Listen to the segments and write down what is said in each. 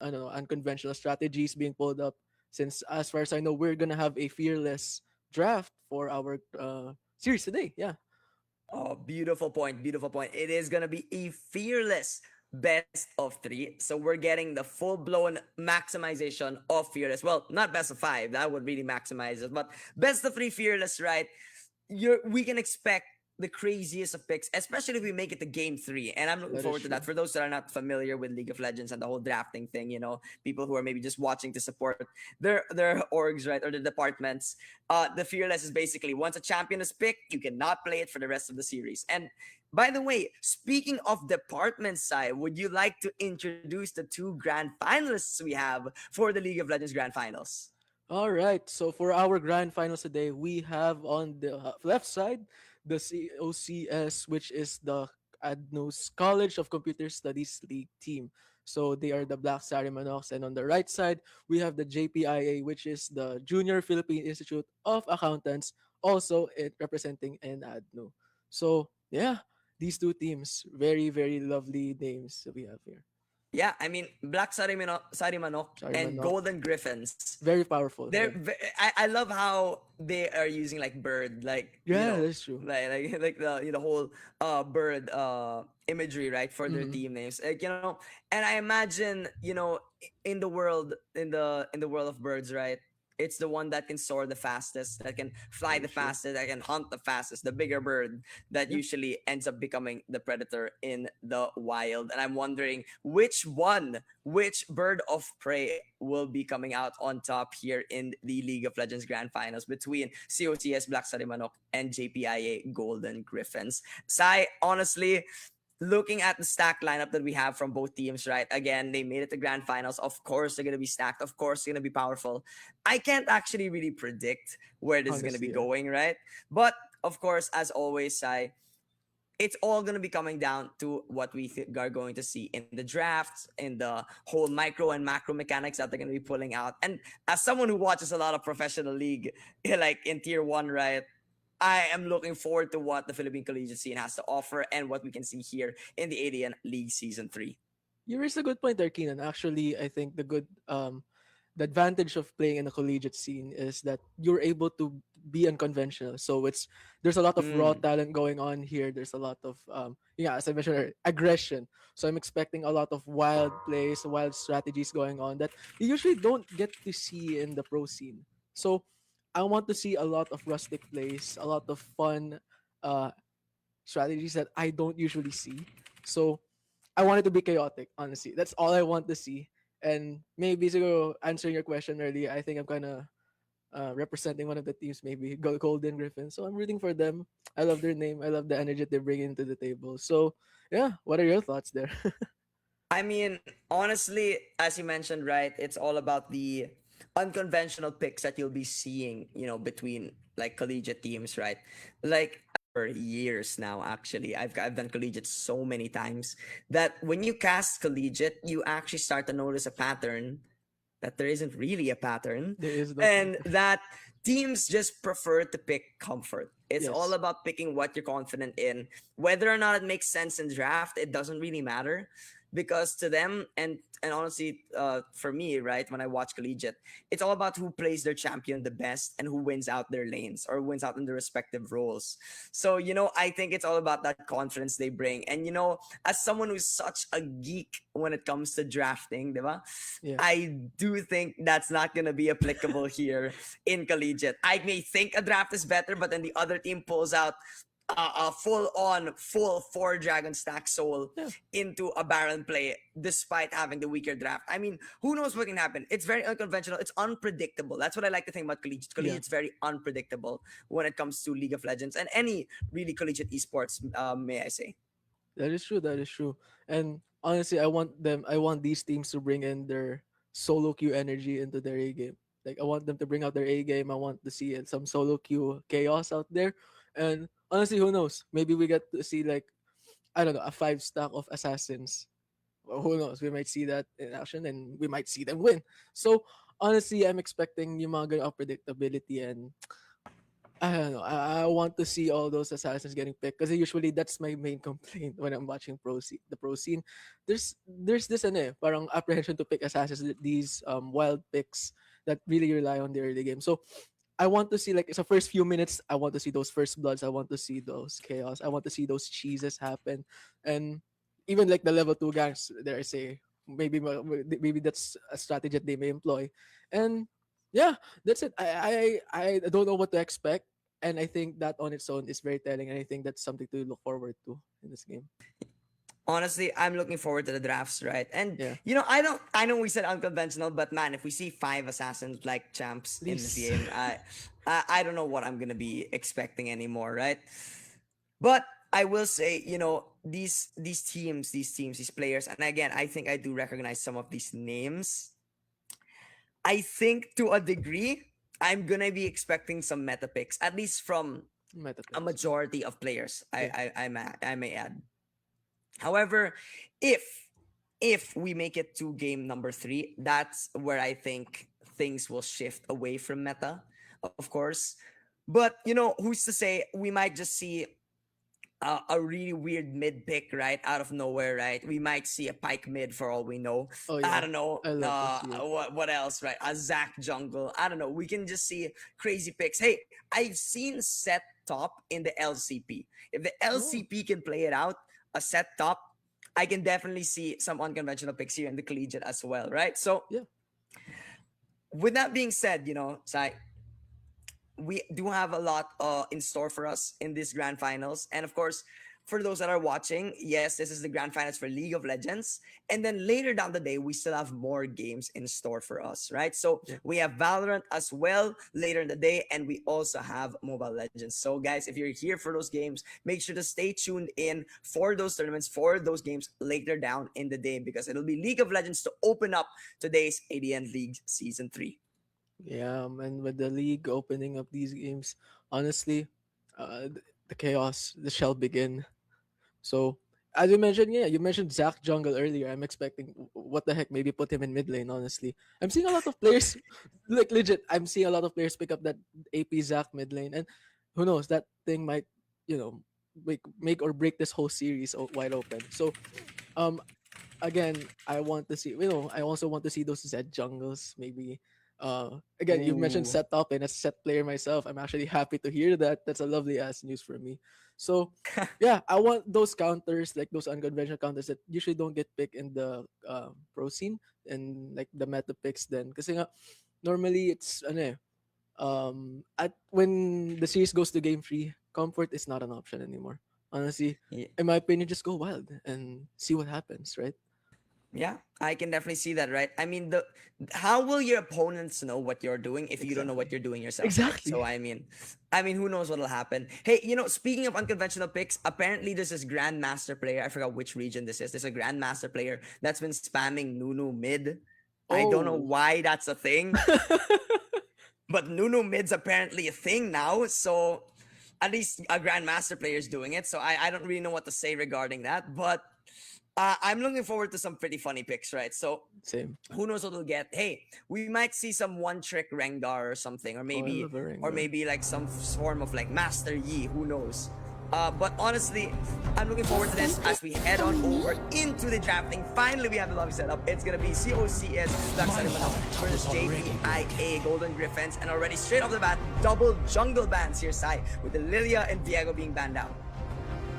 I don't know, unconventional strategies being pulled up. Since as far as I know, we're gonna have a fearless draft for our series today. Yeah, Oh, beautiful point. Beautiful point. It is going to be a fearless best of three. So we're getting the full blown maximization of fearless. Well, not best of five. That would really maximize it. But best of three fearless, right? We can expect the craziest of picks, especially if we make it to game 3. And I'm looking that is forward to that. true. For those that are not familiar with League of Legends and the whole drafting thing, people who are maybe just watching to support their orgs, right, or the departments. The fearless is basically once a champion is picked, you cannot play it for the rest of the series. And by the way, speaking of department side, would you like to introduce the 2 grand finalists we have for the League of Legends Grand Finals? All right. So for our grand finals today, we have on the left side the COCS, which is the ADNO's College of Computer Studies League team. So they are the Black Sarimanoks. And on the right side, we have the JPIA, which is the Junior Philippine Institute of Accountants, also it representing an ADNO. So yeah, these two teams, very, very lovely names that we have here. Yeah, I mean, Black Sarimanok and Sarimanok, Golden Griffins. very powerful. Yeah, I love how they are using like bird, like yeah, that's true. like the whole bird imagery, right, for their Mm-hmm. team names. And I imagine, in the world, in the world of birds, right? It's the one that can soar the fastest, that can fly That the is true. fastest, that can hunt the fastest, the bigger bird that Yeah. usually ends up becoming the predator in the wild. And I'm wondering which bird of prey will be coming out on top here in the League of Legends Grand Finals between COCS Black Sarimanok and JPIA Golden Griffins. Sai, honestly, looking at the stack lineup that we have from both teams, right? Again, they made it to grand finals. Of course, they're going to be stacked. Of course, they're going to be powerful. I can't actually really predict where this is going to be Honestly, yeah. going, right? But of course, as always, I it's all going to be coming down to what we are going to see in the drafts, in the whole micro and macro mechanics that they're going to be pulling out. And as someone who watches a lot of professional league, like in tier 1, right? I am looking forward to what the Philippine collegiate scene has to offer and what we can see here in the ADN League Season 3. You raised a good point there, Keenan. Actually, I think the advantage of playing in a collegiate scene is that you're able to be unconventional. So there's a lot of raw Mm. talent going on here. There's a lot of yeah, as I mentioned earlier, aggression. So I'm expecting a lot of wild plays, wild strategies going on that you usually don't get to see in the pro scene. So I want to see a lot of rustic plays, a lot of fun uh strategies that I don't usually see. So I want it to be chaotic, honestly. That's all I want to see. And maybe to answering your question earlier, I think I'm kind of representing one of the teams, maybe Golden Griffin. So I'm rooting for them. I love their name. I love the energy they bring into the table. So yeah, what are your thoughts there? I mean, honestly, as you mentioned, right, it's all about the unconventional picks that you'll be seeing, between like collegiate teams, right? Like for years now, actually, I've done collegiate so many times that when you cast collegiate, you actually start to notice a pattern that there isn't really a pattern, There is no and pattern. that teams just prefer to pick comfort. It's all Yes. about picking what you're confident in. Whether or not it makes sense in draft, it doesn't really matter, because to them, and honestly, for me, right, when I watch collegiate, it's all about who plays their champion the best and who wins out their lanes or wins out in their respective roles. So I think it's all about that confidence they bring. And as someone who's such a geek when it comes to drafting, diba? Yeah. I do think that's not going to be applicable here in collegiate. I may think a draft is better, but then the other team pulls out a full 4 dragon stack soul Yeah. into a baron play despite having the weaker draft. I mean, who knows what can happen? It's very unconventional. It's unpredictable. That's what I like to think about collegiate. Yeah. Collegiate's very unpredictable when it comes to League of Legends and any really collegiate esports, may I say. That is true. That is true. And honestly, I want these teams to bring in their solo queue energy into their A game. Like I want them to bring out their A game. I want to see some solo queue chaos out there. And honestly, who knows? Maybe we get to see like I don't know, a 5 stack of assassins. Well, who knows? We might see that in action and we might see them win. So honestly, I'm expecting yung mga ganun unpredictability and I don't know. I want to see all those assassins getting picked because usually that's my main complaint when I'm watching the pro scene. There's this parang apprehension to pick assassins, these wild picks that really rely on the early game. So I want to see like the first few minutes. I want to see those first bloods. I want to see those chaos. I want to see those cheeses happen, and even like the level 2 gangs. There I say maybe that's a strategy that they may employ, and yeah, that's it. I don't know what to expect, and I think that on its own is very telling, and I think that's something to look forward to in this game. Honestly, I'm looking forward to the drafts, right? And Yeah, I know we said unconventional, but man, if we see five assassins like champs in this please. game, I don't know what I'm gonna be expecting anymore, right? But I will say, these players, and again, I think I do recognize some of these names. I think to a degree, I'm gonna be expecting some meta picks, at least from Meta a picks. majority of players. Yeah. I may add. However, if if we make it to game number three, that's where I think things will shift away from meta, of course. But who's to say we might just see a really weird mid pick right out of nowhere, right? We might see a Pike mid for all we know. Oh I yeah. don't know. I love to see it. What else, right? A Zac jungle. I don't know. We can just see crazy picks. Hey, I've seen set top in the LCP. If the Oh LCP can play it out, a set top, I can definitely see some unconventional picks here in the collegiate as well, right? So yeah. with that being said, Sai, we do have a lot in store for us in this grand finals. And of course, for those that are watching, yes, this is the grand finals for League of Legends. And then later down the day, we still have more games in store for us, right? So Yeah. we have Valorant as well later in the day, and we also have Mobile Legends. So guys, if you're here for those games, make sure to stay tuned in for those tournaments, for those games later down in the day, because it'll be League of Legends to open up today's ADN League Season 3. Yeah, and with the league opening up these games, honestly, the chaos, the shall begin. So, as you mentioned, yeah, you mentioned Zach Jungle earlier. I'm expecting what the heck, maybe put him in mid lane. Honestly, I'm seeing a lot of players, like legit. I'm seeing a lot of players pick up that AP Zach mid lane, and who knows, that thing might, you know, make or break this whole series wide open. So, um, again, I want to see. I also want to see those Z jungles. Maybe. Again, you mentioned Ooh. set up, and as a set player myself, I'm actually happy to hear that. That's a lovely ass news for me. So, yeah, I want those counters, like those unconventional counters that usually don't get picked in the pro scene and like the meta picks. Then, because normally it's at when the series goes to game three, comfort is not an option anymore. Honestly, in my opinion, just go wild and see what happens, right? Yeah, I can definitely see that, right? I mean, the how will your opponents know what you're doing if you don't know what Exactly. you're doing yourself, right? So Exactly. I mean, who knows what'll happen? Hey, speaking of unconventional picks, apparently this is Grandmaster player. I forgot which region this is. There's a Grandmaster player that's been spamming Nunu mid. I don't know Oh. why that's a thing, but Nunu mid's apparently a thing now. So at least a Grandmaster player is doing it. So I don't really know what to say regarding that, but I'm looking forward to some pretty funny picks, right? So Same. who knows what we'll get? Hey, we might see some one trick Rengar or something, or Oh, I maybe love a or Rengar. maybe like some form of like Master Yi. Who knows? But honestly, I'm looking forward to this as we head on over into the drafting. Finally, we have the lobby set up. It's gonna be COCS Black Cinnamon versus JPIA Golden Griffins, and already straight off the bat, double jungle bans here, Sai, with the Lilia and Diego being banned out.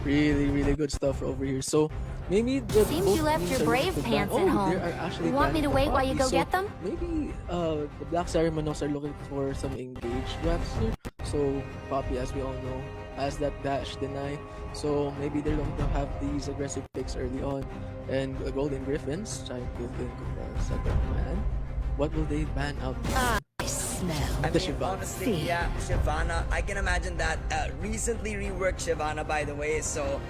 Really, really good stuff over here. So maybe the Seems both you left teams your are looking brave to ban. pants at Oh, home. they are actually Want me banning to the wait while you Poppy. go So get them? maybe the Black Ceremonials are looking for some engaged drafts here. So Poppy, as we all know, has that dash deny. So maybe they're going to have these aggressive picks early on. And Golden Griffins trying to think of a second man. What will they ban out? I smell. I The mean, Shyvana. honestly, yeah, Shyvana. I can imagine that. Recently reworked Shyvana, by the way. So,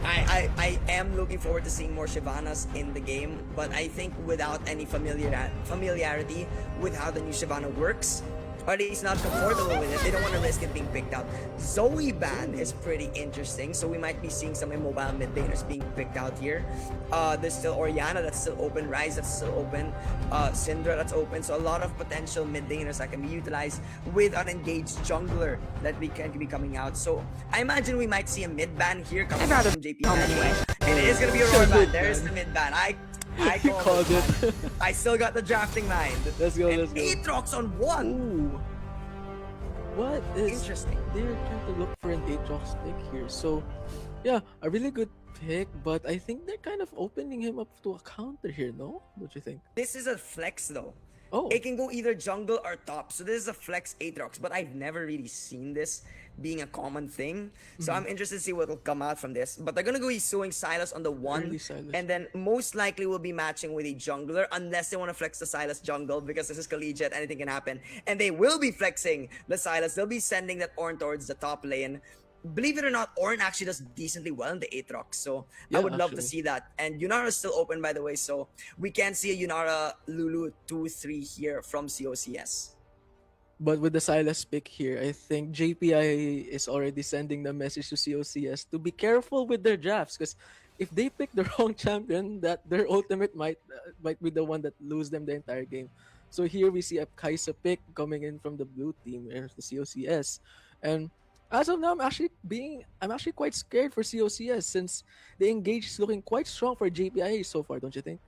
I am looking forward to seeing more Shyvanas in the game. But I think without any familiarity with how the new Shyvana works, or at least not comfortable with it. They don't want to risk it being picked out. Zoe ban is pretty interesting, so we might be seeing some immobile mid laners being picked out here. There's still Oriana that's still open, Rise that's still open, Syndra that's open, so a lot of potential mid laners that can be utilized with an engaged jungler that we can be coming out. So I imagine we might see a mid ban here coming out from JP anyway. And it is gonna be a roar ban. There's the mid ban. I You called called it. it. I still got the drafting mind. Let's go, And let's go. Aatrox on one. Ooh. What is... Interesting. They're trying to look for an Aatrox pick here. So, yeah, a really good pick, but I think they're kind of opening him up to a counter here, no? Don't you think? This is a flex though. Oh. It can go either jungle or top. So this is a flex Aatrox, but I've never really seen this being a common thing. So I'm interested to see what will come out from this. But they're gonna go Yasuoing Silas on the one, Early Sylas. and then most likely will be matching with a jungler unless they want to flex the Silas jungle because this is collegiate, anything can happen. And they will be flexing the Silas. They'll be sending that Ornn towards the top lane. Believe it or not, Ornn actually does decently well in the Aatrox, so I Yeah, would love to actually. see that. And Yunara is still open, by the way, so we can see a Yunara Lulu 2-3 here from COCS. But with the Silas pick here, I think JPI is already sending the message to COCS to be careful with their drafts, because if they pick the wrong champion, that their ultimate might be the one that lose them the entire game. So here we see a Kaisa pick coming in from the blue team and the COCS, and as of now, I'm actually quite scared for COCS since the engage is looking quite strong for JPI so far. Don't you think?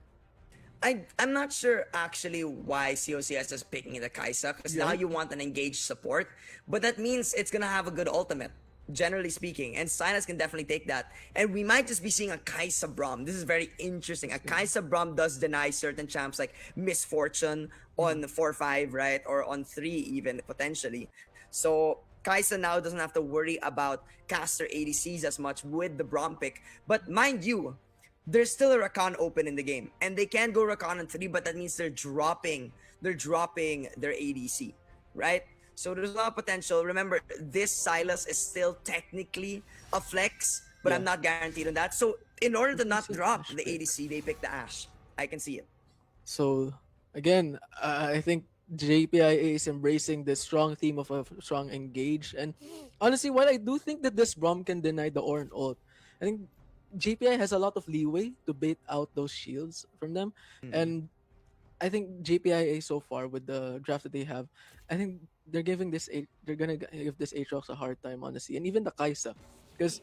I'm not sure actually why COCS is picking the Kaisa, because now Yeah. you want an engaged support, but that means it's gonna have a good ultimate, generally speaking, and Silas can definitely take that. And we might just be seeing a Kaisa Braum. This is very interesting. A Kaisa Braum does deny certain champs like Misfortune on 4-5, right? Or on 3 even, potentially. So Kaisa now doesn't have to worry about caster ADCs as much with the Braum pick. But mind you, there's still a Rakan open in the game, and they can go Rakan on 3, but that means they're dropping their ADC, right? So there's a lot of potential. Remember, this Silas is still technically a flex, but Yeah. I'm not guaranteed on that. So in order to not Decent drop Ashe the pick. ADC, they pick the Ashe. I can see it. So again, I think JPIA is embracing the strong theme of a strong engage. And honestly, while I do think that this Brom can deny the Ornn ult, I think JPI has a lot of leeway to bait out those shields from them. Mm. And I think JPIA so far with the draft that they have, I think they're gonna give this Aatrox a hard time, honestly, and even the Kaisa, because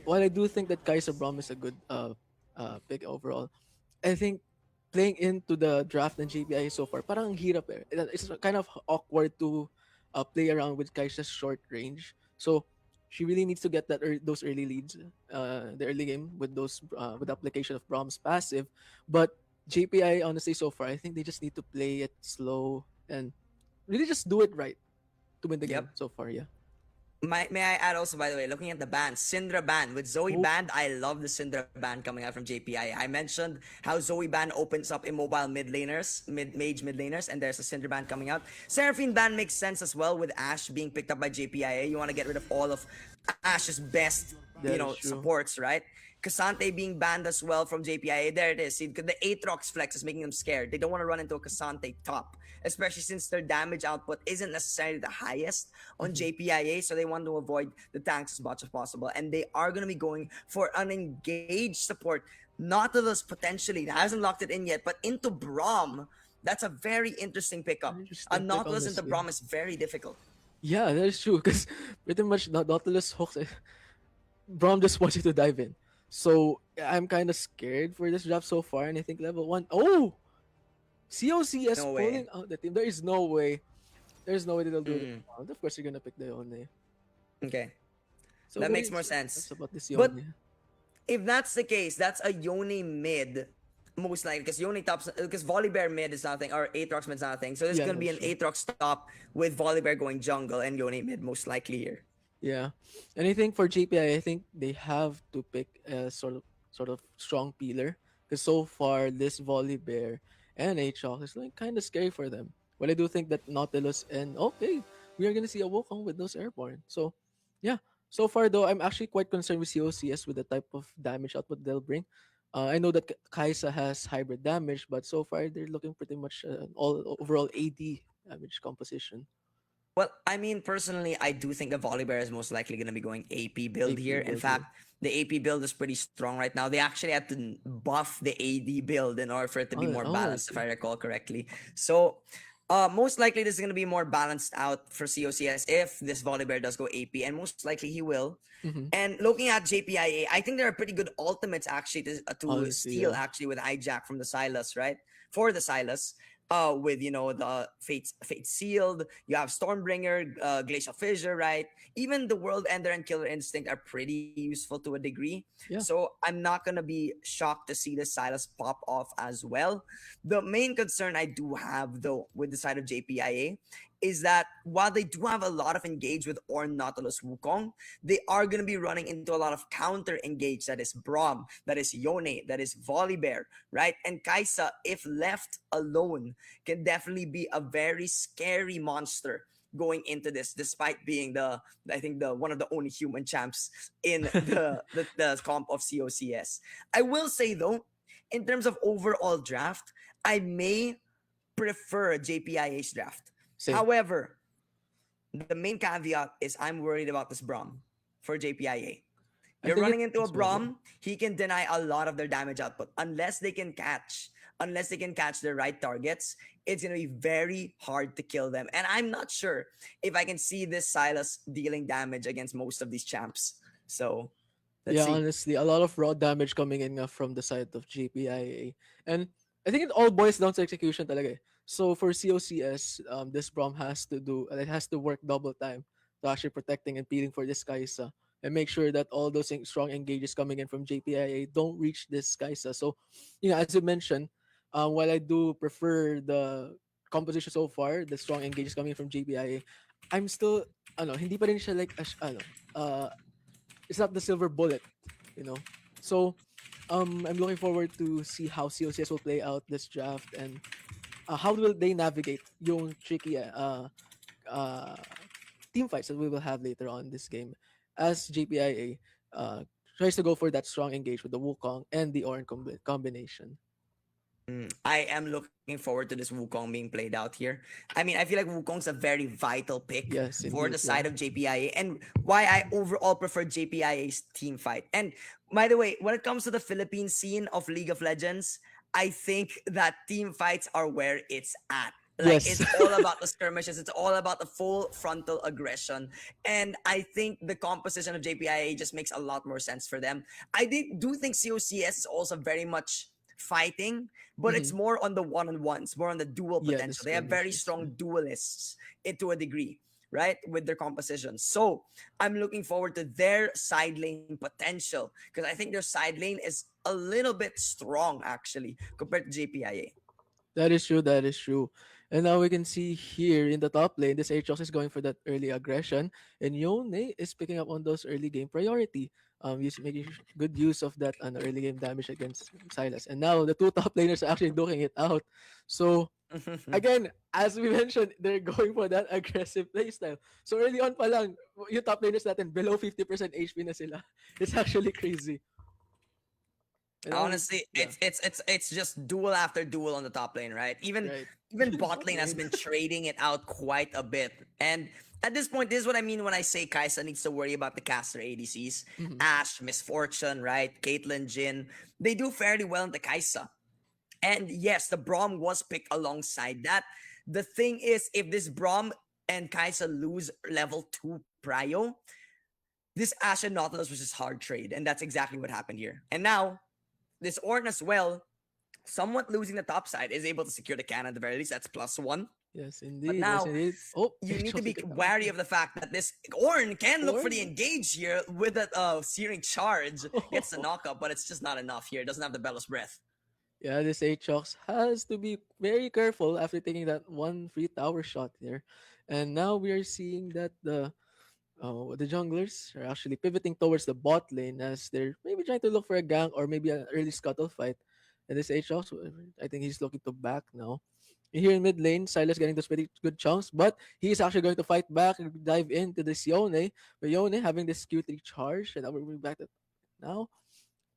while I do think that Kaisa Brom is a good pick overall, I think playing into the draft ng GPI so far, parang ang hirap eh. It's kind of awkward to play around with Kaisa's short range. So she really needs to get those early leads, the early game with with the application of Brom's passive. But JPI honestly so far, I think they just need to play it slow and really just do it right to win the Yep. game so far. Yeah. May I add also, by the way, looking at the band, Syndra band with Zoe Oh, band, I love the Syndra band coming out from JPI. I mentioned how Zoe band opens up immobile mid laners, mid laners, and there's a Syndra band coming out. Seraphine band makes sense as well with Ashe being picked up by JPIA. You want to get rid of all of Ashe's best, that is true. supports, right? Casante being banned as well from JPIA. There it is. See, the Aatrox flex is making them scared. They don't want to run into a Casante top, especially since their damage output isn't necessarily the highest on Mhm. JPIA, so they want to avoid the tanks as much as possible. And they are going to be going for an engaged support. Nautilus potentially hasn't locked it in yet, but into Braum, that's a very interesting An pickup. A interesting pick, Nautilus into honestly. Braum is very difficult. Yeah, that is true because pretty much Nautilus hooks. Brom just wants you to dive in. So I'm kind of scared for this draft so far, and I think level one. Oh, COCS No pulling way. out the team. There is no way. There's no way that they'll do it. Mm, Of course, you're gonna pick the Yone. okay, So that what makes is more your thoughts sense. about this But Yone? if that's the case, that's a Yone mid, most likely, because Yone tops, because Volibear mid is nothing, or Aatrox mid is nothing. So there's Yeah, gonna be that's an true. Aatrox top with Volibear going jungle and Yone mid, most likely here. Yeah, and I think for JPI, I think they have to pick a sort of strong peeler because so far this Volley Bear and Aatrox is like kind of scary for them. Well, I do think that Nautilus and okay, we are gonna see a Wukong with those airborne. So yeah, so far though, I'm actually quite concerned with COCS with the type of damage output they'll bring. I know that Kaisa has hybrid damage, but so far they're looking pretty much all overall AD damage composition. Well, I mean, personally, I do think the Volibear is most likely going to be going AP build AP here. In build here. fact, the AP build is pretty strong right now. They actually had to buff the AD build in order for it to be Oh, more oh, I balanced, if see. I recall correctly. So, most likely this is going to be more balanced out for COCS if this Volibear does go AP, and most likely he will. Mm-hmm. And looking at JPIA, I think there are pretty good ultimates actually to Honestly, steal yeah. actually with hijack from the Silas, right? For the Silas, with the Fate Sealed, you have Stormbringer, Glacial Fissure, right? Even the World Ender and Killer Instinct are pretty useful to a degree. Yeah. So I'm not gonna be shocked to see the Silas pop off as well. The main concern I do have though with the side of JPIA is that while they do have a lot of engage with Ornn, Nautilus, Wukong, they are going to be running into a lot of counter engage that is Braum, that is Yone, that is Volibear, right? And Kaisa, if left alone, can definitely be a very scary monster going into this, despite being I think the one of the only human champs in the comp of COCS. I will say though, in terms of overall draft, I may prefer JPIA's draft. Same. However, the main caveat is I'm worried about this Braum for JPIA. I You're think it running into a as well, yeah. Braum, he can deny a lot of their damage output unless they can catch the right targets. It's gonna be very hard to kill them, and I'm not sure if I can see this Silas dealing damage against most of these champs. So let's Yeah, see. honestly, a lot of raw damage coming in from the side of GPIA. And I think it all boils down to execution talaga. So for COCS, this Brom has to it has to work double time to actually protecting and peeling for this Kaisa and make sure that all those strong engages coming in from JPIA don't reach this Kaisa. So, as you mentioned, while I do prefer the composition so far, the strong engages coming in from JPIA, I'm still, hindi pa rin siya like, it's not the silver bullet, you know. So I'm looking forward to see how COCS will play out this draft and how will they navigate yung tricky uh, team fights that we will have later on this game as JPIA tries to go for that strong engage with the Wukong and the Ornn combination. I am looking forward to this Wukong being played out here. I mean, I feel like Wukong's a very vital pick Yes, for the indeed. side Yeah. of JPIA and why I overall prefer JPIA's team fight. And by the way, when it comes to the Philippine scene of League of Legends, I think that team fights are where it's at. Like Yes. it's all about the skirmishes, it's all about the full frontal aggression. And I think the composition of JPIA just makes a lot more sense for them. Do think COCS is also very much fighting, but it's hmm more on the one-on-ones, more on the dual Yeah, the potential. They have very skirmishes. strong duelists to a degree, right, with their composition. So I'm looking forward to their side lane potential because I think their side lane is a little bit strong actually compared to JPIA. That is true. That is true. And now we can see here in the top lane, this Aatrox is going for that early aggression, and Yone is picking up on those early game priority. Making good use of that early game damage against Silas. And now the two top laners are actually duking it out. So again, as we mentioned, they're going for that aggressive playstyle. So early on pa lang, yung top laners natin below 50% HP na sila. It's actually crazy. And Honestly, yeah, it's just duel after duel on the top lane, right? Even right. even Even bot bot lane has lane. been trading it out quite a bit. And at this point, this is what I mean when I say Kaisa needs to worry about the caster ADCs. Mhm. Ash, Misfortune, right? Caitlyn, Jin. They do fairly well in the Kaisa. And yes, the Braum was picked alongside that. The thing is, if this Braum and Kaisa lose level 2 prio, this Ash and Nautilus was just hard trade. And that's exactly what happened here. And now, this Ornn as well, somewhat losing the top side, is able to secure the cannon at the very least. That's +1. Yes, But indeed. Yes, now, indeed. Oh, you need to Aatrox will be get wary counter. of the fact that this Ornn can look for the Ornn. engage here with that searing charge. Gets the knockup, but it's just not enough here. It doesn't have the Bellow's Breath. Yeah, this Aatrox has to be very careful after taking that one free tower shot there. And now we are seeing that the junglers are actually pivoting towards the bot lane as they're maybe trying to look for a gank or maybe an early scuttle fight. And this Aatrox, I think he's looking to back now. Here in mid lane, Silas getting those pretty good chunks, but he's actually going to fight back and dive into this Yone. But Yone having this Q3 charge, and now we're moving back to now.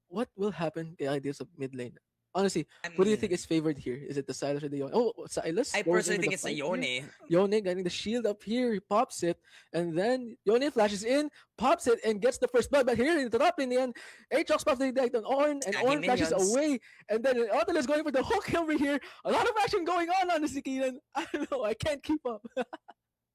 What will happen in ideas of mid lane? Honestly, I who do you think mean, is favored here? Is it the Silas or the Yone? Oh, Silas I goes in personally with the think it's a fight here. Yone. Yone getting the shield up here, he pops it, and then Yone flashes in, pops it, and gets the first blood. But here in the top in the end, Aatrox pops the ignite on Ornn, and Stacking Ornn flashes minions. away, and then Nautilus going for the hook over here. A lot of action going on, honestly, Keelan. I don't know, I can't keep up.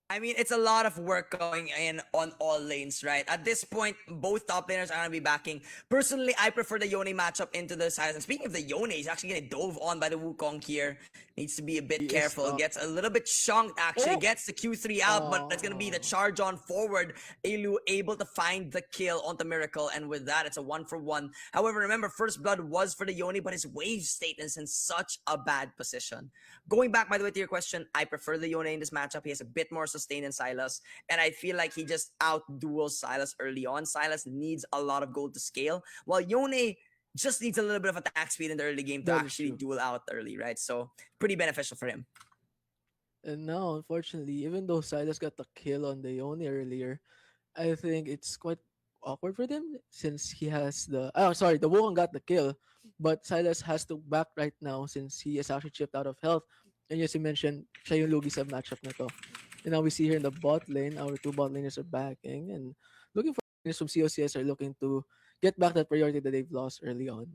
I mean, it's a lot of work going in on all lanes, right? At this point, both top laners are going to be backing. Personally, I prefer the Yone matchup into the sides. And speaking of the Yone, he's actually getting dove on by the Wukong here. Needs to be a bit He is careful. stuck. Gets a little bit chunked, actually. Oh, Gets the Q3 out, but it's going to be the oh, charge on forward. Elu able to find the kill onto Miracle. And with that, it's a 1-for-1. However, remember, first blood was for the Yone, but his wave state is in such a bad position. Going back, by the way, to your question, I prefer the Yone in this matchup. He has a bit more sustain than Silas, and I feel like he just outduels Silas early on. Silas needs a lot of gold to scale, while Yone just needs a little bit of attack speed in the early game to that is actually true. duel out early, right? So pretty beneficial for him. And now, unfortunately, even though Silas got the kill on the Yone earlier, I think it's quite awkward for them since he has the Wukong got the kill, but Silas has to back right now since he is actually chipped out of health. And as you mentioned, siya yung lugi sa matchup na to. And now we see here in the bot lane, our two bot laners are backing and looking for laners from COCS are looking to get back that priority that they've lost early on.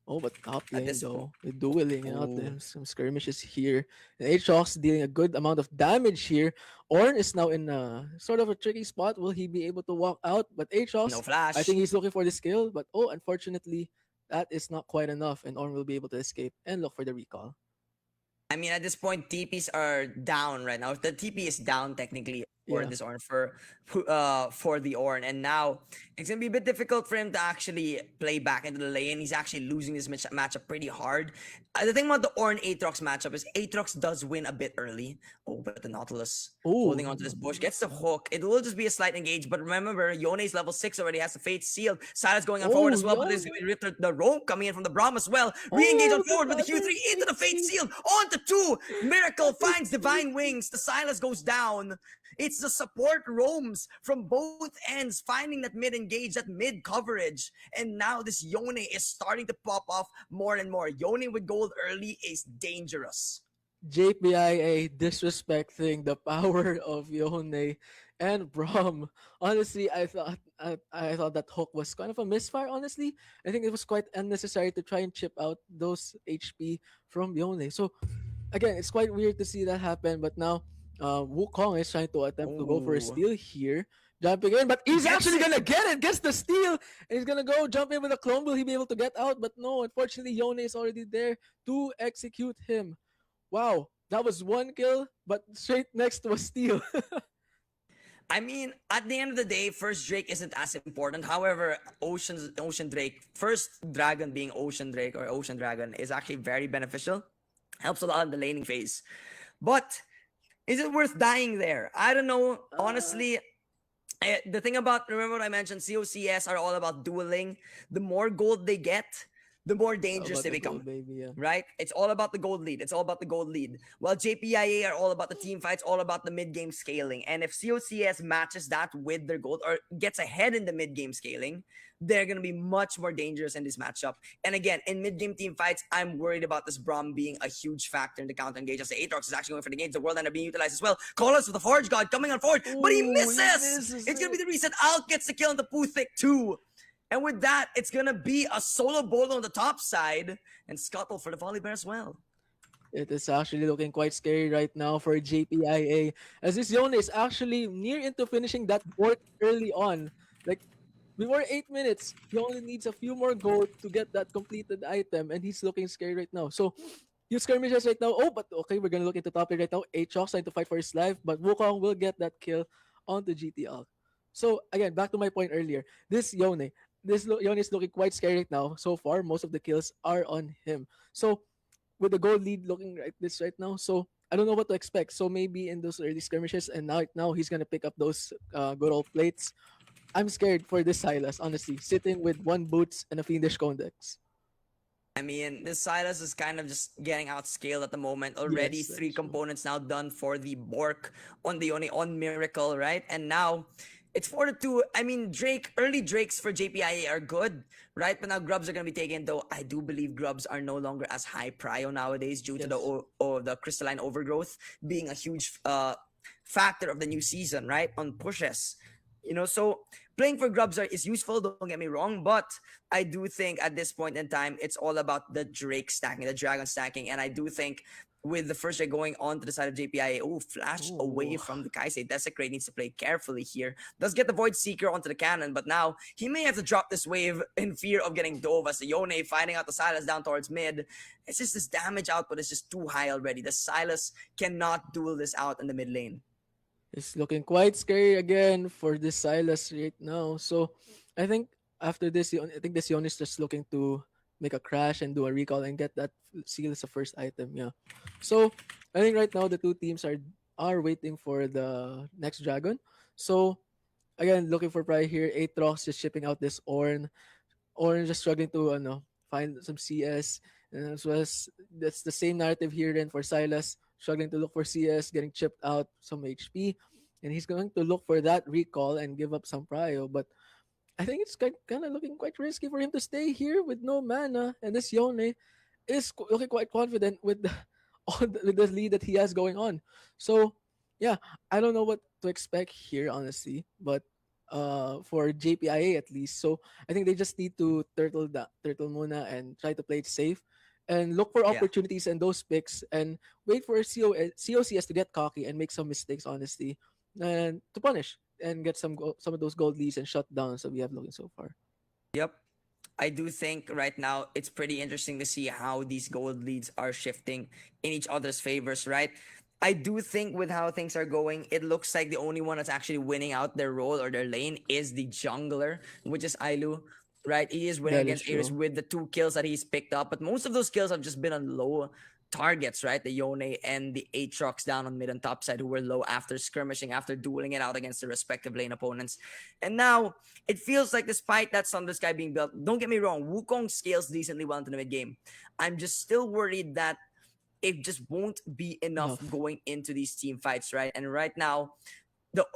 Oh, but top At lane this point, though, with dueling out oh there, some skirmishes here. And Aatrox dealing a good amount of damage here. Ornn is now in a sort of a tricky spot. Will he be able to walk out? But no Aatrox, I flash. think he's looking for the skill. But oh, unfortunately, that is not quite enough, and Ornn will be able to escape and look for the recall. I mean, at this point, TPs are down right now. The TP is down technically for Yeah. this Ornn for the Ornn, and now it's gonna be a bit difficult for him to actually play back into the lane. He's actually losing this matchup pretty hard. The thing about the Ornn Aatrox matchup is Aatrox does win a bit early. Oh, but the Nautilus holding Oh, onto this bush gets the hook. It will just be a slight engage, but remember, Yone's level 6 already has the fate sealed. Silas going on forward oh, as well, but there's gonna be the rope coming in from the Braum as well. Re-engage on oh, forward with the another Q3 into fate the fate seal. sealed onto 2. Miracle That is finds divine crazy. wings. The Silas goes down. It's the support roams from both ends, finding that mid engage, that mid coverage. And now this Yone is starting to pop off more and more. Yone with gold early is dangerous. JPIA disrespecting the power of Yone and Braum. Honestly, I thought that hook was kind of a misfire. Honestly, I think it was quite unnecessary to try and chip out those HP from Yone. So again, it's quite weird to see that happen. But now, Wukong is trying to attempt to go for a Oh, steal here, jumping in, but he's gets actually it. gonna get it. Gets the steal, and he's gonna go jump in with a clone. Will he be able to get out? But no, unfortunately, Yone is already there to execute him. Wow, that was one kill, but straight next was steal. I mean, at the end of the day, first Drake isn't as important. However, Ocean Drake, first dragon being Ocean Drake or Ocean Dragon is actually very beneficial. Helps a lot in the laning phase. But is it worth dying there? I don't know. uh, Honestly, the thing about, remember what I mentioned, COCS are all about dueling. The more gold they get, the more it's all dangerous about they the gold, become. baby. Yeah. Right? It's all about the gold lead. It's all about the gold lead. While JPIA are all about the team fights, all about the mid game scaling. And if COCS matches that with their gold or gets ahead in the mid game scaling, they're going to be much more dangerous in this matchup. And again, in mid game team fights, I'm worried about this Braum being a huge factor in the counter engage. As the Aatrox is actually going for the engage, the world end up being utilized as well. Colossus with the Forge God coming on forward, but he Oh, he misses. misses It's going to it. be the reset. Alt gets the kill on the Puthic too. And with that, it's going to be a solo bowl on the top side and Scuttle for the Volibear as well. It is actually looking quite scary right now for JPIA, as this Yone is actually near into finishing that board early on. Like before 8 minutes, he only needs a few more gold to get that completed item, and he's looking scary right now. So you skirmishes right now. Oh, but okay, we're gonna look into top lane right now. Aatrox trying to fight for his life, but Wukong will get that kill onto GTL. So again, back to my point earlier. Yone is looking quite scary right now. So far, most of the kills are on him. So with the gold lead looking like this right now, so I don't know what to expect. So maybe in those early skirmishes, and now he's gonna pick up those good old plates. I'm scared for this Silas, honestly, sitting with one boots and a fiendish Condex. I mean, this Silas is kind of just getting outscaled at the moment. Already Yes, that three is true. components now done for the Bork on the Oni on Miracle, right? And now It's 4-2. I mean, early Drakes for JPIA are good, right? But now Grubs are going to be taken, though I do believe Grubs are no longer as high prio nowadays due to Yes. the crystalline overgrowth being a huge factor of the new season, right? On pushes. So playing for Grubs is useful, don't get me wrong, but I do think at this point in time, it's all about the Drake stacking, the Dragon stacking, and I do think with the first Drake going on to the side of JPIA, oh, flash away Ooh. from the Kaisei. Desecrate needs to play carefully here. Does get the Void Seeker onto the cannon, but now he may have to drop this wave in fear of getting dove as the Yone finding out the Silas down towards mid. It's just this damage output is just too high already. The Silas cannot duel this out in the mid lane. It's looking quite scary again for this Silas right now. So I think after this, I think this Yon is just looking to make a crash and do a recall and get that seal as a first item. Yeah. So I think right now the two teams are waiting for the next dragon. So again, looking for Pride here. Aatrox just shipping out this Orn. Orn just struggling to find some CS. And as well as that's the same narrative here then for Silas, struggling to look for CS, getting chipped out some HP. And he's going to look for that recall and give up some prio. But I think it's kind of looking quite risky for him to stay here with no mana. And this Yone is looking quite confident with the, with the lead that he has going on. So yeah, I don't know what to expect here honestly, but for JPIA at least. So I think they just need to turtle Muna and try to play it safe and look for Yeah. opportunities and those picks and wait for COCS to get cocky and make some mistakes honestly and to punish and get some of those gold leads and shutdowns that we have looking so far. Yep. I do think right now it's pretty interesting to see how these gold leads are shifting in each other's favors, right? I do think with how things are going, it looks like the only one that's actually winning out their role or their lane is the jungler, which is Ailu, right? He is winning That is against Ares true. with the 2 kills that he's picked up, but most of those kills have just been on low targets, right? The Yone and the Aatrox down on mid and top side who were low after skirmishing, after dueling it out against the respective lane opponents. And now it feels like despite that Thunder Sky being built, don't get me wrong, Wukong scales decently well into the mid game. I'm just still worried that it just won't be enough Enough. going into these team fights, right? And right now,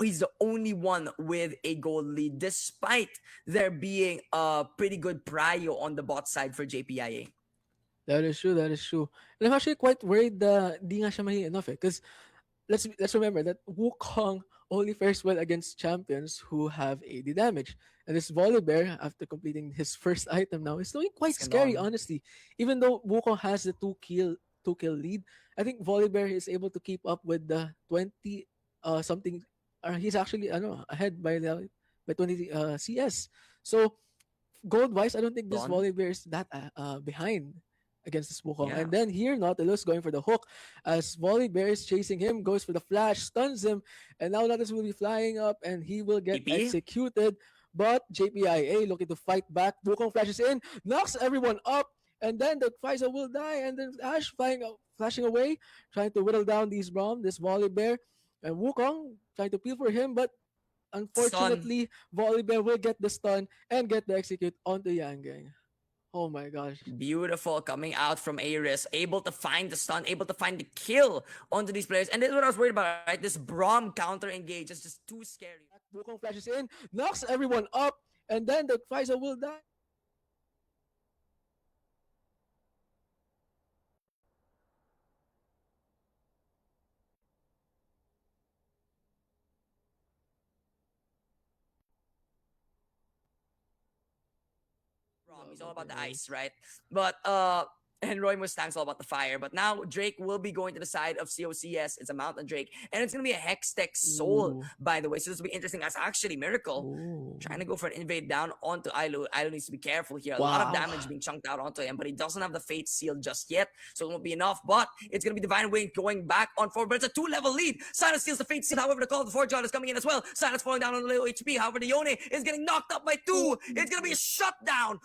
he's the only one with a goal lead, despite there being a pretty good prio on the bot side for JPIA. That is true. That is true. And I'm actually quite worried that di nga siya mahi enough eh. Because let's remember that Wukong only fares well against champions who have AD damage. And this Volibear, after completing his first item now, is looking quite scary, Skandon. honestly. Even though Wukong has the two kill lead, I think Volibear is able to keep up with the 20 something. He's actually ahead by 20 CS. So gold wise, I don't think this Don. Volibear is that behind against this Wukong. Yeah. And then here, Nautilus going for the hook as Volibear is chasing him, goes for the flash, stuns him, and now Nautilus will be flying up and he will get TP. executed. But JPIA looking to fight back. Wukong flashes in, knocks everyone up, and then the Pfizer will die. And then Ash flashing away, trying to whittle down this Volibear. And Wukong trying to peel for him, but Stun. unfortunately, Volibear will get the stun and get the execute onto Yang. Oh my gosh. Beautiful coming out from Ares, able to find the stun, able to find the kill onto these players. And this is what I was worried about, right? This Braum counter engage is just too scary. Wukong flashes in, knocks everyone up, and then the Pfizer will die. He's all About about the Roy. ice, right? But and Roy Mustang's all about the fire. But now Drake will be going to the side of COCS. It's a Mountain Drake, and it's gonna be a Hextech Soul, Ooh. by the way. So this will be interesting. That's actually Miracle trying Ooh. to go for an invade down onto Ailu. Ailu needs to be careful here. A lot of Wow. damage being chunked out onto him, but he doesn't have the Fate Seal just yet, so it won't be enough. But it's gonna be Divine Wing going back on forward, but it's a 2-level lead. Silence steals the Fate Seal. However, the Call of the Forge is coming in as well. Silence falling down on the low HP. However, the Yone is getting knocked up by 2. It's gonna be a shutdown.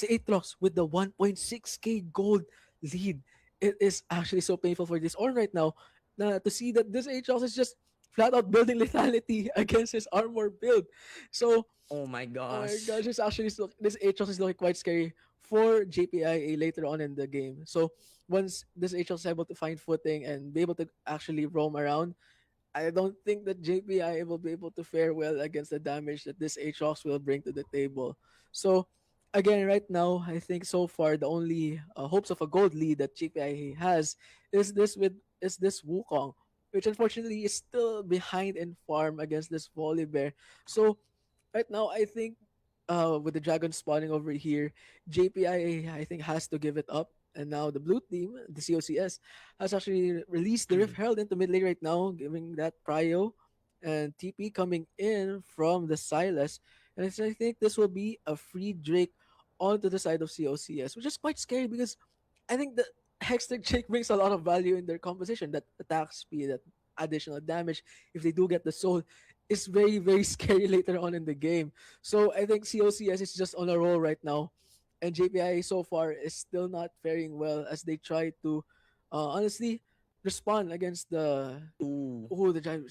si Aatrox with the 1.6k gold lead. It is actually so painful for this Ornn right now to see that this Aatrox is just flat out building lethality against his armor build. So, Oh my oh my gosh. gosh, this Aatrox is looking quite scary for JPIA later on in the game. So once this Aatrox is able to find footing and be able to actually roam around, I don't think that JPI will be able to fare well against the damage that this Aatrox will bring to the table. So again, right now, I think so far the only hopes of a gold lead that JPI has is this Wukong, which unfortunately is still behind in farm against this Volibear. So right now, I think with the dragon spawning over here, JPI I think has to give it up. And now the blue team, the COCS, has actually released the Rift Herald into mid lane right now, giving that prio and TP coming in from the Silas. And I think this will be a free Drake onto the side of COCS, which is quite scary because I think the Hextech Drake brings a lot of value in their composition. That attack speed, that additional damage, if they do get the soul, is very, very scary later on in the game. So I think COCS is just on a roll right now. And JPI so far is still not faring well as they try to honestly respond against the Ooh, the giant.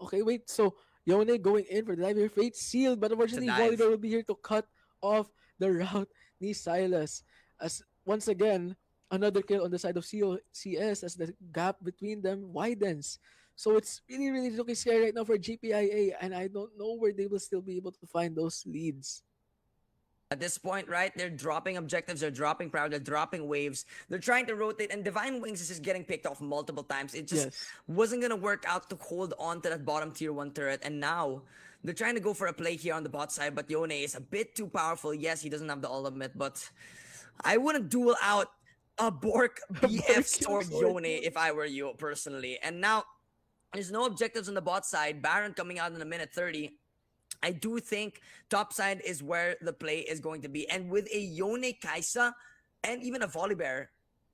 Okay, wait. So Yone going in for the dive here, fate sealed, but it's a unfortunately dive. Volibear will be here to cut off the route ni Silas. As once again, another kill on the side of COCS as the gap between them widens. So it's really, really looking scary right now for GPIA, and I don't know where they will still be able to find those leads. At this point, right, they're dropping objectives, they're dropping crowd, they're dropping waves. They're trying to rotate, and Divine Wings is just getting picked off multiple times. It just Yes. wasn't gonna work out to hold on to that bottom tier 1 turret, and now they're trying to go for a play here on the bot side, but Yone is a bit too powerful. Yes, he doesn't have the ultimate, but I wouldn't duel out a Bork BF Barkill Sword sword. Yone if I were you personally. And now there's no objectives on the bot side. Baron coming out in a minute 30. I do think top side is where the play is going to be. And with a Yone Kaisa and even a Volibear,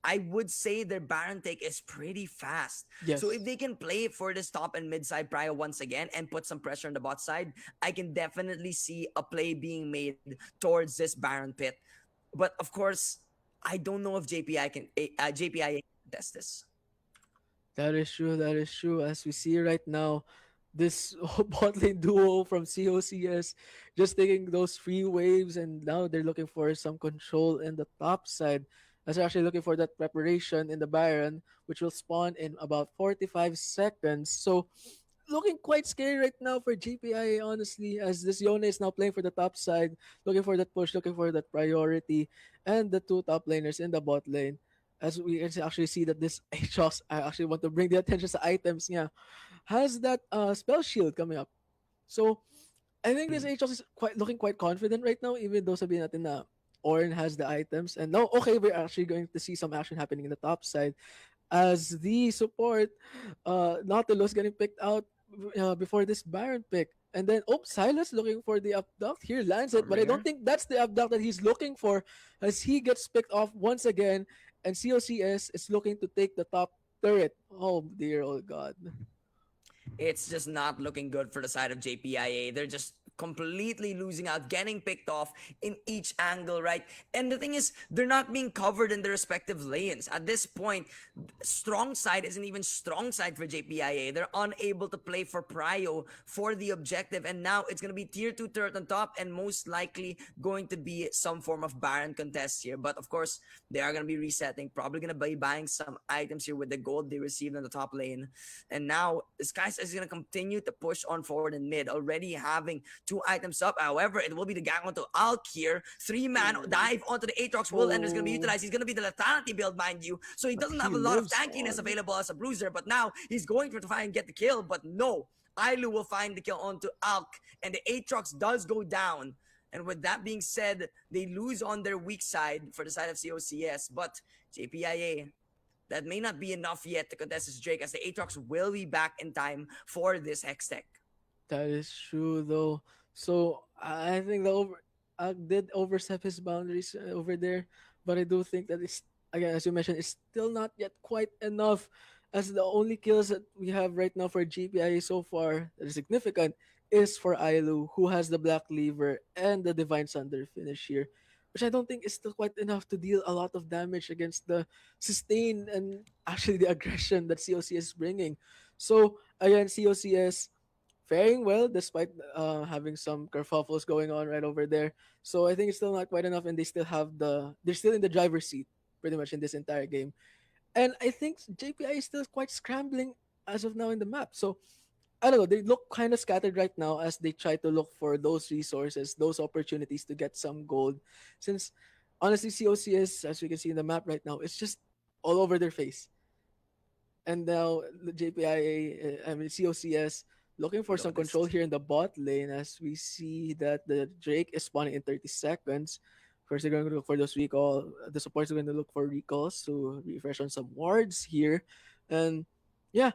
I would say their Baron take is pretty fast. So if Yes. they can play for this top and mid side prio once again and put some pressure on the bot side, I can definitely see a play being made towards this Baron pit. But of course, I don't know if JPI can test this. That is true. That is true. As we see right now, this bot lane duo from COCS just taking those free waves, and now they're looking for some control in the top side. As they're actually looking for that preparation in the Baron, which will spawn in about 45 seconds. So, looking quite scary right now for GPI, honestly, as this Yone is now playing for the top side, looking for that push, looking for that priority, and the two top laners in the bot lane. As we can actually see that this Aatrox, I actually want to bring the attention to items, yeah, has that spell shield coming up. So I think this Mm. Aatrox is quite looking quite confident right now, even though sabihin natin na Ornn has the items. And now, okay, we're actually going to see some action happening in the top side as the support, Nautilus getting picked out before this Baron pick. And then, oh, Silas looking for the abduct here, lands it, but I don't Stormbringer. think that's the abduct that he's looking for as he gets picked off once again. And COCS is looking to take the top turret. Oh, dear, oh, God. It's just not looking good for the side of JPIA. They're just completely losing out, getting picked off in each angle, right? And the thing is, they're not being covered in their respective lanes. At this point, strong side isn't even strong side for JPIA. They're unable to play for prio for the objective, and now it's going to be tier 2 turret on top and most likely going to be some form of Baron contest here. But of course, they are going to be resetting, probably going to be buying some items here with the gold they received on the top lane. And now Skies is going to continue to push on forward in mid, already having 2 items up. However, it will be the gang onto Alk here. 3-man Oh, dive onto the Aatrox will, and is going to be oh, utilized. He's going to be the lethality build, mind you. So he but doesn't he have a lot of lives tankiness on. available as a bruiser, but now he's going to try and get the kill. But no, Ailu will find the kill onto Alk, and the Aatrox does go down. And with that being said, they lose on their weak side for the side of COCS. But JPIA, that may not be enough yet to contest this Drake, as the Aatrox will be back in time for this Hex Tech. That is true, though. So I think did overstep his boundaries over there, but I do think that it's again, as you mentioned, it's still not yet quite enough. As the only kills that we have right now for GPI so far that is significant is for Ailu, who has the Black Lever and the Divine Sunder finish here. which I don't think is still quite enough to deal a lot of damage against the sustain and actually the aggression that COCS is bringing. So again, COCS faring well despite having some kerfuffles going on right over there. So I think it's still not quite enough, and they're still in the driver's seat pretty much in this entire game. And I think JPI is still quite scrambling as of now in the map. So I don't know. They look kind of scattered right now as they try to look for those resources, those opportunities to get some gold. Since honestly, COCS, as we can see in the map right now, it's just all over their face. And now the JPIA, I mean COCS, looking for some control Noticed. here in the bot lane as we see that the Drake is spawning in 30 seconds. First, they're going to look for those recall. The supports are going to look for recalls to refresh on some wards here. And yeah,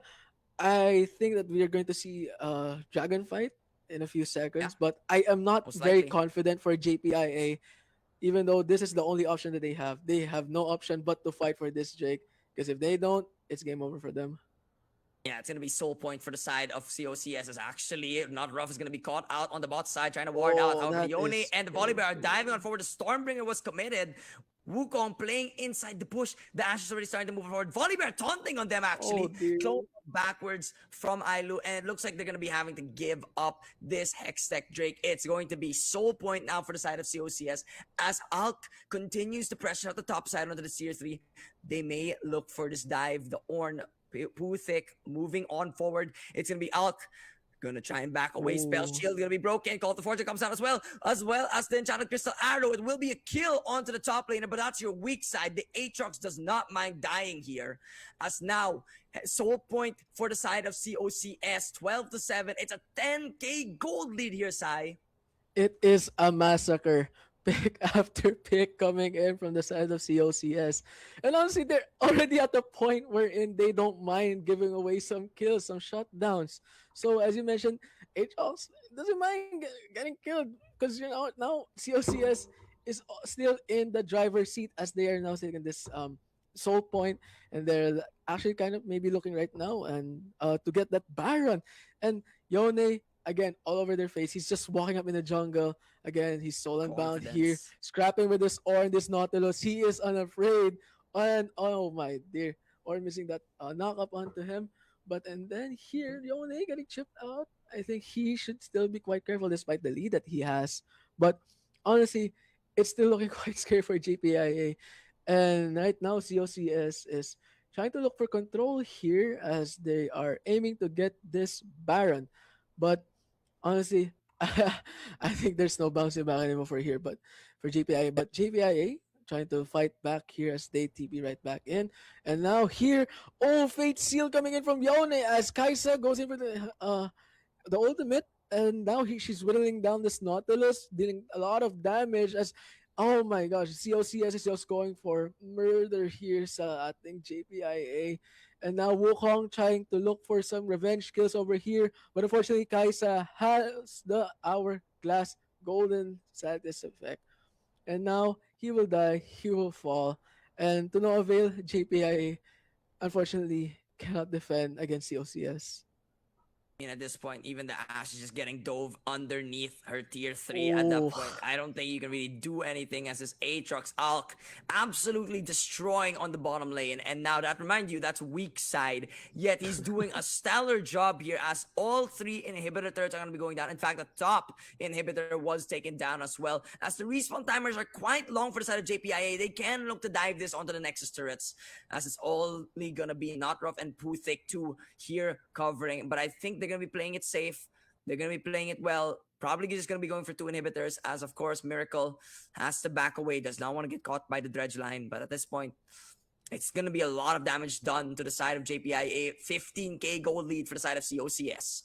I think that we are going to see a dragon fight in a few Yeah, seconds, but I am not most very likely. confident for JPIA, even though this is the only option that they have. They have no option but to fight for this Drake, because if they don't, it's game over for them. Yeah, it's going to be soul point for the side of COCS as actually not rough is going to be caught out on the bot side trying to ward out. Oh, However, the that Yone is and the Volibear are diving on careful. forward. The Stormbringer was committed. Wukong playing inside the bush. The Ash is already starting to move forward. Volibear taunting on them Oh actually. dear. Clone backwards from Ailu, and it looks like they're going to be having to give up this Hextech Drake. It's going to be soul point now for the side of COCS as Alk continues to pressure out the top side onto the tier 3. They may look for this dive. The Orn Puthic moving on forward. It's gonna be Alk. Gonna try and back away. Spell Oh, shield gonna be broken. Call to Fortune comes out as well as the enchanted crystal arrow. It will be a kill onto the top laner, but that's your weak side. The Aatrox does not mind dying here, as now soul point for the side of COCS 12-7. It's a 10k gold lead here, Sai. it is a massacre. Pick after pick coming in from the side of COCS. And honestly, they're already at the point wherein they don't mind giving away some kills, some shutdowns. So as you mentioned, Aatrox doesn't mind getting killed because you know now COCS is still in the driver's seat as they are now taking this soul point, and they're actually kind of maybe looking right now and to get that Baron. And Yone again all over their face. He's just walking up in the jungle. Again, he's soul unbound here, Confidence. scrapping with this Orn, this Nautilus. He is unafraid. And oh my dear, Orn missing that knock up onto him. But and then here, Yone getting chipped out. I think he should still be quite careful despite the lead that he has. But honestly, it's still looking quite scary for GPIA. And right now, COCS is trying to look for control here as they are aiming to get this Baron. But honestly, I think there's no bouncing back anymore for here, but for GPIA. But GPIA trying to fight back here as they TP right back in. And now here, oh, Fate Seal coming in from Yone as Kaisa goes in for the ultimate, and now she's whittling down this Nautilus, dealing a lot of damage as oh my gosh, COCS is just going for murder here sa ating JPIA. And now Wukong trying to look for some revenge kills over here, but unfortunately Kaisa has the hourglass golden status effect. And now he will die, he will fall, and to no avail, JPIA unfortunately cannot defend against COCS. I mean, at this point, even the Ash is just getting dove underneath her tier 3 at that Oh, point. I don't think you can really do anything as this Aatrox Alk absolutely destroying on the bottom lane. And now that, remind you, that's weak side. Yet he's doing a stellar job here as all 3 inhibitor turrets are going to be going down. In fact, the top inhibitor was taken down as well. As the respawn timers are quite long for the side of JPIA, they can look to dive this onto the Nexus turrets as it's only going to be Not Rough and Puthic 2 here covering. But I think they're going to be playing it safe. They're going to be playing it well. Probably just going to be going for 2 inhibitors, as of course Miracle has to back away, does not want to get caught by the dredge line. But at this point, it's going to be a lot of damage done to the side of JPIA. 15k gold lead for the side of COCS.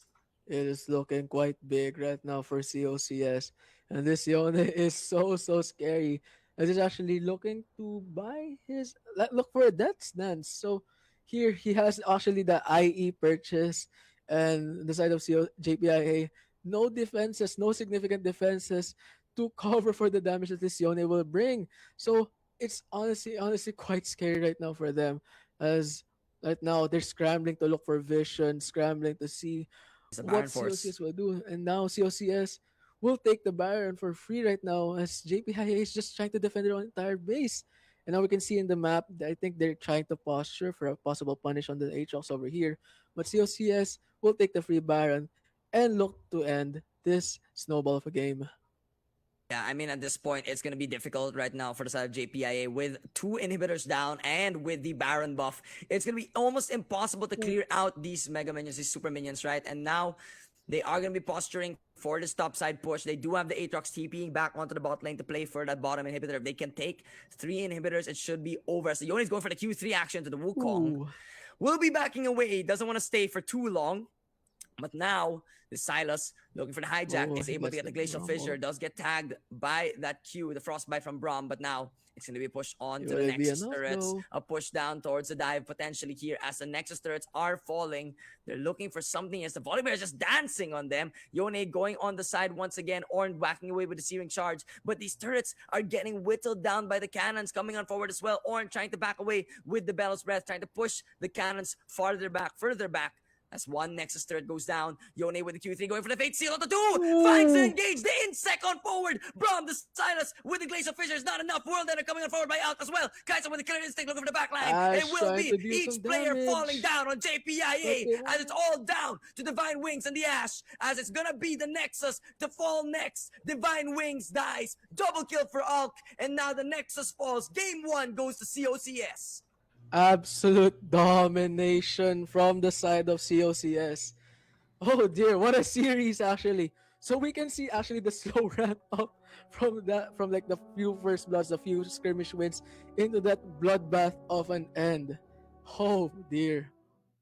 it is looking quite big right now for COCS. And this Yone is so scary. As he's actually looking to buy his look for a death stance. So here he has actually the IE purchase, and the side of JPIA. No defenses, no significant defenses to cover for the damage that this Yone will bring. So it's honestly quite scary right now for them, as right now they're scrambling to look for vision, scrambling to see It's a what Baron Force. COCS will do. And now COCS, will take the Baron for free right now as JPIA is just trying to defend their own entire base. And now we can see in the map, I think they're trying to posture for a possible punish on the Aatrox over here. But COCS will take the free Baron and look to end this snowball of a game. Yeah, I mean, at this point, it's going to be difficult right now for the side of JPIA with two inhibitors down and with the Baron buff. It's going to be almost impossible to clear out these Mega Minions, these Super Minions, right? And now they are going to be posturing for this top side push. They do have the Aatrox TPing back onto the bot lane to play for that bottom inhibitor. If they can take three inhibitors, it should be over. So Yoni's going for the Q3 action to the Wukong. Ooh. Will be backing away. Doesn't want to stay for too long. But now, the Silas, looking for the hijack, Oh, is he able to gets get the the Glacial Fissure, rumble. does get tagged by that Q, the Frostbite from Braum, but now it's going to be pushed on to Will the it be Nexus enough turrets, though? a push down towards the dive potentially here as the Nexus turrets are falling. They're looking for something as the Volibear is just dancing on them. Yone going on the side once again, Orn whacking away with the Searing Charge, but these turrets are getting whittled down by the cannons coming on forward as well. Orn trying to back away with the Bellow's Breath, trying to push the cannons further back. As one Nexus turret goes down, Yone with the Q3 going for the Fate Seal on the two, finds and Ooh. engaged, the insect on forward, Braum the Silas with the Glacial Fissure is not enough, World Ender coming on forward by Alt as well, Kaiser with the Killer Instinct looking for the back line, it Ash will trying be to deal some each player falling damage. down on But JPIA they as it's won't. all down to Divine Wings and the Ash, as it's gonna be the Nexus to fall next, Divine Wings dies, double kill for Alk, and now the Nexus falls, game 1 goes to COCS. Absolute domination from the side of COCS. Oh dear, what a series actually. So we can see actually the slow ramp up from like the few first bloods, the few skirmish wins into that bloodbath of an end. Oh dear.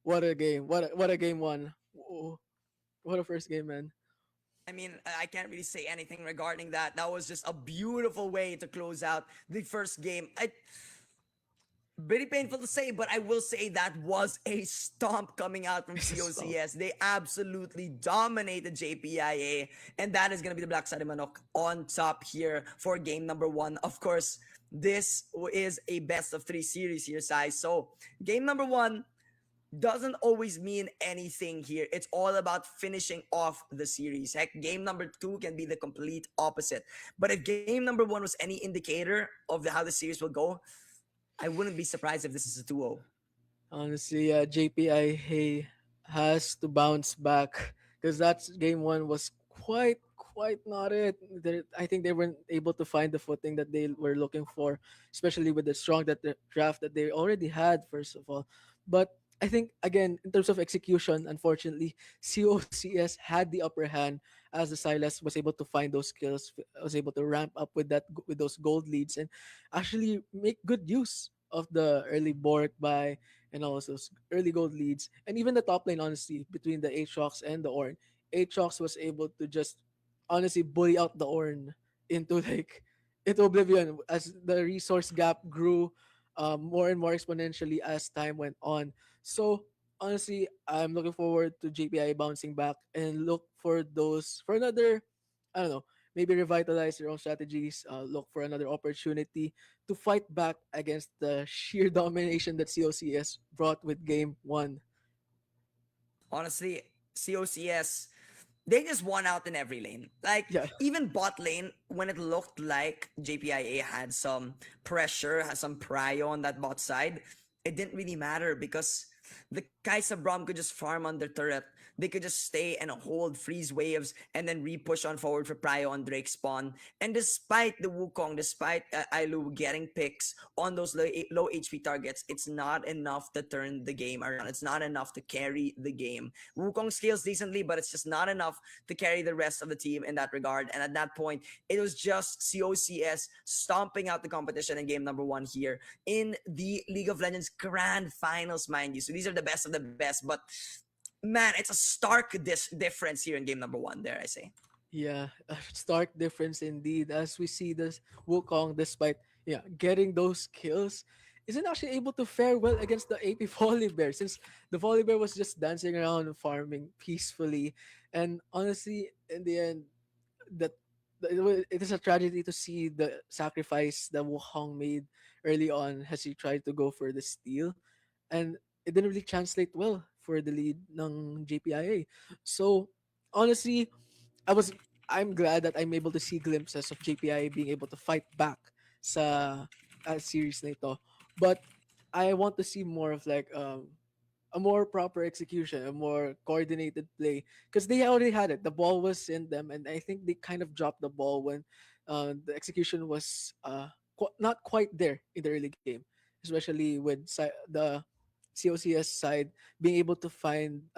What a game. What a game one. Oh, what a first game, man. I mean, I can't really say anything regarding that. That was just a beautiful way to close out the first game. Very painful to say, but I will say that was a stomp coming out from Stop. COCS. They absolutely dominated JPIA, and that is going to be the Black Side of Manok on top here for game number 1. Of course, this is a best of 3 series here, Sai. So, game number 1 doesn't always mean anything here. It's all about finishing off the series. Heck, game number 2 can be the complete opposite. But if game number 1 was any indicator of how the series will go, I wouldn't be surprised if this is a 2-0. Honestly, JPI has to bounce back because that game one was quite not it. I think they weren't able to find the footing that they were looking for, especially with the strong draft that they already had. First of all, but I think again in terms of execution, unfortunately, COCS had the upper hand as the Silas was able to find those skills, was able to ramp up with with those gold leads and actually make good use of the early Bork buy and also early gold leads. And even the top lane, honestly, between the Aatrox and the Ornn, Aatrox was able to just honestly bully out the Ornn into like into oblivion as the resource gap grew more and more exponentially as time went on. So honestly, I'm looking forward to JPI bouncing back and look for those for another, I don't know, maybe revitalize their own strategies, look for another opportunity to fight back against the sheer domination that COCS brought with game one. Honestly, COCS, they just won out in every lane. Like, Yeah, even bot lane, when it looked like JPIA had some pressure, has some prio on that bot side, it didn't really matter because the Kai'Sa Braum could just farm on their turret. They could just stay and hold, freeze waves, and then re-push on forward for prio on Drake spawn. And despite the Wukong, despite Ailu getting picks on those low HP targets, it's not enough to turn the game around. It's not enough to carry the game. Wukong scales decently, but it's just not enough to carry the rest of the team in that regard. And at that point, it was just COCS stomping out the competition in game number 1 here in the League of Legends Grand Finals, mind you. So these are the best of the best, but man, it's a stark difference here in game number 1. There, I say. yeah, a stark difference indeed. As we see this Wukong, despite getting those kills, isn't actually able to fare well against the AP Volibear since the Volibear was just dancing around and farming peacefully. And honestly, in the end, that it is a tragedy to see the sacrifice that Wukong made early on as he tried to go for the steal, and it didn't really translate well for the lead ng JPIA. So honestly, I was I'm glad that I'm able to see glimpses of JPI being able to fight back sa series na ito. But I want to see more of like a more proper execution, a more coordinated play, because they already had it. The ball was in them, and I think they kind of dropped the ball when the execution was not quite there in the early game, especially with the COCS side being able to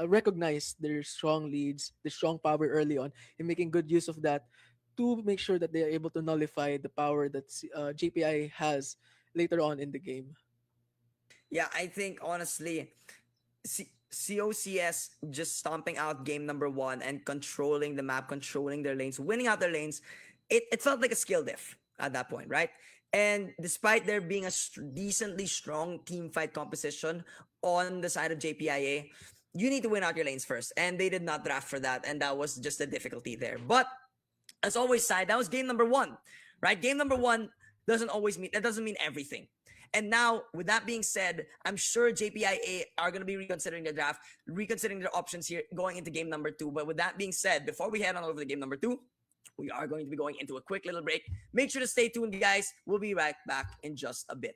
recognize their strong leads, the strong power early on, and making good use of that to make sure that they are able to nullify the power that JPI has later on in the game. Yeah, I think honestly, COCS just stomping out game number one and controlling the map, controlling their lanes, winning out their lanes, it felt like a skill diff at that point, right? And despite there being a decently strong team fight composition on the side of JPIA, you need to win out your lanes first. And they did not draft for that. And that was just the difficulty there. But as always, side, that was game number one, right? Game number one doesn't mean everything. And now, with that being said, I'm sure JPIA are going to be reconsidering the draft, reconsidering their options here going into game number two. But with that being said, before we head on over to game number two, we are going to be going into a quick little break. Make sure to stay tuned, guys. We'll be right back in just a bit.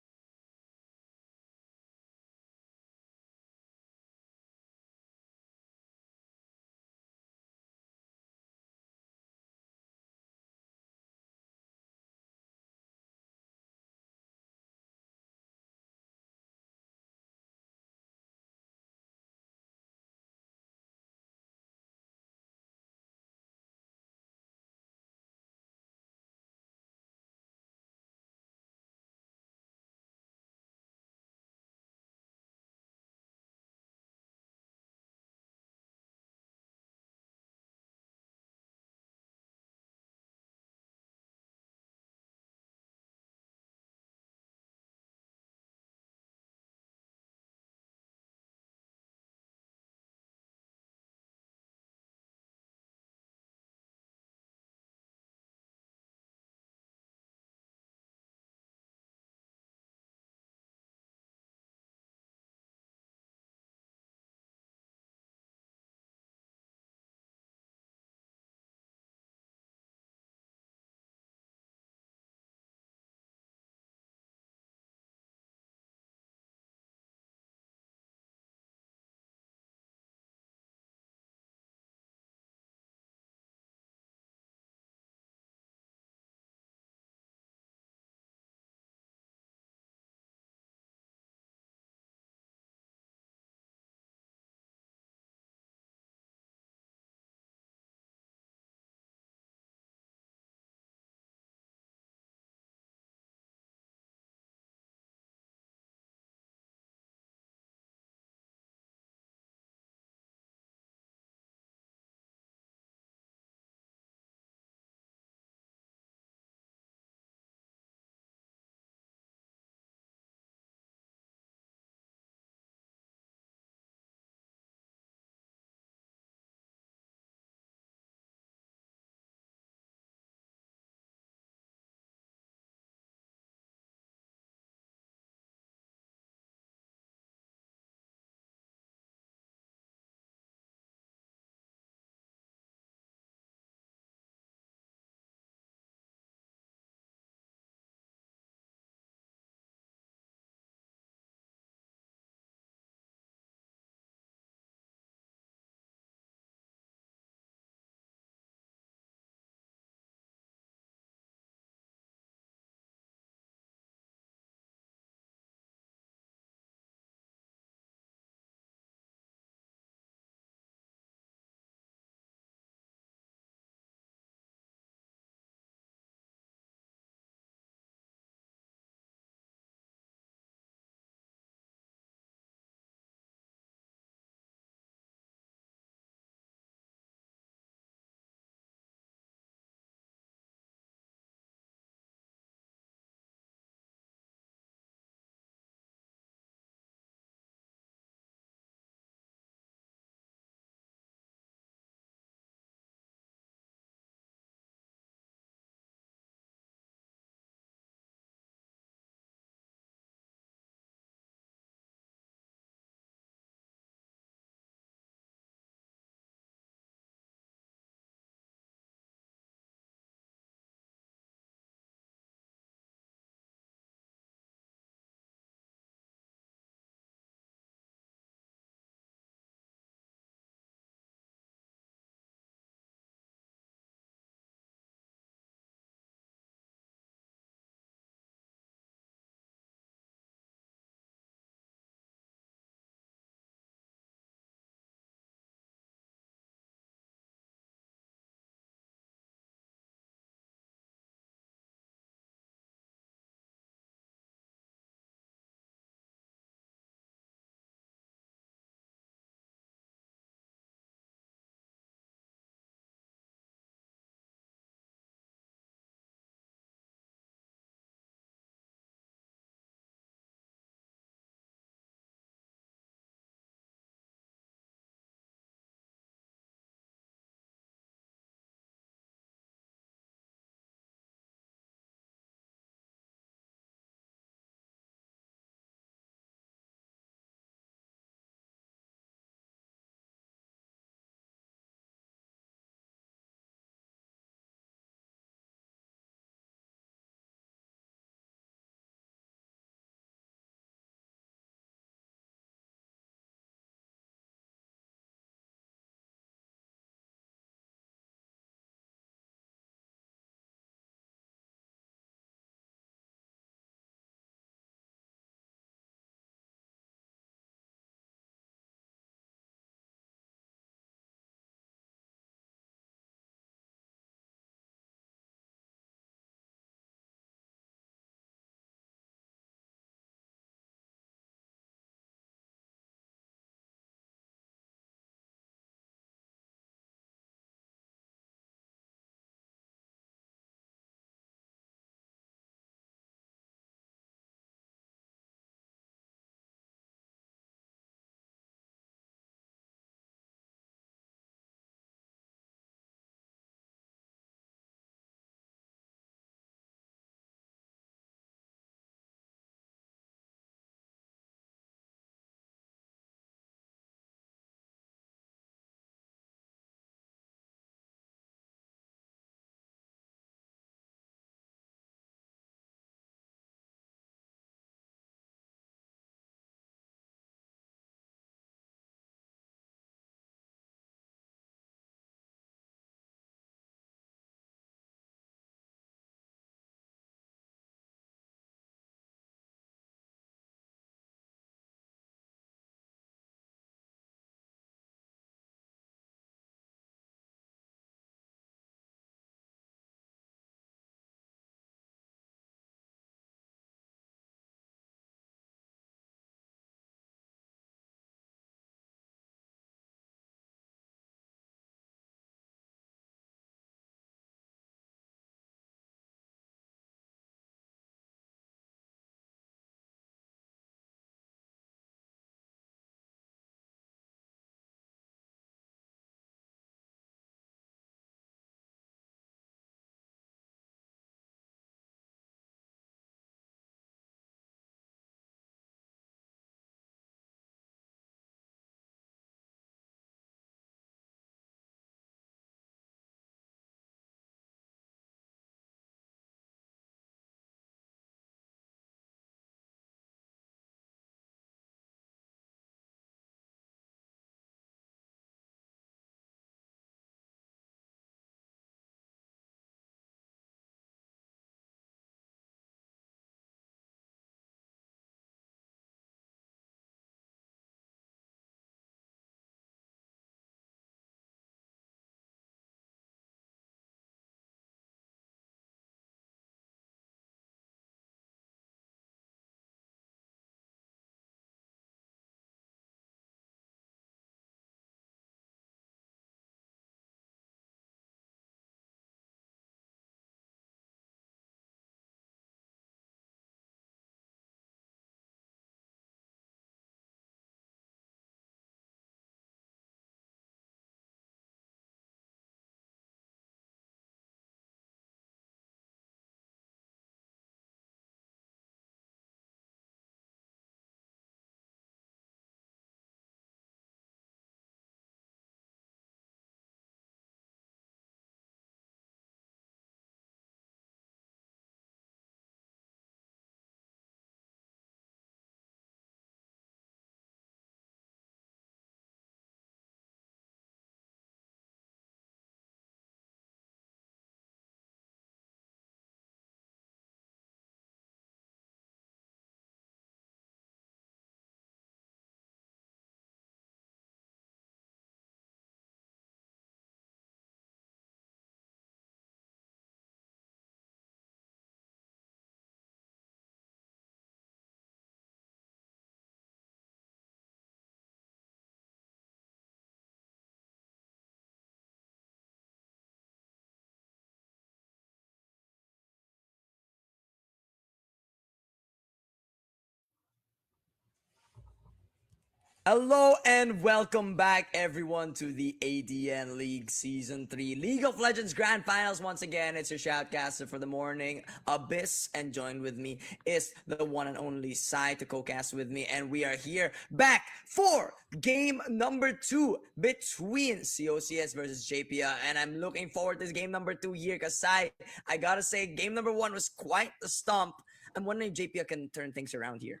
Hello and welcome back, everyone, to the ADN League Season 3 League of Legends Grand Finals. Once again, it's your shoutcaster for the morning, Abyss, and joined with me is the one and only Sai to co-cast with me, and we are here back for game number 2 between COCS versus JPA, and I'm looking forward to this game number 2 here, because Sai, I gotta say, game number 1 was quite the stomp. I'm wondering if JPA can turn things around here.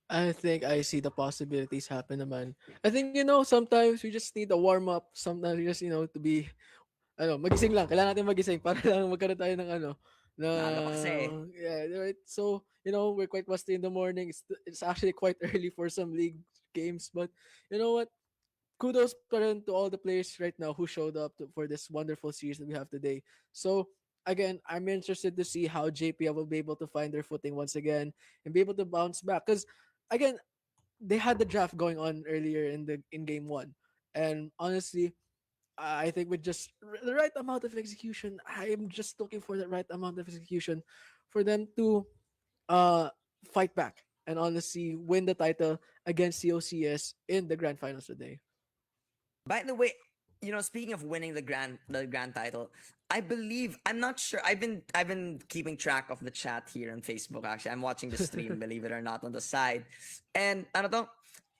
I think I see the possibilities happen naman. I think, sometimes we just need a warm up. Sometimes we just, to be, magising lang. Kailangan natin magising para lang magkaroon tayo ng na, Nalo ka kasi. yeah, right? So, we're quite musty in the morning. It's actually quite early for some league games. But, you know what? Kudos pa rin to all the players right now who showed up for this wonderful series that we have today. So, again, I'm interested to see how JPL will be able to find their footing once again and be able to bounce back. Because, again, they had the draft going on earlier in game one, and honestly, I think with just the right amount of execution, I am just looking for the right amount of execution for them to uh fight back and honestly win the title against COCS in the grand finals today. By the way, speaking of winning the grand title, I believe I'm not sure. I've been keeping track of the chat here on Facebook. Actually, I'm watching the stream. Believe it or not, on the side, and ano to?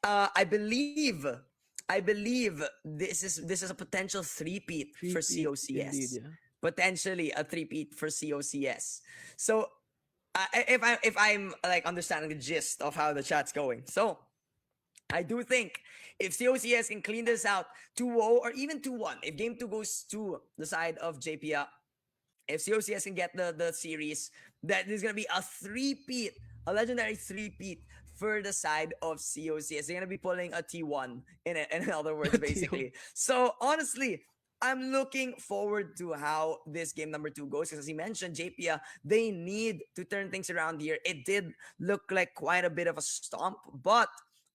I believe. This is a potential three-peat for Repeat indeed, COCS. yeah. Potentially a three-peat for COCS. So, if I'm like understanding the gist of how the chat's going, so I do think if COCS can clean this out 2-0 or even 2-1, if game 2 goes to the side of JPA, if COCS can get the series, that there's gonna be a three-peat, a legendary three-peat for the side of COCS. They're gonna be pulling a T1 in other words, Teal. basically. So honestly, I'm looking forward to how this game number 2 goes, because as you mentioned, JPA, they need to turn things around here. It did look like quite a bit of a stomp, but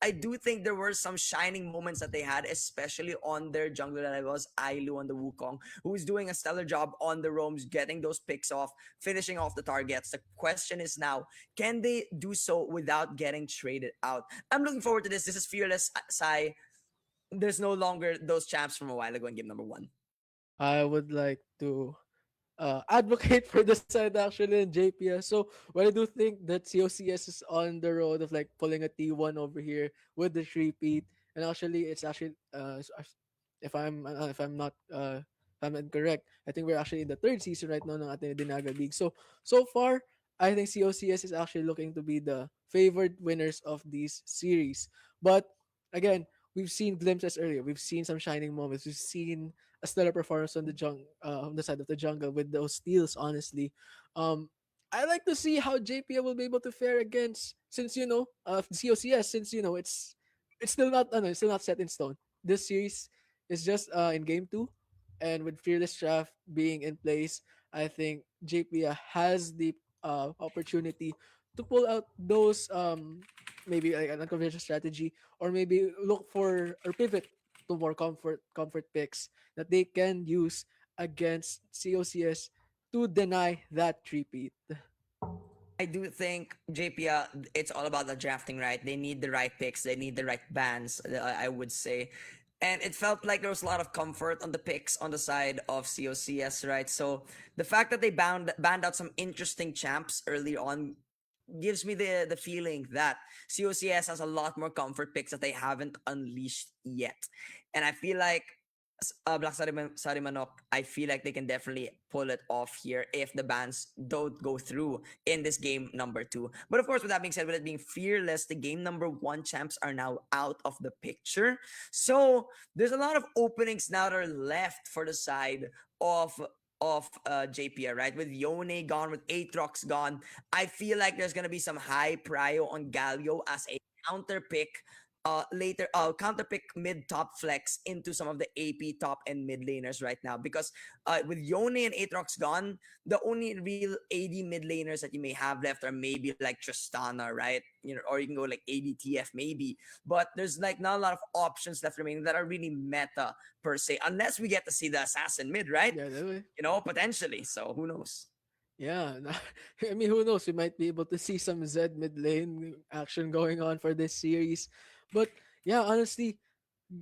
I do think there were some shining moments that they had, especially on their jungler that was Ailu on the Wukong, who is doing a stellar job on the roams, getting those picks off, finishing off the targets. The question is now, can they do so without getting traded out? I'm looking forward to this. This is Fearless Sai. There's no longer those champs from a while ago in game number 1. I would like to advocate for the side actually in JPS. So what I do think that COCS is on the road of like pulling a T1 over here with the repeat, and actually it's actually if I'm not if I'm incorrect, I think we're actually in the third season right now ng ating Dinaga League. So far, I think COCS is actually looking to be the favored winners of these series. But again, we've seen glimpses earlier. We've seen some shining moments. We've seen a stellar performance on the side of the jungle with those steals. Honestly, um, I like to see how JPL will be able to fare against since COCS, since it's still not it's still not set in stone. This series is just in game two, and with fearless draft being in place, I think JPL has the opportunity to pull out those maybe like an unconventional strategy, or maybe look for or pivot to more comfort picks that they can use against COCS to deny that repeat. I do think JPL, it's all about the drafting, right? They need the right picks, they need the right bans, I would say. And it felt like there was a lot of comfort on the picks on the side of COCS, right? So the fact that they banned out some interesting champs early on gives me the feeling that COCS has a lot more comfort picks that they haven't unleashed yet. And I feel like Black Sarimanok, I feel like they can definitely pull it off here if the bans don't go through in this game number 2. But of course, with that being said, with it being fearless, the game number 1 champs are now out of the picture. So there's a lot of openings now that are left for the side of JPR, right? With Yone gone, with Aatrox gone, I feel like there's gonna be some high prio on Galio as a counter pick later counter pick mid top flex into some of the AP top and mid laners right now, because with Yone and Aatrox gone, the only real AD mid laners that you may have left are maybe like Tristana, right? Or you can go like ADTF maybe, but there's like not a lot of options left remaining that are really meta per se, unless we get to see the assassin mid, right? Yeah, that way. Potentially. So who knows? Yeah, I mean, who knows? We might be able to see some Z mid lane action going on for this series. But yeah, honestly,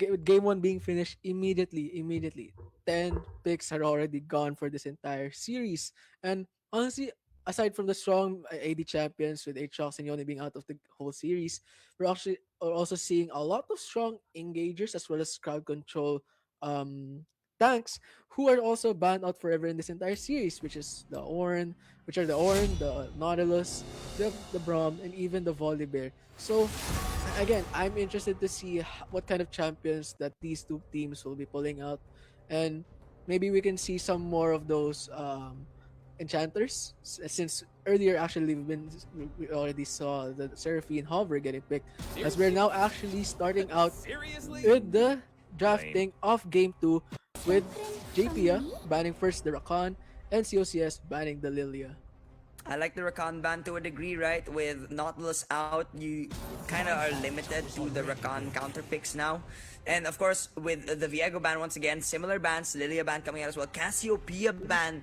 with game one being finished immediately, 10 picks are already gone for this entire series. And honestly, aside from the strong AD champions with Aatrox and Yone being out of the whole series, we're actually are also seeing a lot of strong engagers as well as crowd control um tanks who are also banned out forever in this entire series, which are the Ornn, the Nautilus, the Braum, and even the Volibear. So again, I'm interested to see what kind of champions that these two teams will be pulling out, and maybe we can see some more of those enchanters. Since earlier, actually, we already saw the Seraphine Hover getting picked, as we're Seriously? now actually starting out Seriously? with the Lame. drafting of Game Two, with Syempre, from JPA me? banning first the Rakan and COCS banning the Lilia. I like the Rakan ban to a degree, right? With Nautilus out, you kind of are limited to the Rakan counter picks now. And of course, with the Viego ban, once again, similar bans, Lilia ban coming out as well. Cassiopeia ban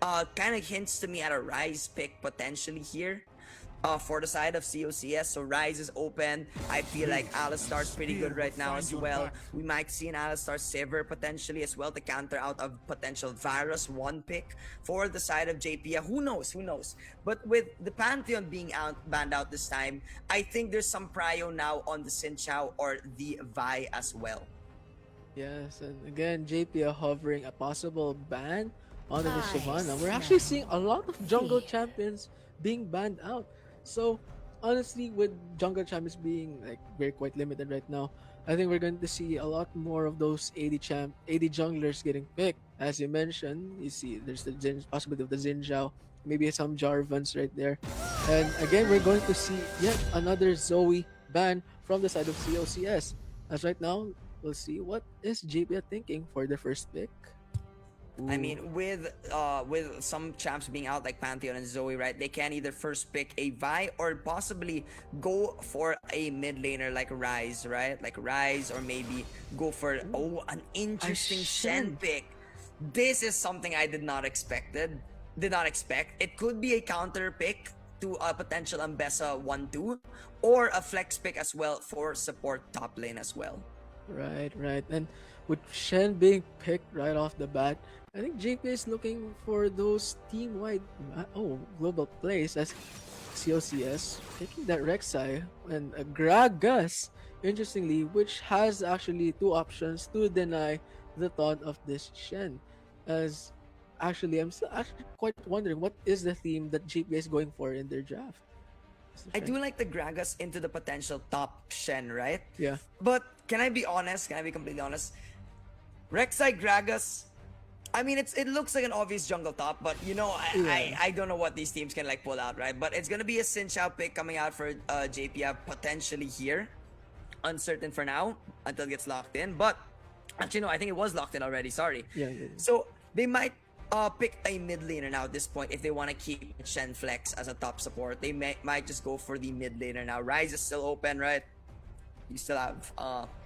kind of hints to me at a Rise pick potentially here. For the side of COCS. So Rise is open. I feel like Alistar's pretty good right now as well. We might see an Alistar Sivir potentially as well to counter out a potential Varus 1 pick for the side of JP. Who knows? Who knows? But with the Pantheon being banned out this time, I think there's some prio now on the Xin Chao or the Vi as well. Yes, and again, JP hovering a possible ban onto the I Shyvana. We're actually smell seeing a lot of jungle fear. champions being banned out. So honestly, with jungle champions being like very quite limited right now, I think we're going to see a lot more of those AD junglers getting picked. As you mentioned, you see there's the possibility of the Xin Zhao, maybe some Jarvans right there. And again, we're going to see yet another Zoe ban from the side of COCS. As right now, we'll see what is JP thinking for the first pick. I Ooh, mean, with some champs being out like Pantheon and Zoe, right? They can either first pick a Vi or possibly go for a mid laner like Rise, right? Like Rise, or maybe go for an I interesting Shen Shen. pick. This is something I did not expect. It could be a counter pick to a potential Ambessa 1-2 or a flex pick as well for support top lane as well. Right. And with Shen being picked right off the bat, I think JP is looking for those team-wide global plays as COCS picking that Rek'Sai and a Gragas, interestingly, which has actually two options to deny the taunt of this Shen. As actually, I'm still actually quite wondering what is the theme that JP is going for in their draft. Is I it right? do like the Gragas into the potential top Shen, right? Yeah. But can I be honest? Can I be completely honest? Rek'Sai Gragas. I mean, it looks like an obvious jungle top, but you know, Yeah. I don't know what these teams can like pull out, right? But it's gonna be a Xin Chao pick coming out for JPF potentially here. Uncertain for now until it gets locked in. But actually, no, I think it was locked in already. Sorry. Yeah. So they might pick a mid laner now at this point if they want to keep Shen Flex as a top support. They might just go for the mid laner now. Rise is still open, right? You still have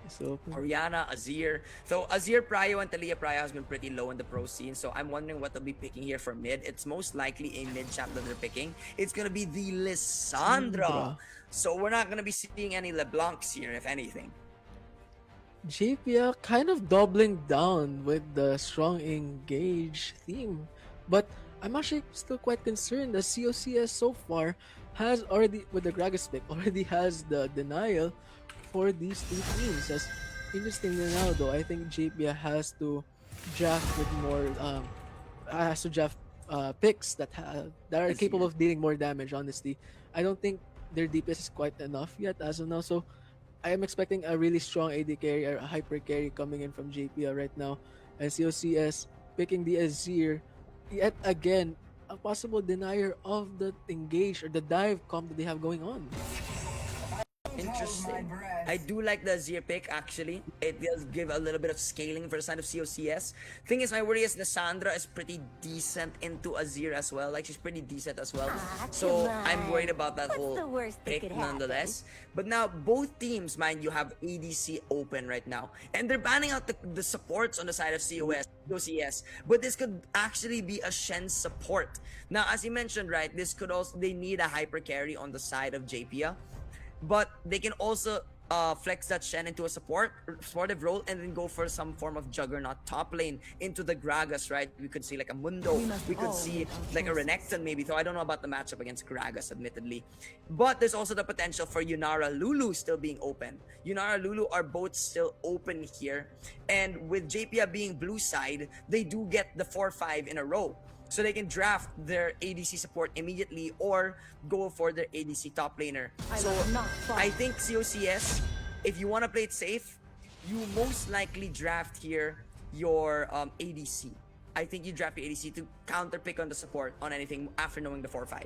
It's open. Oriana, Azir. So Azir Prio and Talia Prio has been pretty low in the pro scene. So I'm wondering what they'll be picking here for mid. It's most likely a mid champ that they're picking. It's gonna be the Lissandra. Sandra. So we're not gonna be seeing any LeBlancs here, if anything. JPL kind of doubling down with the strong engage theme. But I'm actually still quite concerned that COCS so far has already, with the Gragas pick, already has the denial for these two teams. As interestingly now though, I think JPL draft with more has to draft picks that are capable Azir. of dealing more damage, honestly. I don't think their DPS is quite enough yet as of now. So I am expecting a really strong AD carry or a hyper carry coming in from JPL right now. And COCS picking the Azir yet again, a possible denier of the engage or the dive comp that they have going on. Interesting. I do like the Azir pick actually. It does give a little bit of scaling for the side of COCS. Thing is, my worry is Lissandra is pretty decent into Azir as well. Like she's pretty decent as well. Come So I'm worried on. about that What's whole the worst that pick could happen? nonetheless. But now both teams, mind you, have ADC open right now. And they're banning out the supports on the side of COCS. But this could actually be a Shen support. Now, as you mentioned, right, this could also they need a hyper carry on the side of JPA, but they can also flex that Shen into a supportive role and then go for some form of juggernaut top lane into the Gragas, right? We could see like a Mundo, We must we could all see make our like a choices. Renekton maybe, though I don't know about the matchup against Gragas, admittedly. But there's also the potential for Yunara Lulu still being open. Yunara Lulu are both still open here. And with JPA being blue side, they do get the 4-5 in a row. So they can draft their ADC support immediately or go for their ADC top laner. I So will not fall. I think COCS, if you want to play it safe, you most likely draft here your ADC. I think you draft your ADC to counter pick on the support on anything after knowing the 4-5.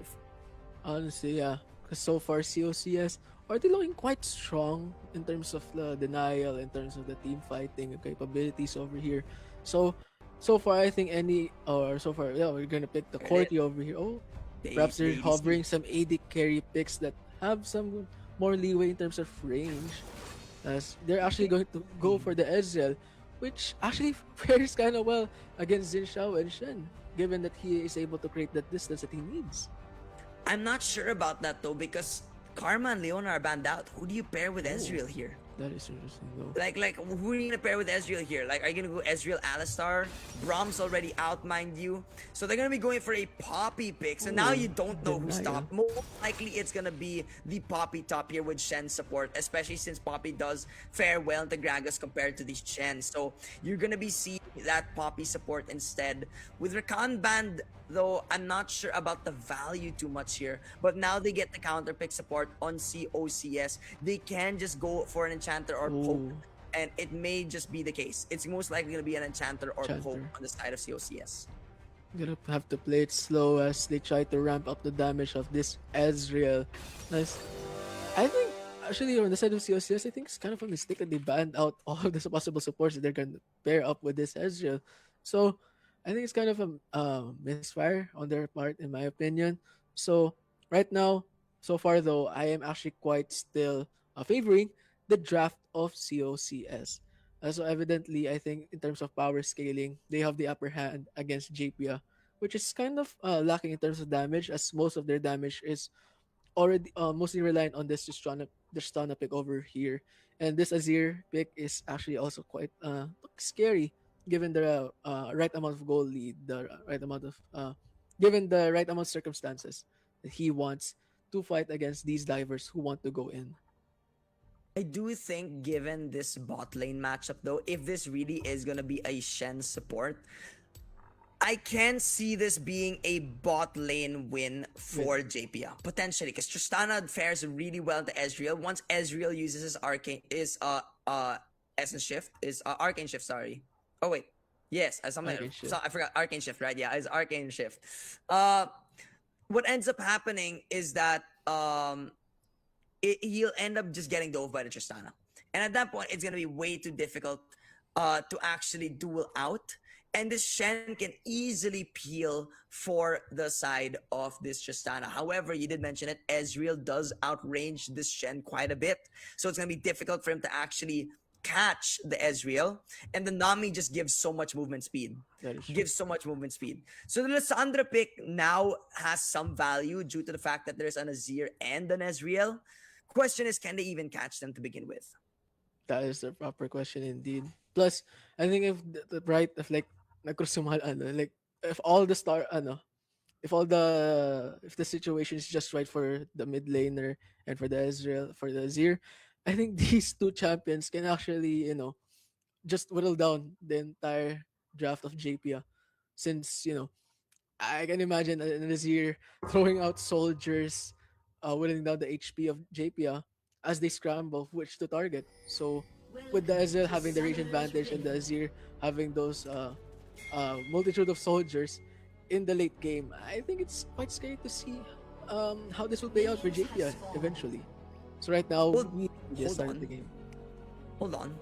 Honestly, yeah. Because so far, COCS are they looking quite strong in terms of the denial, in terms of the team fighting capabilities over here. So, so far, I think so far, yeah, we're gonna pick the There it is. Corti over here. Oh, The, perhaps the they're ADC. hovering some AD carry picks that have some more leeway in terms of range. As they're actually going to go for the Ezreal, which actually pairs kind of well against Xin Shao and Shen, given that he is able to create that distance that he needs. I'm not sure about that though because Karma and Leona are banned out. Who do you pair with Oh, Ezreal here? that is interesting though. Like who are you gonna pair with Ezreal here? Like, are you gonna go Ezreal Alistar? Brom's already out, mind you. So they're gonna be going for a Poppy pick. So now Oh, you don't know who's denial. top. Most likely it's gonna be the Poppy top here with Shen support, especially since Poppy does fare well into Gragas compared to the Shen. So you're gonna be seeing that Poppy support instead. With Rakan banned, though, I'm not sure about the value too much here. But now they get the counter pick support on COCS. They can just go for an Enchanter or Poke, Oh, and it may just be the case. It's most likely going to be an Enchanter or Poke Chanter. on the side of COCS. Gonna have to play it slow as they try to ramp up the damage of this Ezreal. Nice. I think actually on the side of COCS, I think it's kind of a mistake that they banned out all of the possible supports that they're gonna pair up with this Ezreal. So I think it's kind of a misfire on their part, in my opinion. So right now, so far though, I am actually quite still favoring the draft of COCS. So evidently, I think in terms of power scaling, they have the upper hand against JPA, which is kind of lacking in terms of damage, as most of their damage is already mostly reliant on this Tristana pick over here. And this Azir pick is actually also quite scary given the right amount of goal lead, the right amount of given the right amount of circumstances that he wants to fight against these divers who want to go in. I do think, given this bot lane matchup, though, if this really is going to be a Shen support, I can see this being a bot lane win Win. for JPL potentially because Tristana fares really well into Ezreal. Once Ezreal uses his Essence Shift is Arcane Shift. Sorry. Oh wait, yes, something. Arcane So shift. I forgot Arcane Shift. Right? Yeah, it's Arcane Shift. Uh, what ends up happening is that he'll end up just getting dove by the Tristana. And at that point, it's gonna be way too difficult to actually duel out. And this Shen can easily peel for the side of this Tristana. However, you did mention it, Ezreal does outrange this Shen quite a bit. So it's gonna be difficult for him to actually catch the Ezreal. And the Nami just gives so much movement speed. That is true. Gives so much movement speed. So the Lissandra pick now has some value due to the fact that there's an Azir and an Ezreal. Question is, can they even catch them to begin with? That is the proper question indeed. Plus, I think if right if like nagkusumal like if all the star if the situation is just right for the mid laner and for the Ezreal for the Azir, I think these two champions can actually just whittle down the entire draft of JPA, since I can imagine Nazir throwing out soldiers, whittling down the HP of JPA as they scramble which to target. So, with the Ezreal having the range advantage and the Azir having those multitude of soldiers in the late game, I think it's quite scary to see how this will play out for JPA eventually. So right now, Well, we just hold started the on. game. Hold on.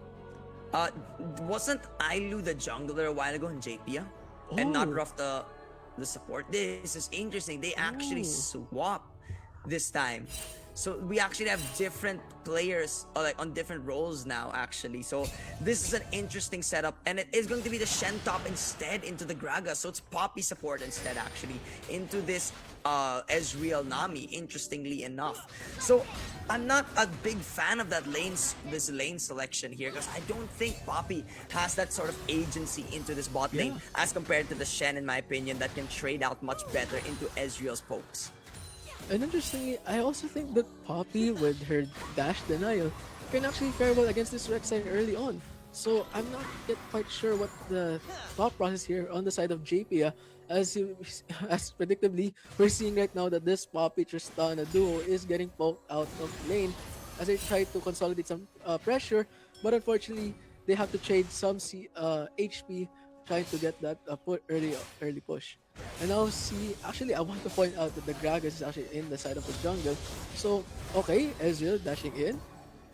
Wasn't Ailu the jungler a while ago in JPA? And not Oh, Ruff the support? This is interesting. They actually oh, swap this time. So we actually have different players like on different roles now actually. So this is an interesting setup, and it is going to be the Shen top instead into the Gragas. So it's Poppy support instead actually into this Ezreal Nami, interestingly enough. So I'm not a big fan of that this lane selection here, because I don't think Poppy has that sort of agency into this bot lane Yeah. as compared to the Shen, in my opinion, that can trade out much better into Ezreal's pokes. And interestingly, I also think that Poppy, with her dash denial, can actually fare well against this Rek'Sai early on. So I'm not yet quite sure what the thought process here on the side of JP. As predictably, we're seeing right now that this Poppy Tristana duo is getting poked out of lane as they try to consolidate some pressure, but unfortunately, they have to trade some HP trying to get that early push. And now see, actually, I want to point out that the Gragas is actually in the side of the jungle. So, okay, Ezreal dashing in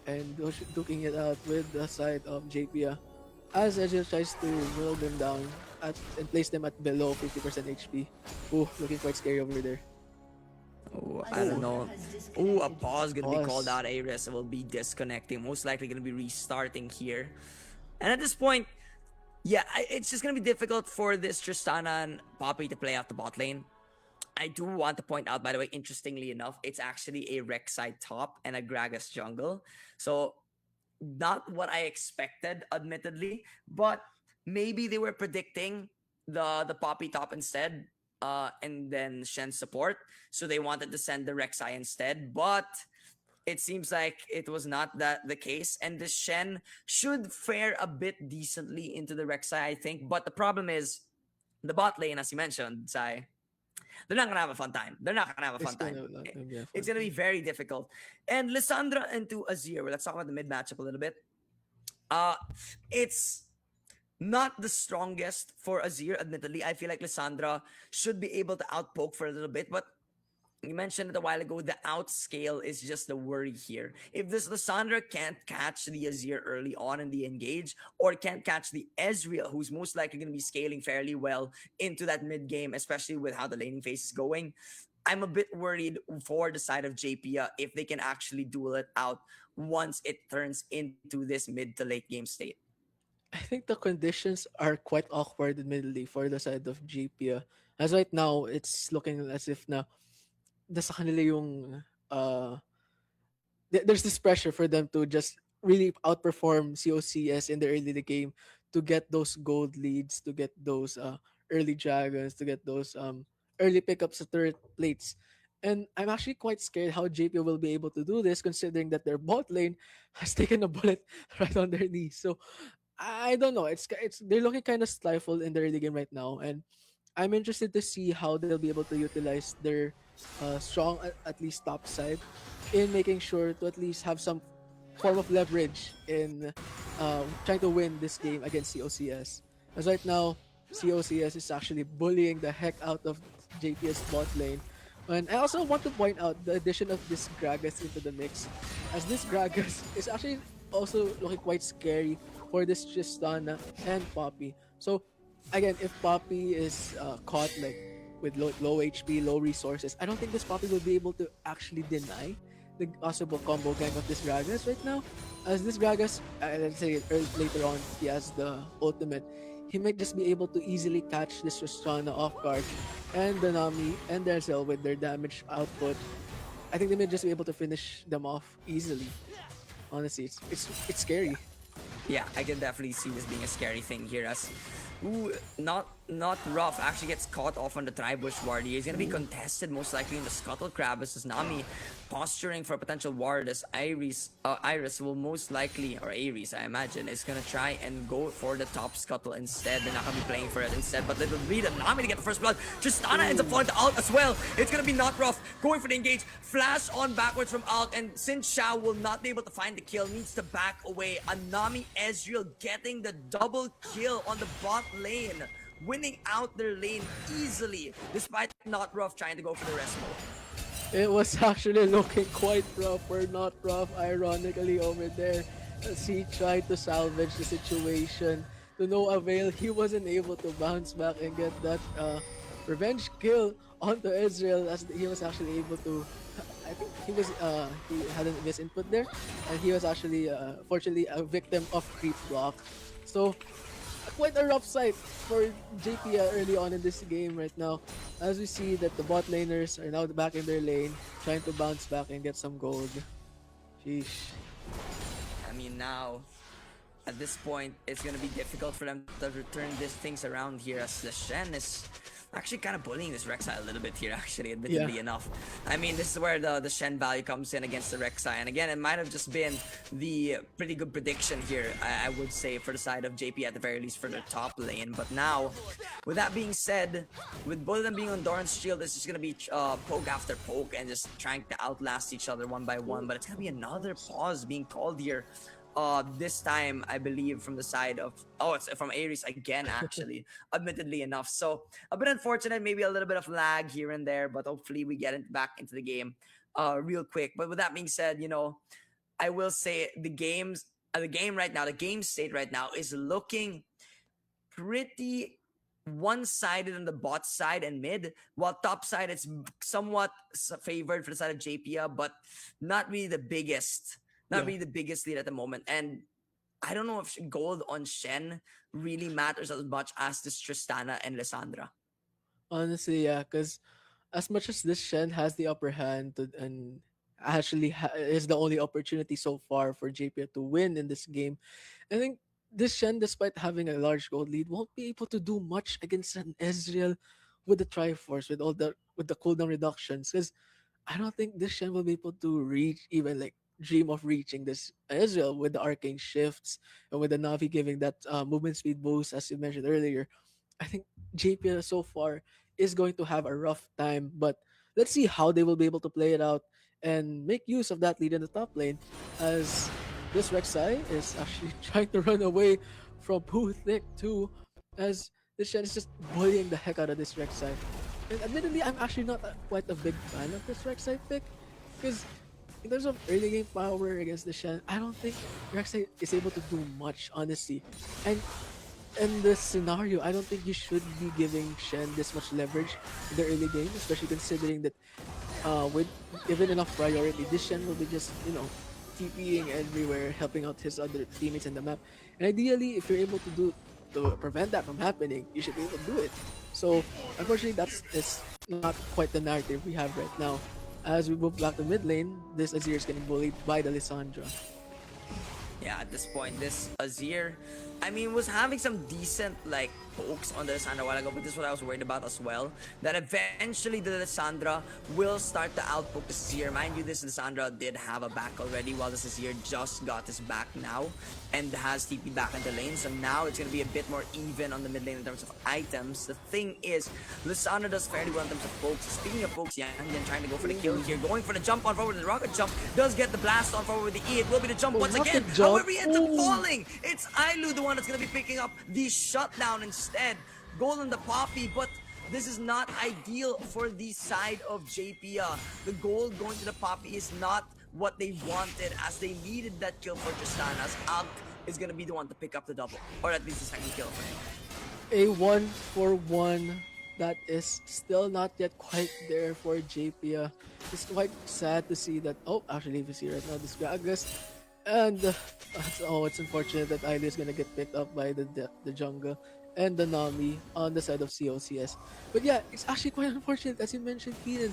and duking it out with the side of JP. As Ezreal tries to roll them down and place them at below 50% HP. Ooh, looking quite scary over there. Oh, A I don't Oh, summoner know. has Oh, a disconnected. pause gonna be called pause. out. Ares will be disconnecting. Most likely gonna be restarting here. And at this point, yeah, it's just gonna be difficult for this Tristana and Poppy to play out the bot lane. I do want to point out, by the way, interestingly enough, it's actually a Rek'Sai top and a Gragas jungle. So not what I expected, admittedly, but maybe they were predicting the Poppy top instead, and then Shen support. So they wanted to send the Rek'Sai instead, but it seems like it was not that the case, and the Shen should fare a bit decently into the Rek'Sai, I think. But the problem is the bot lane, as you mentioned, Sai, they're not gonna have a fun time. They're not gonna have a fun It's time. gonna not gonna be a It's fun gonna be time. very difficult. And Lissandra into Azir. Well, let's talk about the mid matchup a little bit. Uh, it's not the strongest for Azir, admittedly. I feel like Lissandra should be able to outpoke for a little bit, but you mentioned it a while ago, the outscale is just the worry here. If this Lissandra can't catch the Azir early on in the engage, or can't catch the Ezreal, who's most likely going to be scaling fairly well into that mid game, especially with how the laning phase is going, I'm a bit worried for the side of JP if they can actually duel it out once it turns into this mid to late game state. I think the conditions are quite awkward, admittedly, for the side of GP. As right now, it's looking as if na nasa kanila yung there's this pressure for them to just really outperform COCS in the early the game to get those gold leads, to get those early dragons, to get those early pickups of turret plates. And I'm actually quite scared how JP will be able to do this, considering that their bot lane has taken a bullet right on their knees. So I don't know. It's they're looking kind of stifled in the early game right now, and I'm interested to see how they'll be able to utilize their strong at least top side in making sure to at least have some form of leverage in trying to win this game against COCS. As right now, COCS is actually bullying the heck out of JPS bot lane. And I also want to point out the addition of this Gragas into the mix, as this Gragas is actually also looking quite scary for this Tristana and Poppy. So again, if Poppy is caught like with low HP, low resources, I don't think this Poppy will be able to actually deny the possible combo gang of this Gragas right now. As this Gragas, let's say later on, he has the ultimate. He might just be able to easily catch this Tristana off guard, and the Nami and Denzel with their damage output. I think they may just be able to finish them off easily. Honestly, it's scary. Yeah, I can definitely see this being a scary thing here as ooh, not rough actually gets caught off on the Tribush ward. He's gonna be contested most likely in the Scuttle Crab as Nami posturing for a potential ward as Iris will most likely, or Ares I imagine, is gonna try and go for the top Scuttle instead. They're not gonna be playing for it instead, but little read Nami to get the first blood. Tristana ends up falling to Alt as well. It's gonna be not rough, going for the engage, flash on backwards from Alt, and since Shao will not be able to find the kill, needs to back away. Anami Ezreal getting the double kill on the bot lane, winning out their lane easily, despite not rough trying to go for the resmo. It was actually looking quite rough or not rough, ironically, over there. As he tried to salvage the situation to no avail, he wasn't able to bounce back and get that revenge kill onto Israel, as he was actually able to I think he had a misinput there, and he was actually fortunately a victim of creep block. So quite a rough sight for JP early on in this game right now, as we see that the bot laners are now back in their lane, trying to bounce back and get some gold. Sheesh. I mean, now at this point, it's gonna be difficult for them to return these things around here as the Shen is actually kind of bullying this Rek'Sai a little bit here, actually, Yeah. admittedly enough. I mean, this is where the Shen value comes in against the Rek'Sai. And again, it might have just been the pretty good prediction here, I would say, for the side of JP at the very least for the top lane. But now, with that being said, with both of them being on Doran's shield, this is gonna be poke after poke and just trying to outlast each other one by one. But it's gonna be another pause being called here this time I believe from the side of it's from Ares again actually, admittedly enough. So a bit unfortunate, maybe a little bit of lag here and there, but hopefully we get back into the game real quick. But with that being said, I will say the game right now, the game state right now is looking pretty one-sided on the bot side and mid, while top side it's somewhat favored for the side of JPA, but not really the biggest, not Yeah. really the biggest lead at the moment. And I don't know if gold on Shen really matters as much as this Tristana and Lissandra. Honestly, yeah, because as much as this Shen has the upper hand and actually is the only opportunity so far for JP to win in this game, I think this Shen, despite having a large gold lead, won't be able to do much against an Ezreal with the Triforce, with the cooldown reductions. Because I don't think this Shen will be able to reach, even like dream of reaching this Ezreal with the arcane shifts and with the Navi giving that movement speed boost, as you mentioned earlier. I think JPL so far is going to have a rough time, but let's see how they will be able to play it out and make use of that lead in the top lane, as this Rek'Sai is actually trying to run away from Pooh Thick too, as this Shen is just bullying the heck out of this Rek'Sai. And admittedly, I'm actually not quite a big fan of this Rek'Sai pick, because in terms of early game power against the Shen, I don't think Rek'Sai is able to do much, honestly. And in this scenario, I don't think you should be giving Shen this much leverage in the early game, especially considering that with given enough priority, this Shen will be just, TPing everywhere, helping out his other teammates in the map. And ideally, if you're able to prevent that from happening, you should be able to do it. So unfortunately, that's is not quite the narrative we have right now. As we move back to mid lane, this Azir is getting bullied by the Lissandra. Yeah, at this point, this Azir, I mean, was having some decent like pokes on the Lissandra a while ago, but this is what I was worried about as well. That eventually the Lissandra will start to outpoke the Azir. Mind you, this Lissandra did have a back already, while this Azir just got his back now and has TP back in the lane. So now it's going to be a bit more even on the mid lane in terms of items. The thing is, Lissandra does fairly well in terms of pokes. Speaking of pokes, Yangen trying to go for the kill here, going for the jump on forward with the rocket jump, does get the blast on forward with the E. It will be the jump Oh, once again. rocket jump. However, he ends up falling. It's Ailu, the one that's going to be picking up the shutdown instead. Goal on the Poppy, but this is not ideal for the side of JPA. The gold going to the Poppy is not what they wanted, as they needed that kill for Tristana, as Alk is going to be the one to pick up the double, or at least the second kill for him. A 1-for-1 that is still not yet quite there for JPA. It's quite sad to see that. Oh, actually, if you see right now, this Gragas. And it's unfortunate that Ailu is gonna get picked up by the jungle and the Nami on the side of COCS. But yeah, it's actually quite unfortunate, as you mentioned, Keenan.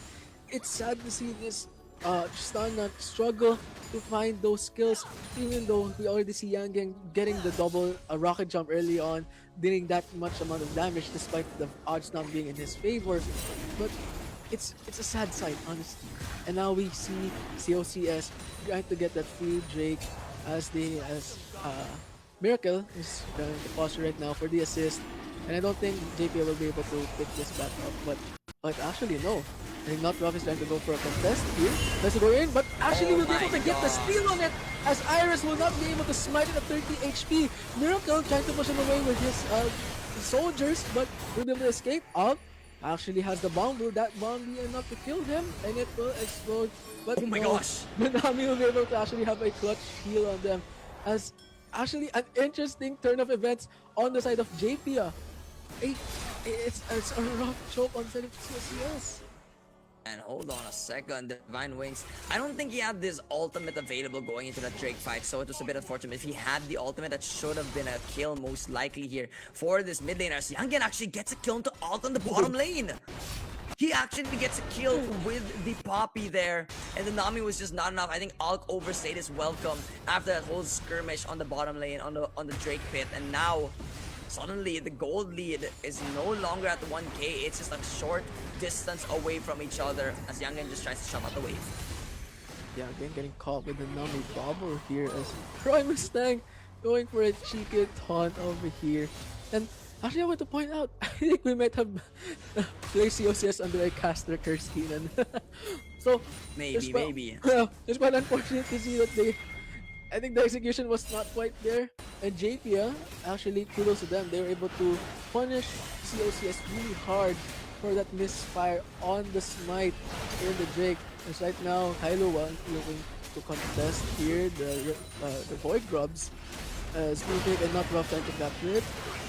It's sad to see this Tristana struggle to find those skills, even though we already see Yang getting the double rocket jump early on, dealing that much amount of damage despite the odds not being in his favor. But it's a sad sight, honestly. And now we see COCS trying to get that free Drake as Miracle is going to pause right now for the assist. And I don't think JP will be able to pick this back up. But actually no. I think not Rough is trying to go for a contest here. Let's go in, but actually Oh will be able my to get the God. steal on it, as Iris will not be able to smite it at 30 HP. Miracle trying to push him away with his soldiers, but will be able to escape. Out actually has the bomb. Will that bomb be enough to kill him? And it will explode. But Oh my no, gosh. Nami will be able to actually have a clutch heal on them. As actually an interesting turn of events on the side of JPA. It's a rough choke on the side of CSCS. And hold on a second, Divine Wings. I don't think he had this ultimate available going into that Drake fight, so it was a bit unfortunate. If he had the ultimate, that should have been a kill most likely here for this mid laner. As Yangen actually gets a kill into alt on the bottom lane. He actually gets a kill with the Poppy there, and the Nami was just not enough. I think Alk overstayed his welcome after that whole skirmish on the bottom lane on the Drake pit, and now suddenly the gold lead is no longer at the 1k. It's just a short distance away from each other as Yangen just tries to shove out the wave. Yeah, again getting caught with the Nami bobble here as Roy Mustang going for a cheeky taunt over here. And actually, I want to point out, I think we might have placed COCS under a caster curse, Keenan. So, Maybe, maybe. it's quite unfortunate to see that I think the execution was not quite there. And JP, actually, kudos to them. They were able to punish COCS really hard for that misfire on the smite in the Drake. As right now, Kylo looking to contest here the Void Grubs. Smoothie and not rough trying to capture it.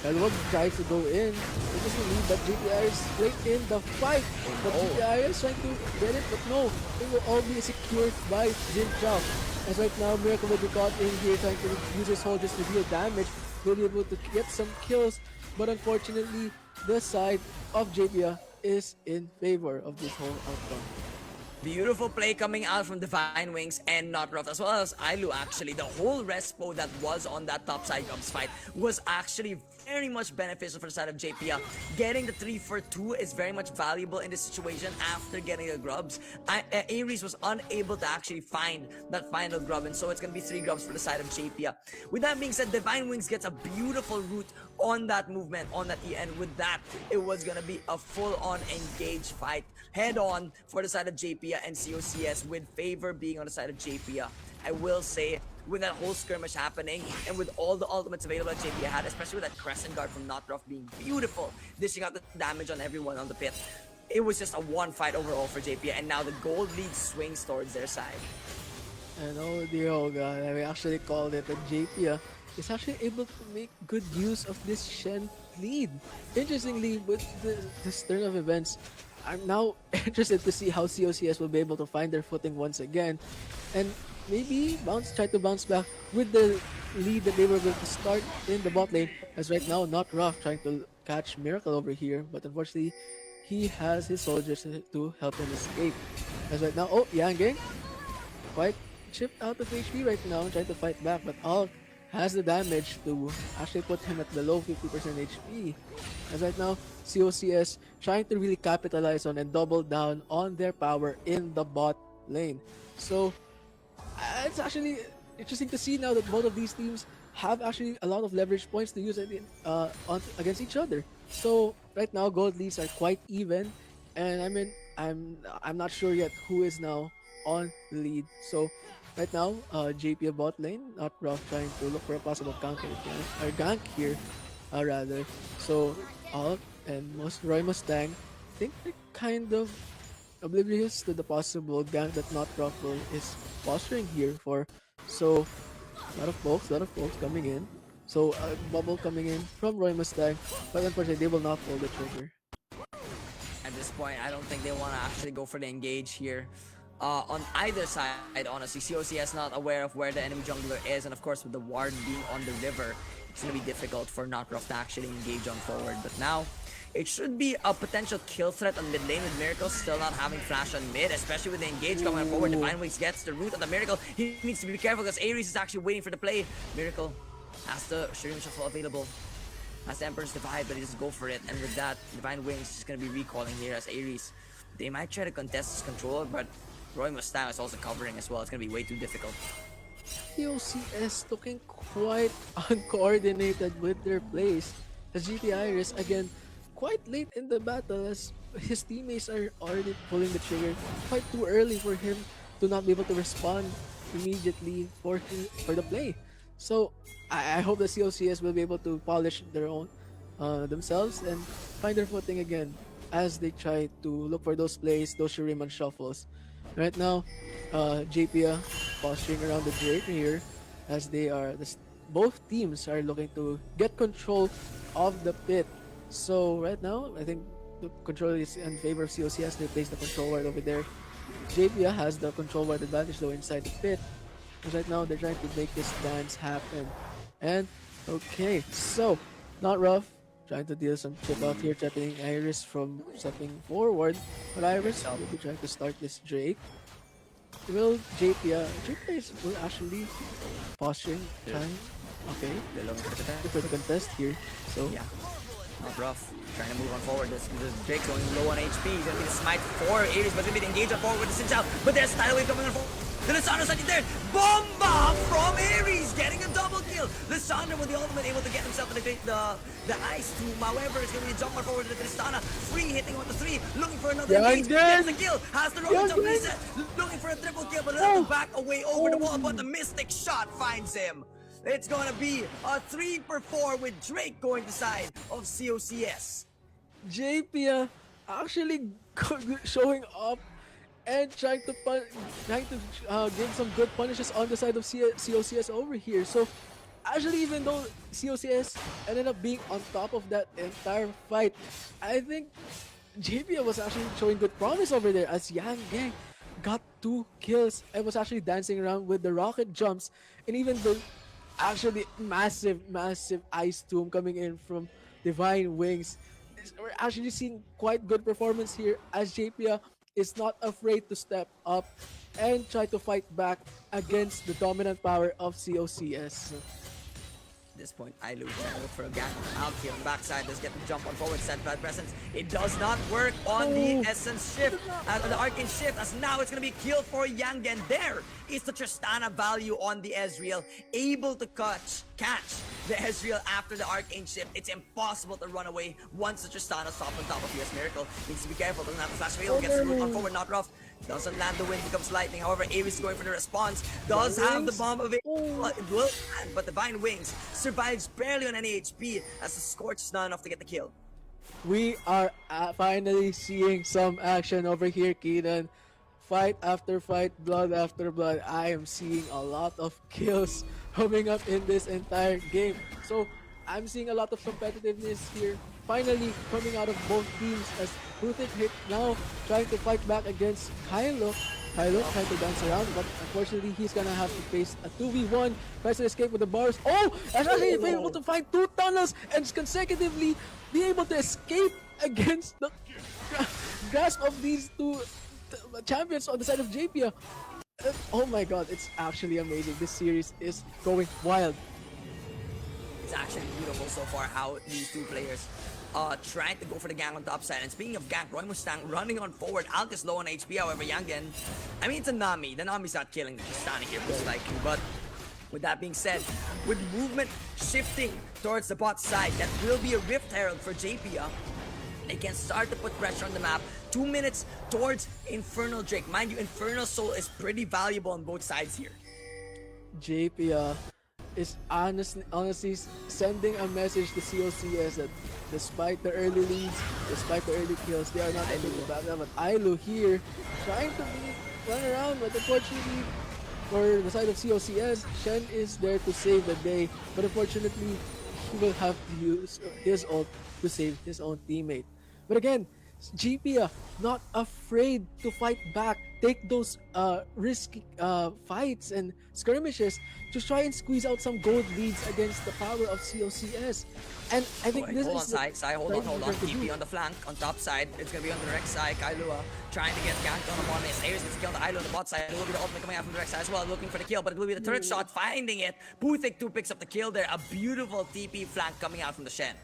Kylo tries to go in. It doesn't lead, but GTI is straight in the fight. But GTI is trying to get it, but no. It will all be secured by Jin Chao. As right now, Miracle will be caught in here trying to use his soldiers to deal damage. Will be able to get some kills, but unfortunately, the side of JP is in favor of this whole outcome. Beautiful play coming out from Divine Wings and Not Rough, as well as Ailu actually. The whole respo that was on that top side Grubs fight was actually very much beneficial for the side of JP. Getting the 3 for 2 is very much valuable in this situation after getting the Grubs. Ares was unable to actually find that final Grub, and so it's going to be 3 Grubs for the side of JP. With that being said, Divine Wings gets a beautiful route on that movement, on that E, and with that, it was going to be a full-on engage fight head-on for the side of JP and COCS, with favor being on the side of JP. I will say, with that whole skirmish happening and with all the ultimates available that JP had, especially with that Crescent Guard from Not Rough being beautiful, dishing out the damage on everyone on the pit, it was just a one fight overall for JP, and now the gold lead swings towards their side. And oh dear, oh god, we actually called it, that JP is actually able to make good use of this Shen lead. Interestingly, with this turn of events, I'm now interested to see how COCS will be able to find their footing once again, and maybe try to bounce back with the lead that they were going to start in the bot lane. As right now, Not Rough trying to catch Miracle over here, but unfortunately, he has his soldiers to help him escape. As right now, oh, Yang quite chipped out of HP right now, trying to fight back, but Alt has the damage to actually put him at below 50% HP. As right now, COCS trying to really capitalize on and double down on their power in the bot lane. So, it's actually interesting to see now that both of these teams have actually a lot of leverage points to use against each other. So right now, gold leads are quite even, and I mean, I'm not sure yet who is now on the lead. So right now, JP bot lane, Not Rough trying to look for a possible counter or gank here, rather. So Alt and Roy Mustang, I think they're kind of oblivious to the possible gank that Not Ruffle is posturing here for. So, a lot of folks coming in. So, bubble coming in from Roy Mustang, but unfortunately, they will not pull the trigger. At this point, I don't think they want to actually go for the engage here. On either side, honestly, COCS not aware of where the enemy jungler is, and of course, with the ward being on the river, it's going to be difficult for Not Rough to actually engage on forward. But now, it should be a potential kill threat on mid lane, with Miracle still not having flash on mid, especially with the engage coming forward. Divine Wings gets the root of the Miracle. He needs to be careful because Ares is actually waiting for the play. Miracle has the Shuriken Shuffle available. Has the Emperor's Divide, but he just go for it. And with that, Divine Wings is going to be recalling here as Ares. They might try to contest his control, but Roy Mustang is also covering as well. It's going to be way too difficult. COCS looking quite uncoordinated with their plays. As GT Iris, again, quite late in the battle as his teammates are already pulling the trigger quite too early for him to not be able to respond immediately for the play. So I hope the COCS will be able to polish their own themselves and find their footing again as they try to look for those plays, those Shuriman shuffles. Right now, JP posturing around the Drake here as both teams are looking to get control of the pit. So right now, I think the control is in favor of COCS. They place the control ward over there. JPA has the control ward advantage though inside the pit. Because right now they're trying to make this dance happen. And okay, so not rough. Trying to deal some chip out here, trapping Iris from stepping forward. But Iris will be trying to start this Drake. Will JPA will actually posturing time. Okay, They're looking for the look for the contest here. So Yeah. Not rough. Trying to move on forward. This Drake going low on HP. He's gonna be the smite for Ares, but gonna be the engage on forward with the Cinch out. But there's Tidal Wave coming on forward. The Lissandra second there. Bomba from Ares getting a double kill. Lissandra with the ultimate able to get himself in the ice tomb. However, it's gonna be a jump on forward to Tristana. Free hitting on the three. Looking for another engage. Gets the kill. Has the rocket jump reset. Looking for a triple kill, but it'll back away over the wall. But the Mystic shot finds him. It's gonna be a 3-for-4 with Drake going to side of COCS. JPA actually showing up and trying to give some good punishes on the side of COCS over here. So actually, even though COCS ended up being on top of that entire fight, I think JPA was actually showing good promise over there as Yang Gang got 2 kills and was actually dancing around with the rocket jumps and even the actually massive ice tomb coming in from Divine Wings. We're actually seeing quite good performance here as JPA is not afraid to step up and try to fight back against the dominant power of COCS. At this point, Ailu trying to look for a gang out here on the backside. Does get the jump on forward, set bad presence. It does not work on the Essence shift, the Arcane shift, as now it's going to be killed for Yangen. There is the Tristana value on the Ezreal, able to catch the Ezreal after the Arcane shift. It's impossible to run away once the Tristana stops on top of US Miracle. Needs to be careful, doesn't have the flash fail, gets the root on forward, not rough. Doesn't land the wind, becomes lightning. However, Ares is going for the response. Does have the bomb available. It will land, but Divine Wings survives barely on any HP as the Scorch is not enough to get the kill. We are finally seeing some action over here, Keenan. Fight after fight, blood after blood. I am seeing a lot of kills coming up in this entire game. So I'm seeing a lot of competitiveness here. Finally coming out of both teams as Putik hit now trying to fight back against Kylo. Kylo trying to dance around, but unfortunately he's gonna have to face a 2v1. Tries to escape with the bars. Oh! Actually able to find 2 tunnels and consecutively be able to escape against the grasp of these 2 champions on the side of JPA. Oh my god, it's actually amazing. This series is going wild. It's actually beautiful so far how these 2 players trying to go for the gang on top side. And speaking of gang, Roy Mustang running on forward. Alt is low on HP, however, Yangen, I mean, it's a Nami. The Nami's not killing Tristana here, most likely. But with that being said, with movement shifting towards the bot side, that will be a Rift Herald for JPA. They can start to put pressure on the map. 2 minutes towards Infernal Drake. Mind you, Infernal Soul is pretty valuable on both sides here. JPA is honestly sending a message to COCS that despite the early leads, despite the early kills, they are not able to back them. But Ailu here trying to run around, but unfortunately for the side of COCS, Shen is there to save the day. But unfortunately, he will have to use his ult to save his own teammate. But again, GPA not afraid to fight back, take those risky fights and skirmishes to try and squeeze out some gold leads against the power of COCS. And I think this hold on, is side, hold on. TP on the flank, on top side. It's gonna be on the direct side. Kailua trying to get ganked on upon this. Ares gets killed. Ailu on the bot side. It will be the ultimate coming out from the direct side as well, looking for the kill, but it will be the turret shot finding it. Puthik 2 picks up the kill there. A beautiful TP flank coming out from the Shen.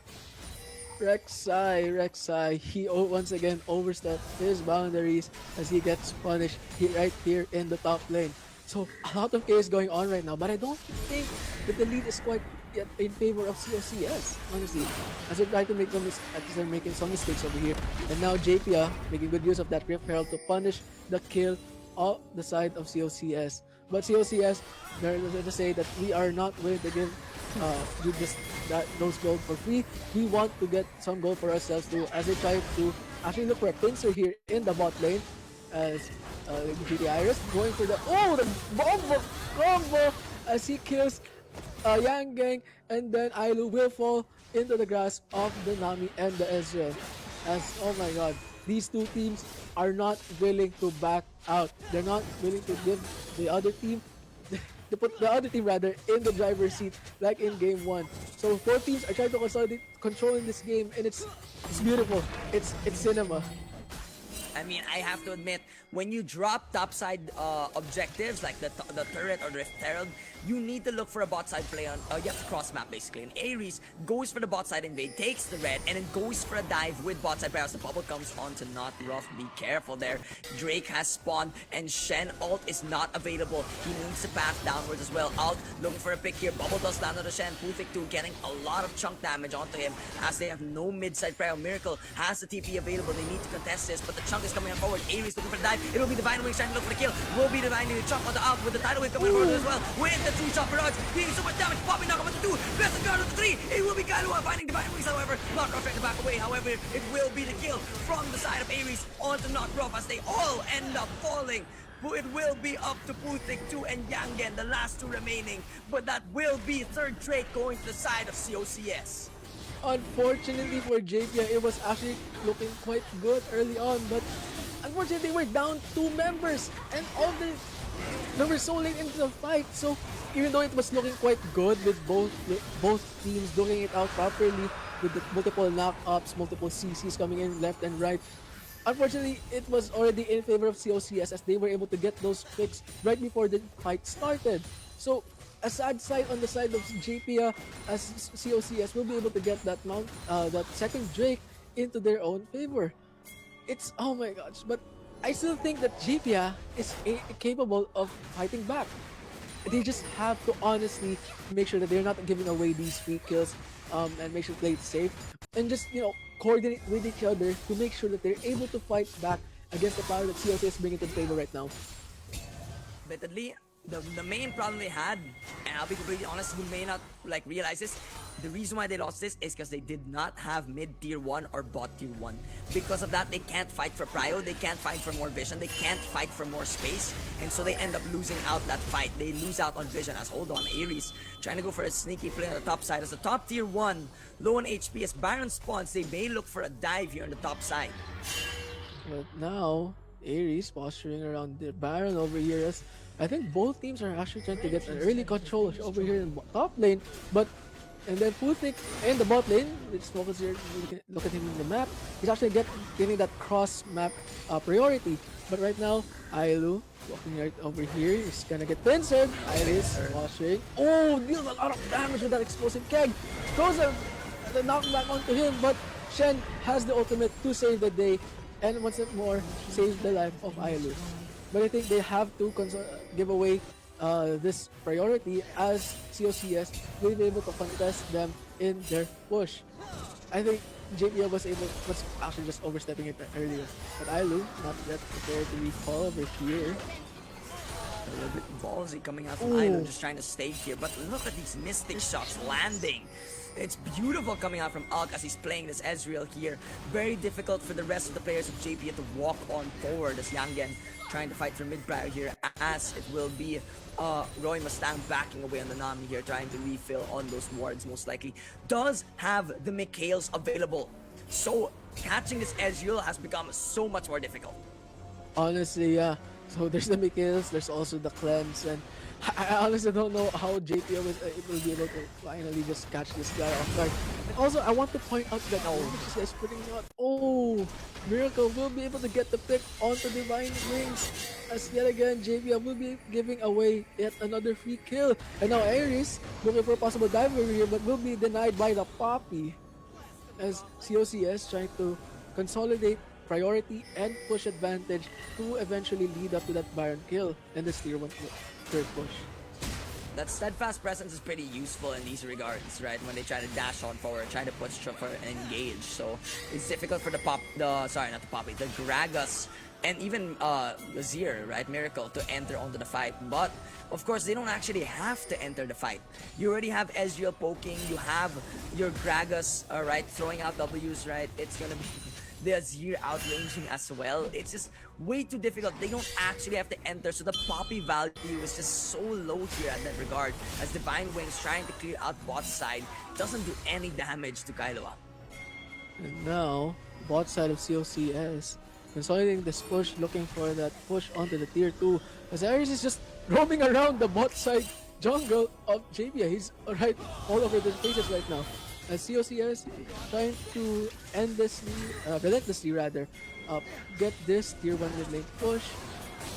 Rek'Sai, he once again overstepped his boundaries as he gets punished right here in the top lane. So a lot of chaos going on right now, but I don't think that the lead is quite yet in favor of COCS, honestly. As they try to make they're making some mistakes over here. And now JPA making good use of that Rift Herald to punish the kill on the side of COCS. But COCS, they're to say that we are not willing to give those gold for free. We want to get some gold for ourselves too, as they try to actually look for a pincer here in the bot lane as GT Iris going for the bomb combo as he kills Yang Gang, and then Ailu will fall into the grasp of the Nami and the Ezreal. As oh my god, these two teams are not willing to back out. They're not willing to give the other team to put the other team rather in the driver's seat like in game one. So both teams are trying to consolidate controlling this game, and it's beautiful. It's cinema. I mean, I have to admit, when you drop topside objectives like the turret or the Rift Herald, you need to look for a bot side play on. You have to cross map basically. And Ares goes for the bot side invade, takes the red, and then goes for a dive with bot side as the bubble comes on to not rough. Be careful there. Drake has spawned, and Shen ult is not available. He needs to path downwards as well. Alt looking for a pick here. Bubble does land on the Shen. Puthic 2 getting a lot of chunk damage onto him as they have no mid side prayer. Miracle has the TP available. They need to contest this, but the chunk is coming on forward. Ares looking for the dive. It will be Divine Wings trying to look for the kill. Will be Divine Wings chunk on the out with the tidal wave coming forward as well. With the two chopper rods, dealing so much damage. Popping knock with the two. Best of guard of the three. It will be Kailua finding Divine Wings, however. Not Rough trying to back away. However, it will be the kill from the side of Ares onto Not Rough as they all end up falling. It will be up to Puthic 2 and Yangen, the last two remaining. But that will be third Drake going to the side of COCS. Unfortunately for JPI, it was actually looking quite good early on, but unfortunately they were down two members, and all they were so late into the fight. So even though it was looking quite good with both teams doing it out properly with the multiple knockups, multiple CCs coming in left and right, unfortunately it was already in favor of COCS as they were able to get those picks right before the fight started. So a sad sight on the side of JPIA as COCS will be able to get that second Drake into their own favor. It's oh my gosh, but I still think that JPIA is capable of fighting back. They just have to honestly make sure that they're not giving away these free kills, and make sure to play it safe and just coordinate with each other to make sure that they're able to fight back against the power that COCS is bringing to the table right now. Admittedly, the main problem they had, and I'll be completely honest, you may not realize this, the reason why they lost this is because they did not have mid tier 1 or bot tier 1. Because of that, they can't fight for prio, they can't fight for more vision, they can't fight for more space, and so they end up losing out that fight. They lose out on vision as, hold on, Ares trying to go for a sneaky play on the top side as the top tier 1, low on HP as Baron spawns. They may look for a dive here on the top side. But now, Ares posturing around the Baron over here as I think both teams are actually trying to get an early control over here in top lane, but and then Puthic in the bot lane, let's focus here, look at him in the map, he's actually getting that cross map priority. But right now, Ailu walking right over here, he's gonna get pincered. Iris posturing. Oh, deals a lot of damage with that explosive keg. Throws the knockback onto him, but Shen has the ultimate to save the day, and once more, save the life of Ailu. But I think they have to give away this priority as COCS will be able to contest them in their push. I think JPL was actually just overstepping it earlier. But Ailu, not yet prepared to recall over here. A little bit ballsy coming out from Ailu, just trying to stay here. But look at these mystic shots landing. It's beautiful coming out from Alk as he's playing this Ezreal here. Very difficult for the rest of the players of JPL to walk on forward as Yangen trying to fight for mid-prior here, as it will be Roy Mustang backing away on the Nami here, trying to refill on those wards most likely. Does have the Mikhails available, so catching this Ezreal has become so much more difficult. Honestly, yeah. So there's the Mikhails, there's also the Cleanse, and I honestly don't know how JPO will be able to finally just catch this guy off guard. And also, I want to point out that this guy's putting out. Oh, Miracle will be able to get the pick onto Divine Wings. As yet again, JPO will be giving away yet another free kill. And now Ares looking for a possible dive over here, but will be denied by the Poppy. As COCS trying to consolidate priority and push advantage to eventually lead up to that Baron kill and this tier 1 third push. That steadfast presence is pretty useful in these regards, right? When they try to dash on forward, try to push for and engage. So it's difficult for the Gragas and even Lazir, right? Miracle to enter onto the fight. But of course, they don't actually have to enter the fight. You already have Ezreal poking, you have your Gragas, right, throwing out W's, right? It's gonna be the Azir outranging as well. It's just way too difficult. They don't actually have to enter, so the Poppy value is just so low here at that regard, as Divine Wings trying to clear out bot side doesn't do any damage to Kailua. And now, bot side of COCS, consolidating this push, looking for that push onto the tier 2. As Ares is just roaming around the bot side jungle of JBA. He's right all over the faces right now. As COCS trying to endlessly, relentlessly rather, uh, get this tier 1 mid lane push.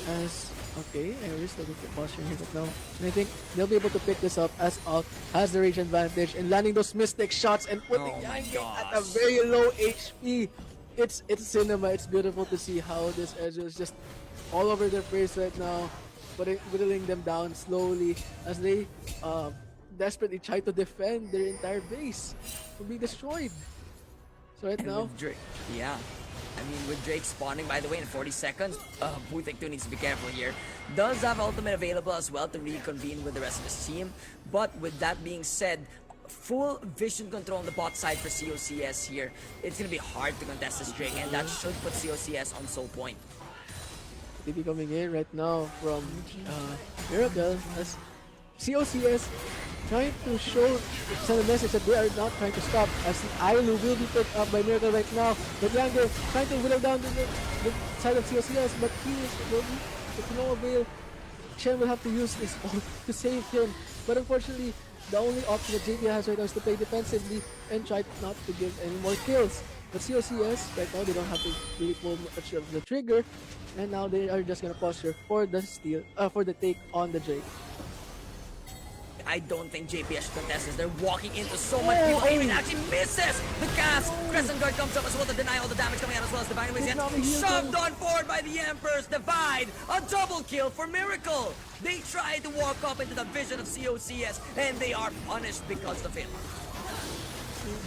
As okay, Ares looking for posture here, but no. And I think they'll be able to pick this up as Alt has the range advantage in landing those mystic shots and putting Oh my Yang at a gosh. very low HP. It's cinema. It's beautiful to see how this edge is just all over their face right now, whittling them down slowly as they desperately try to defend their entire base from being destroyed. So right And now, with Drake, yeah. I mean, with Drake spawning, by the way, in 40 seconds, Bhutik 2 needs to be careful here. Does have ultimate available as well to reconvene with the rest of his team. But with that being said, full vision control on the bot side for COCS here. It's going to be hard to contest this Drake, and that should put COCS on soul point. TP coming in right now from Miracle as COCS trying to send a message that they are not trying to stop as Ailu will be picked up by Miracle right now. But Yanger trying to whittle down the side of COCS, but he is with no avail. Shen will have to use this ult to save him. But unfortunately, the only option that JP has right now is to play defensively and try not to give any more kills. But COCS, right now, they don't have to really pull much of the trigger. And now they are just gonna posture for the steal, for the take on the Drake. I don't think JPS should contest this. They're walking into so much people. Aiming actually misses the cast. Crescent Guard comes up as well to deny all the damage coming out as well as Divine Ways. Shoved on forward by the Emperor's Divide. A double kill for Miracle. They tried to walk up into the vision of COCS and they are punished because of it.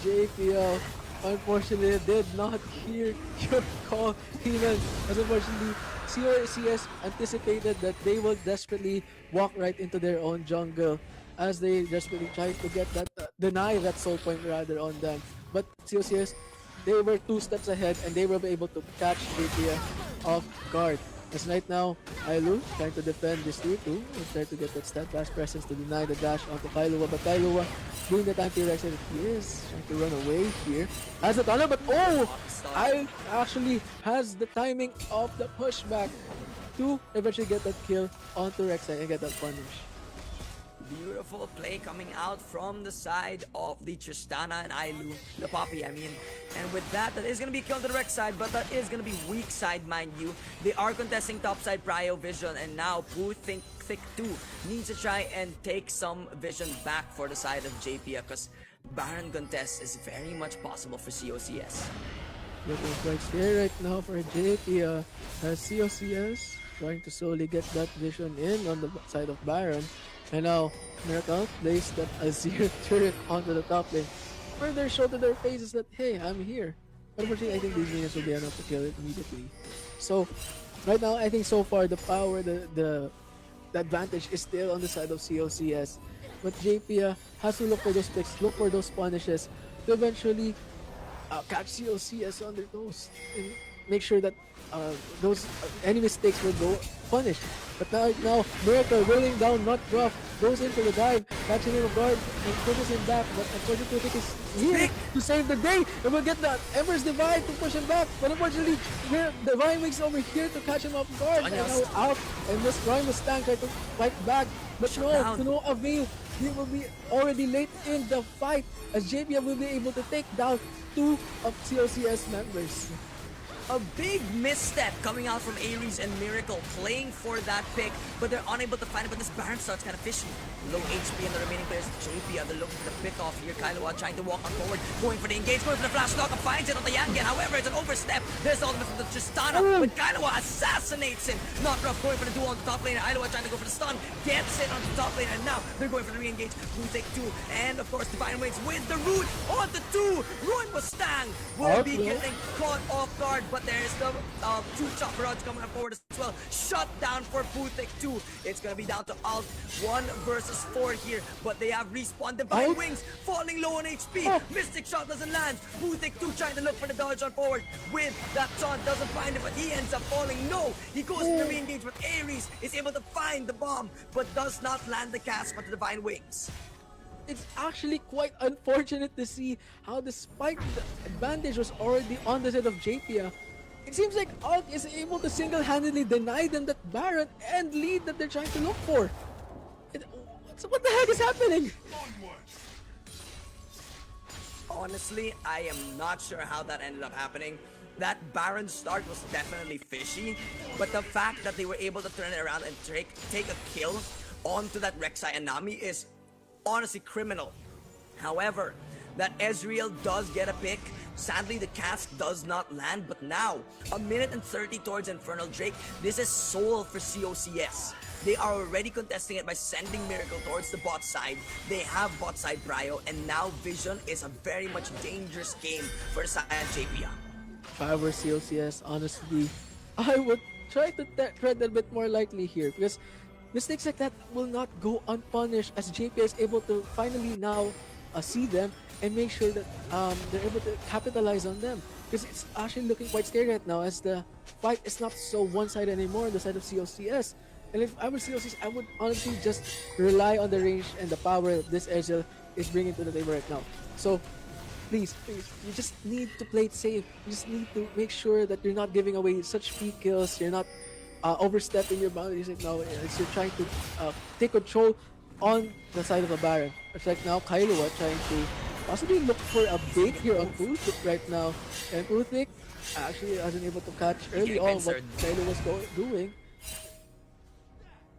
JPL unfortunately did not hear your call, even as unfortunately COCS anticipated that they will desperately walk right into their own jungle as they desperately try to get that deny that soul point rather on them. But COCS, they were 2 steps ahead and they will be able to catch JPL off guard. As right now, Ailu trying to defend this tier 2 and try to get that steadfast presence to deny the dash onto Kailua. But Kailua, doing the anti-rex that he is trying to run away here. Has the tunnel, but oh! I actually has the timing of the pushback to eventually get that kill onto Rek'Sai and get that punish. Beautiful play coming out from the side of the Tristana and Ailu, the Poppy, I mean. And with that, that is going to be killed to the Rex side, but that is going to be weak side, mind you. They are contesting top side Prio Vision, and now Thick 2 needs to try and take some vision back for the side of JP, because Baron contest is very much possible for COCS. Looking quite scary right now for JP as COCS trying to slowly get that vision in on the side of Baron. And now, Miracle placed that Azir turret onto the top lane. Further show to their faces that, hey, I'm here. But unfortunately, I think these minions will be enough to kill it immediately. So, right now, I think so far, the power, the advantage is still on the side of COCS. But JP has to look for those picks, look for those punishes to eventually catch COCS on their toes and make sure that those any mistakes will go punished. But right now, Miracle rolling down, not rough, goes in for the dive, catching him off guard, and pushes him back. But unfortunately, Thick is here to save the day, and we'll get the Emperor's Divide to push him back. But unfortunately, Divine Wings over here to catch him off guard, and now out, and this Prime Mustang try to fight back. But no, to no avail. He will be already late in the fight, as JP will be able to take down 2 of COCS members. A big misstep coming out from Ares and Miracle playing for that pick, but they're unable to find it. But this Baron starts kind of fishing. Low HP and the remaining players. JP, they're looking for the pick off here. Kailua trying to walk on forward, going for the engage, going for the flash knock, and finds it on the Yangen. However, it's an overstep. There's the ultimate from the Tristana, but Kailua assassinates him. Not rough, going for the duel on the top lane. Kailua trying to go for the stun, gets it on the top lane, and now they're going for the re-engage. Bhutik 2, and of course, Divine Wings with the root on the 2. Ruin Mustang will be getting caught off guard, but there's the 2 chopper rods coming up forward as well. Shut down for Bhutik 2. It's gonna be down to Alt 1 versus 4 here, but they have respawned. Divine Wings falling low on HP. Mystic shot doesn't land. Bhutik 2 trying to look for the dodge on forward with that taunt, doesn't find it, but he ends up falling. No, he goes for the re-engage, but Ares is able to find the bomb, but does not land the cast onto Divine Wings. it's actually quite unfortunate to see how despite the advantage was already on the side of JP, it seems like Alt is able to single-handedly deny them that Baron and lead that they're trying to look for. What the heck is happening? Honestly, I am not sure how that ended up happening. That Baron start was definitely fishy, but the fact that they were able to turn it around and take a kill onto that Rek'Sai and Nami is honestly criminal. However, that Ezreal does get a pick. Sadly, the cast does not land, but now, a minute and 30 towards Infernal Drake. This is soul for COCS. They are already contesting it by sending Miracle towards the bot side. They have bot side Brio, and now Vision is a very much dangerous game for the side of JPA. If I were COCS, honestly, I would try to tread a bit more lightly here because mistakes like that will not go unpunished as JPA is able to finally now see them and make sure that they're able to capitalize on them. Because it's actually looking quite scary right now as the fight is not so one-sided anymore on the side of COCS. And if I were COCS, I would honestly just rely on the range and the power that this Ezreal is bringing to the table right now. So please, you just need to play it safe. You just need to make sure that you're not giving away such free kills. You're not overstepping your boundaries right now. As you're trying to take control on the side of the Baron. It's like now Kailua trying to possibly look for a bait here on Pulthik right now. And Pulthik actually wasn't able to catch early on what Kailua was doing.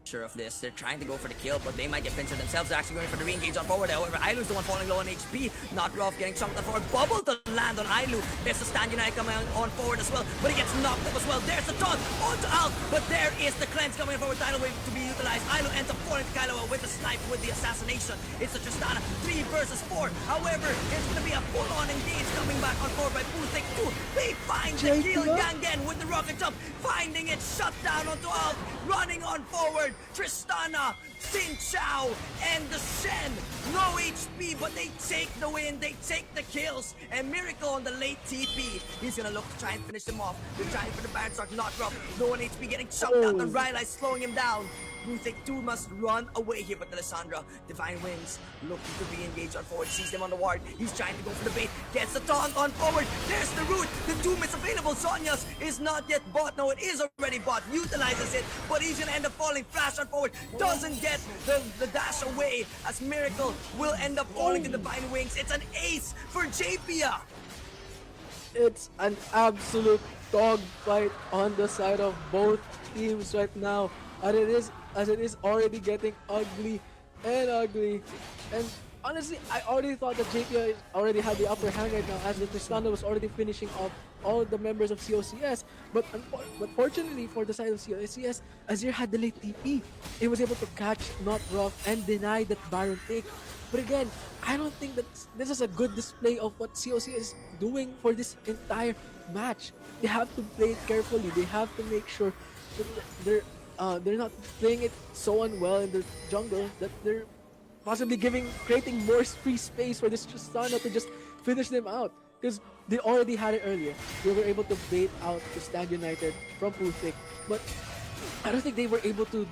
Of this, they're trying to go for the kill, but they might get pinched themselves. They're actually going for the re-engage on forward. However, Ailu's the one falling low on HP. Not Rough getting chunked on forward. Bubble to land on Ailu. There's the stand United coming on forward as well, but he gets knocked up as well. There's the taunt onto Alt, but there is the cleanse coming forward. Tidal Wave to be utilized. Ailu ends up falling to Kailua with the snipe with the assassination. It's a Tristana 3 versus 4. However, it's going to be a full-on engage coming back on forward by Pulthik 2. They find the kill. Yangen with the rocket jump, finding it, shut down onto Alt, running on forward. Tristana, Xin Chao, and the Shen. No HP, but they take the win. They take the kills. And Miracle on the late TP. He's gonna look to try and finish them off. They're trying for the Baron start, not rough. No one HP getting chunked out. The Rylai slowing him down. Pulthik 2 must run away here, but Alessandra, Divine Wings, looking to re-engage on forward, sees them on the ward. He's trying to go for the bait, gets the taunt on forward. There's the root. The Doom is available. Sonya's is not yet bought. No, it is already bought. Utilizes it, but he's gonna end up falling. Flash on forward, doesn't get the dash away as Miracle will end up falling to Divine Wings. It's an ace for JPA. It's an absolute dogfight on the side of both teams right now. And it is already getting ugly and ugly. And honestly, I already thought that JPI already had the upper hand right now as the Tristana was already finishing off all the members of COCS. But fortunately for the side of COCS, Azir had the late TP. He was able to catch Not Rough and deny that Baron take. But again, I don't think that this is a good display of what COC is doing for this entire match. They have to play it carefully. They have to make sure that they're not playing it so unwell in the jungle that they're possibly creating more free space for this Tristana to just finish them out. Because they already had it earlier. They were able to bait out the Stand United from Pulthik. But I don't think they were able to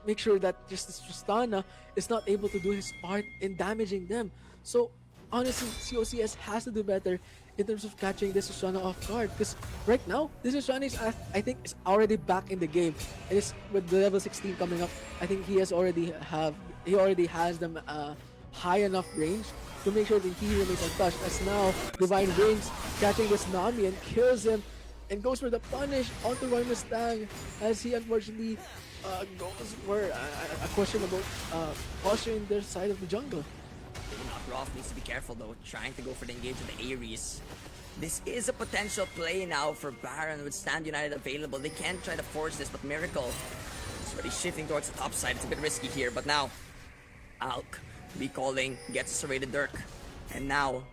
make sure that just this Tristana is not able to do his part in damaging them. So honestly, COCS has to do better in terms of catching this Tristana off guard. Because right now, this Tristana is, I think, is already back in the game. And it's with the level 16 coming up. I think he already has them high enough range to make sure that he remains untouched. As now, Divine Wings catching this Nami and kills him and goes for the punish onto Roy Mustang as he unfortunately goes for a questionable posture in their side of the jungle. Roth needs to be careful though, trying to go for the engage with the Ares. This is a potential play now for Baron with Stand United available. They can try to force this, but Miracle is already shifting towards the top side. It's a bit risky here, but now Alk be calling, gets a serrated Dirk. And now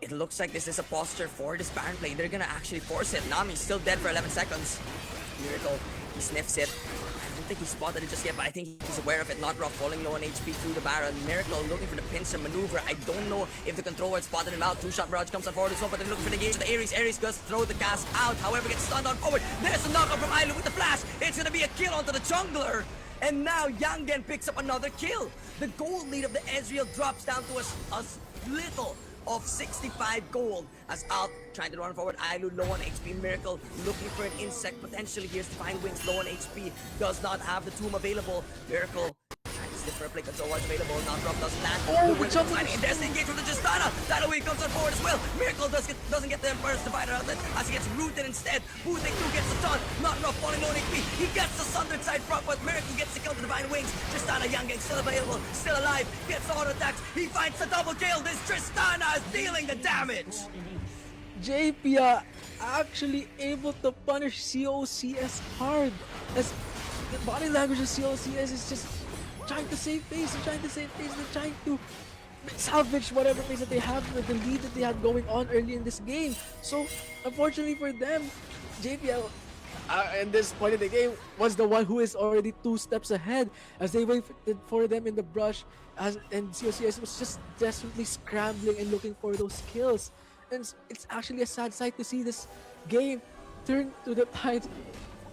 it looks like this is a posture for this Baron play. They're gonna actually force it. Nami's still dead for 11 seconds. Miracle, he sniffs it. I don't think he spotted it just yet, but I think he's aware of it. Not Rough falling low on HP through the Baron. Miracle looking for the pincer maneuver. I don't know if the controller had spotted him out. Two-shot barrage comes on forward as well, but they're looking for the gauge. The Ares does throw the cast out. However, gets stunned on forward. There's a knockout from Ailu with the flash. It's gonna be a kill onto the jungler. And now Yangen picks up another kill. The gold lead of the Ezreal drops down to a little of 65 gold as Alt trying to run forward. Ailu low on HP. Miracle looking for an insect potentially. Here's Divine Wings low on HP. Does not have the tomb available. Miracle trying to slip for a play control was available. Not drop doesn't land. Oh, The the Wind jump sliding and Destiny engage from the Justana. That away comes on forward as well. Miracle doesn't get the Emperor's Divider outlet as he gets rooted instead. Booting 2 gets the stun. Not rough falling low on HP. He gets the Sundered side front, but Miracle gets the kill to Divine Wings. Tristana Young still available, still alive. Gets the auto attacks. He finds the double kill. This Tristana is dealing the damage. JP actually able to punish COCS hard, as the body language of COCS is just trying to save face, they're trying to save face, they're trying to salvage whatever face that they have with the lead that they had going on early in this game. So unfortunately for them, JPL at this point in the game was the one who is already 2 steps ahead as they waited for them in the brush, and COCS was just desperately scrambling and looking for those kills. And it's actually a sad sight to see this game turn to the tide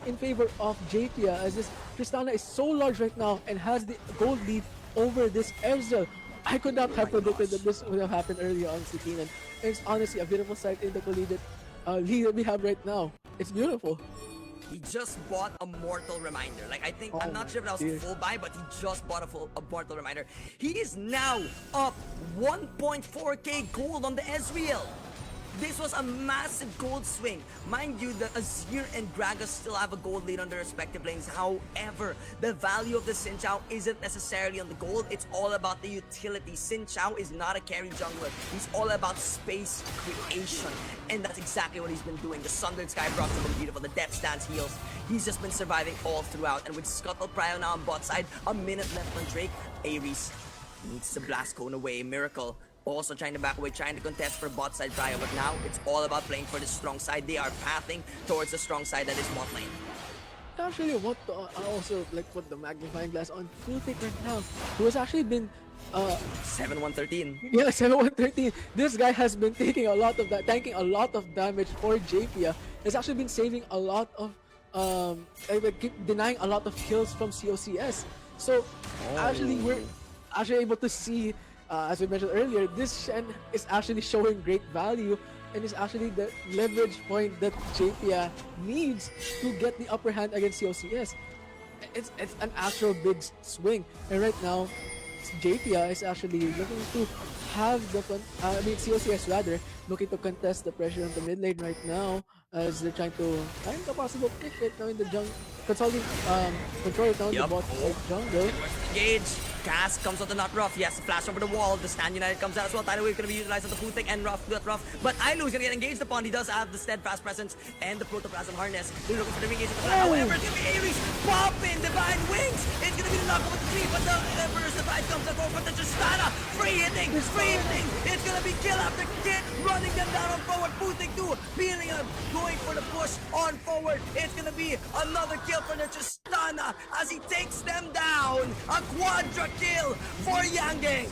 in favor of JPia, as this Tristana is so large right now and has the gold lead over this Ezreal. I could not have predicted that this would have happened earlier on Stikinan. And it's honestly a beautiful sight in the collegiate league that we have right now. It's beautiful. He just bought a Mortal Reminder. Like, I think, I'm not sure if that was a full buy, but he just bought a Mortal Reminder. He is now up 1.4k gold on the Ezreal. This was a massive gold swing. Mind you, the Azir and Gragas still have a gold lead on their respective lanes. However, the value of the Xin Chao isn't necessarily on the gold. It's all about the utility. Xin Chao is not a carry jungler. He's all about space creation. And that's exactly what he's been doing. The Sundered Sky Procs have been beautiful. The Death Stance heals. He's just been surviving all throughout. And with Scuttle Prio now on bot side, a minute left on Drake, Ares needs to blast Cone away. Miracle also trying to back away, trying to contest for bot side Prio, but now it's all about playing for the strong side. They are pathing towards the strong side that is bot lane. Actually, what I also like put the magnifying glass on Full Take right now, who has actually been 7-1-13. yeah, 7-1-13. This guy has been taking a lot of that, tanking a lot of damage for JPia. Has actually been saving a lot of keep denying a lot of kills from COCS. So actually we're actually able to see, as we mentioned earlier, this Shen is actually showing great value and is actually the leverage point that JPia needs to get the upper hand against COCS. It's an actual big swing, and right now JPia is actually looking to have the COCS rather looking to contest the pressure on the mid lane right now, as they're trying to find a possible pick right now in the jungle, controlling control it down the bot side jungle. Engage. Cass comes on the not rough. Yes, flash over the wall. The Stand United comes out as well. Tidal Wave going to be utilized on the Putek and rough, not rough. But Ailu is going to get engaged upon. He does have the Steadfast Presence and the Protoplasm Harness. They're looking for the engage of the plan. However, it's going to be Ares popping Divine Wings. It's going to be the knock over the tree, but the Emperor's Divide comes up over the Justana. Free hitting, free hitting. It's going to be kill after kill, running them down on forward. Putek 2, peeling him, going for the push on forward. It's going to be another kill for the Justana as he takes them down. A quadra kill for Yangang.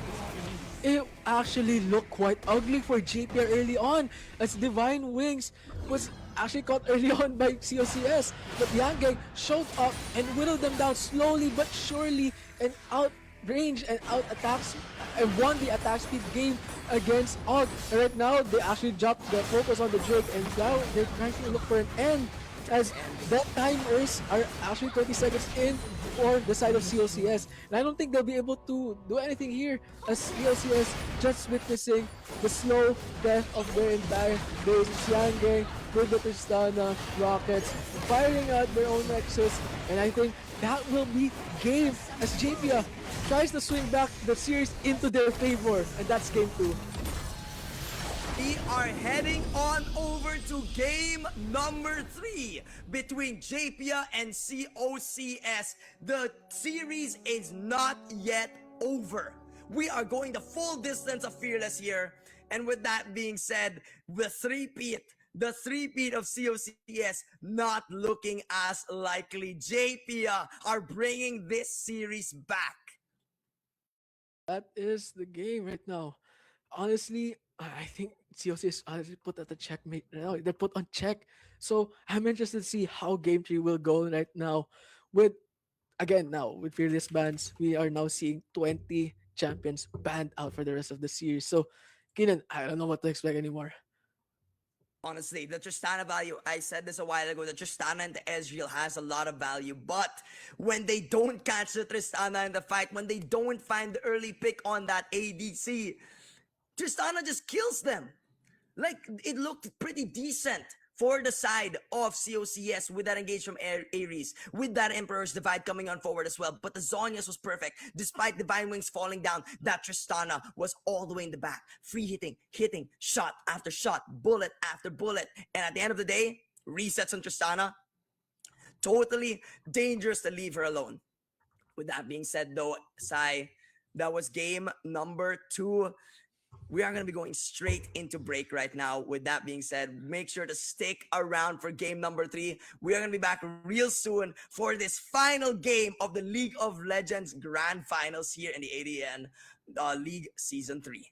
It actually looked quite ugly for JPR early on, as Divine Wings was actually caught early on by COCS, but Yangang showed up and whittled them down slowly but surely, and outrange and out attacks and won the attack speed game against Og. And right now they actually dropped the focus on the Drake, and now they're trying to look for an end, as that timers are actually 20 seconds in for the side of COCS. And I don't think they'll be able to do anything here, as COCS just witnessing the slow death of their entire base. Yangang with the Tristana rockets firing at their own Nexus, and I think that will be game as JPia tries to swing back the series into their favor, and that's game 2. We are heading on over to game number 3 between JPia and COCS. The series is not yet over. We are going the full distance of Fearless here. And with that being said, the three-peat of COCS not looking as likely. JPia are bringing this series back. That is the game right now. Honestly, I think COC is honestly put at the checkmate now. They're put on check. So I'm interested to see how game 3 will go right now, with again now with fearless bans, we are now seeing 20 champions banned out for the rest of the series. So, Keenan, I don't know what to expect anymore. Honestly, the Tristana value, I said this a while ago, the Tristana and the Ezreal has a lot of value. But when they don't catch the Tristana in the fight, when they don't find the early pick on that ADC, Tristana just kills them. Like, it looked pretty decent for the side of COCS with that engage from Ares, with that Emperor's Divide coming on forward as well. But the Zonia's was perfect. Despite Divine Wings falling down, that Tristana was all the way in the back. Free hitting, shot after shot, bullet after bullet. And at the end of the day, resets on Tristana. Totally dangerous to leave her alone. With that being said, though, Sai, that was game number 2. We are going to be going straight into break right now. With that being said, make sure to stick around for game number 3. We are going to be back real soon for this final game of the League of Legends Grand Finals here in the ADN League Season 3.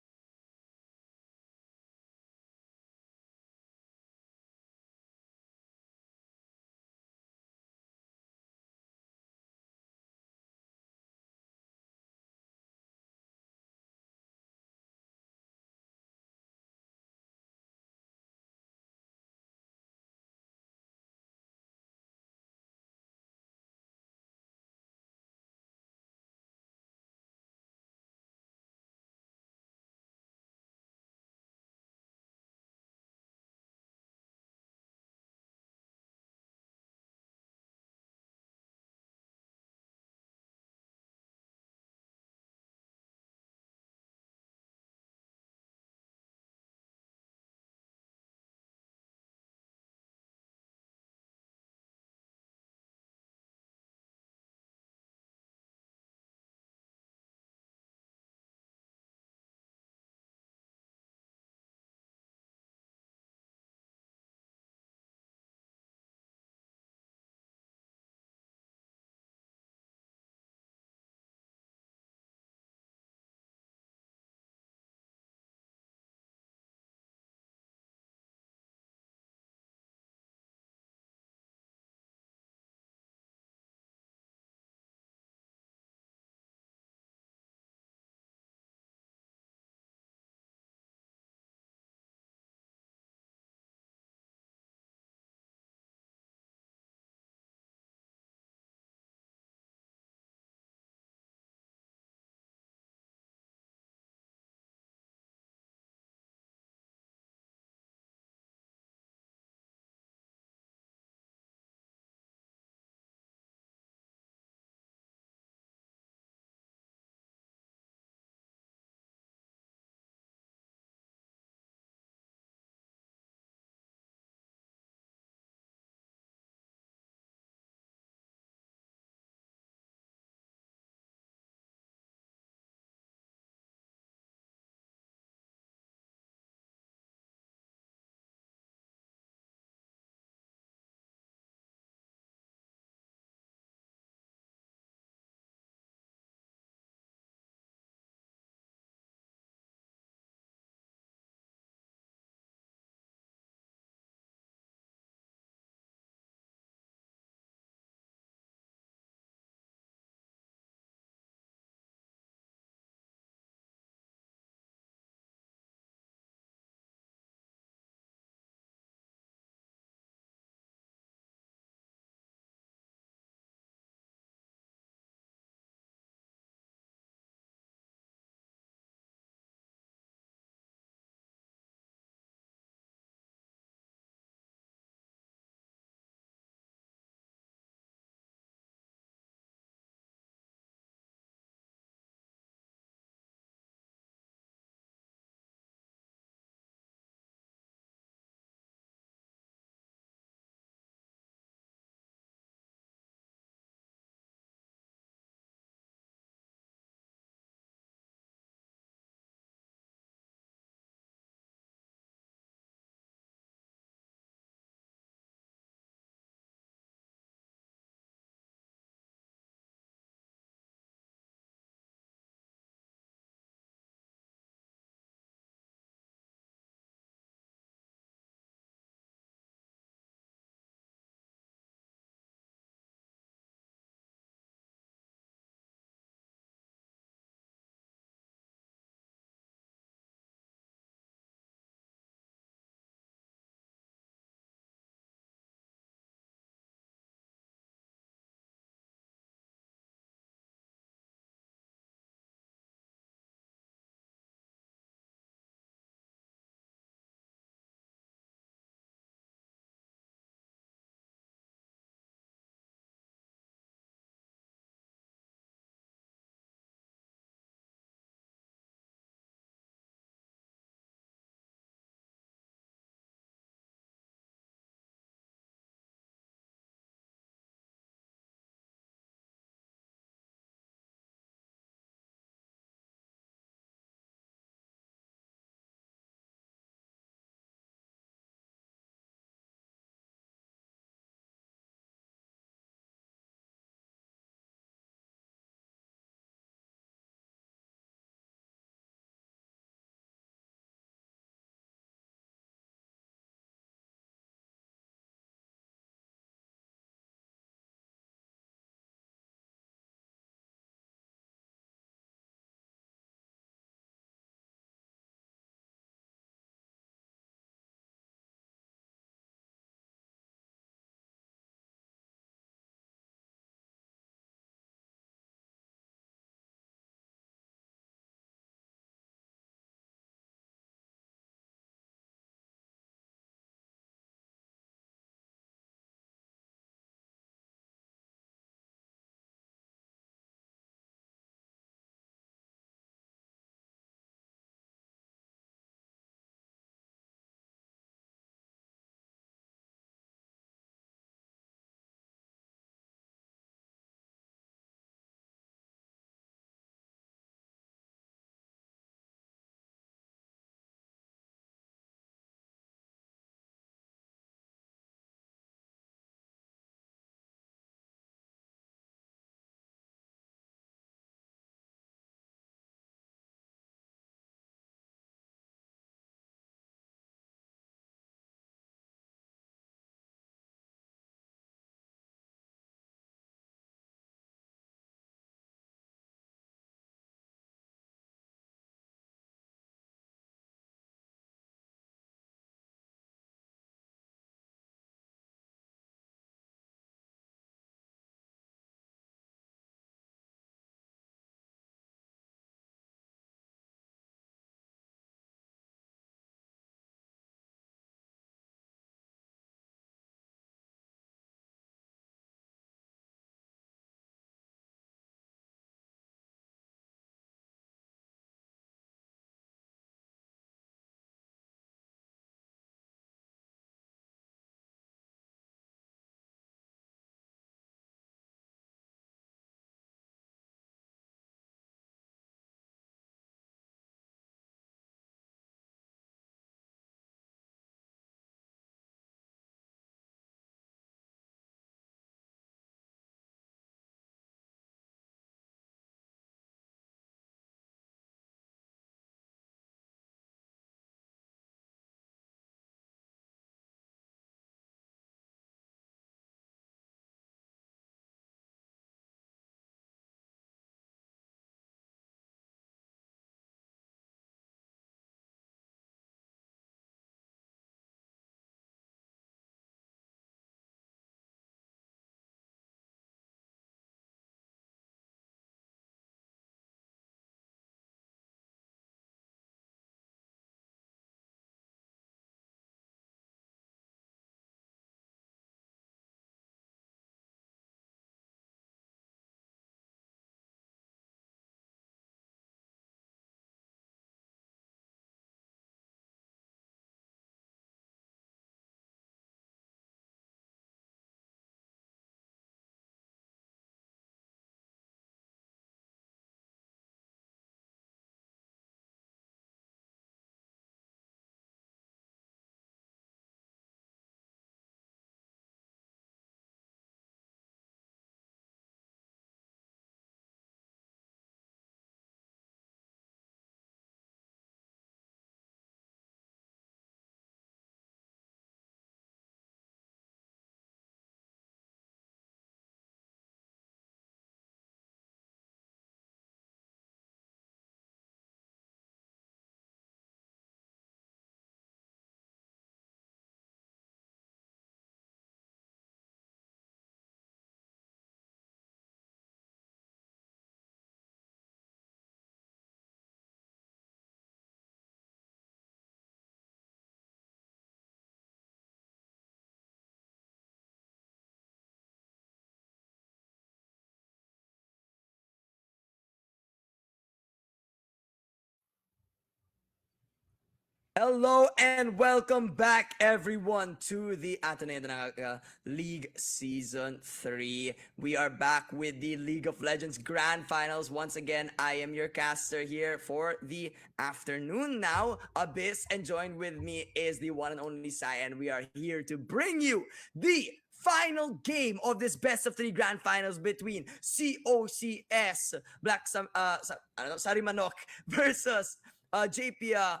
Hello and welcome back, everyone, to the ADNL League Season 3. We are back with the League of Legends Grand Finals. Once again, I am your caster here for the afternoon now, Abyss, and joined with me is the one and only Sai, and we are here to bring you the final game of this best of three grand finals between COCS I don't know, Sarimanok versus JPA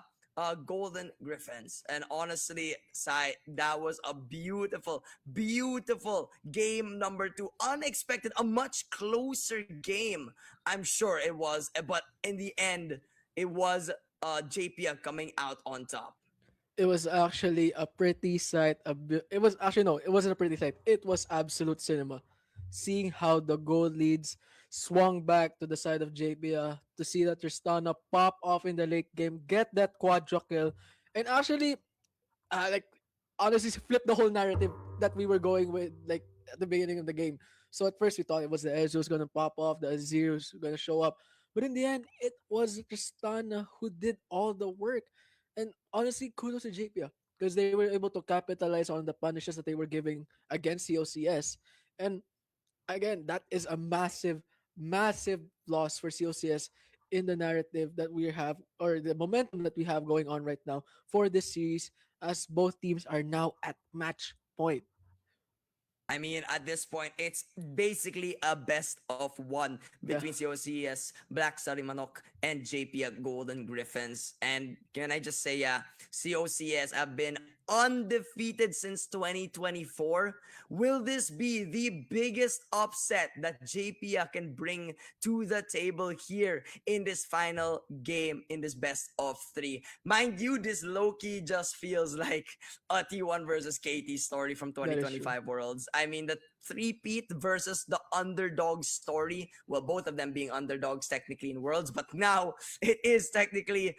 Golden Griffins. And honestly, Sai, that was a beautiful, beautiful game number two. Unexpected, a much closer game. I'm sure it was, but in the end, it was JPA coming out on top. It was actually a pretty sight. It was actually no, it wasn't a pretty sight. It was absolute cinema. Seeing how the gold leads swung back to the side of JPA to see that Tristana pop off in the late game, get that quadra kill, and actually like honestly flip the whole narrative that we were going with like at the beginning of the game. So at first we thought it was the Ezreal was gonna pop off, the Azir was gonna show up, but in the end it was Tristana who did all the work. And honestly, kudos to JPA because they were able to capitalize on the punishes that they were giving against COCS. And again, that is a massive, massive loss for COCS in the narrative that we have or the momentum that we have going on right now for this series as both teams are now at match point. I mean, at this point, it's basically a best of one Yeah. between COCS, Black Sarimanok, and JP at Golden Griffins. And can I just say, yeah, COCS have been undefeated since 2024. Will this be the biggest upset that JP can bring to the table here in this final game in this best of three? Mind you, this low key just feels like a T1 versus KT story from That is true. 2025 Worlds. I mean, the three-peat versus the underdog story. Well, both of them being underdogs technically in Worlds, but now it is technically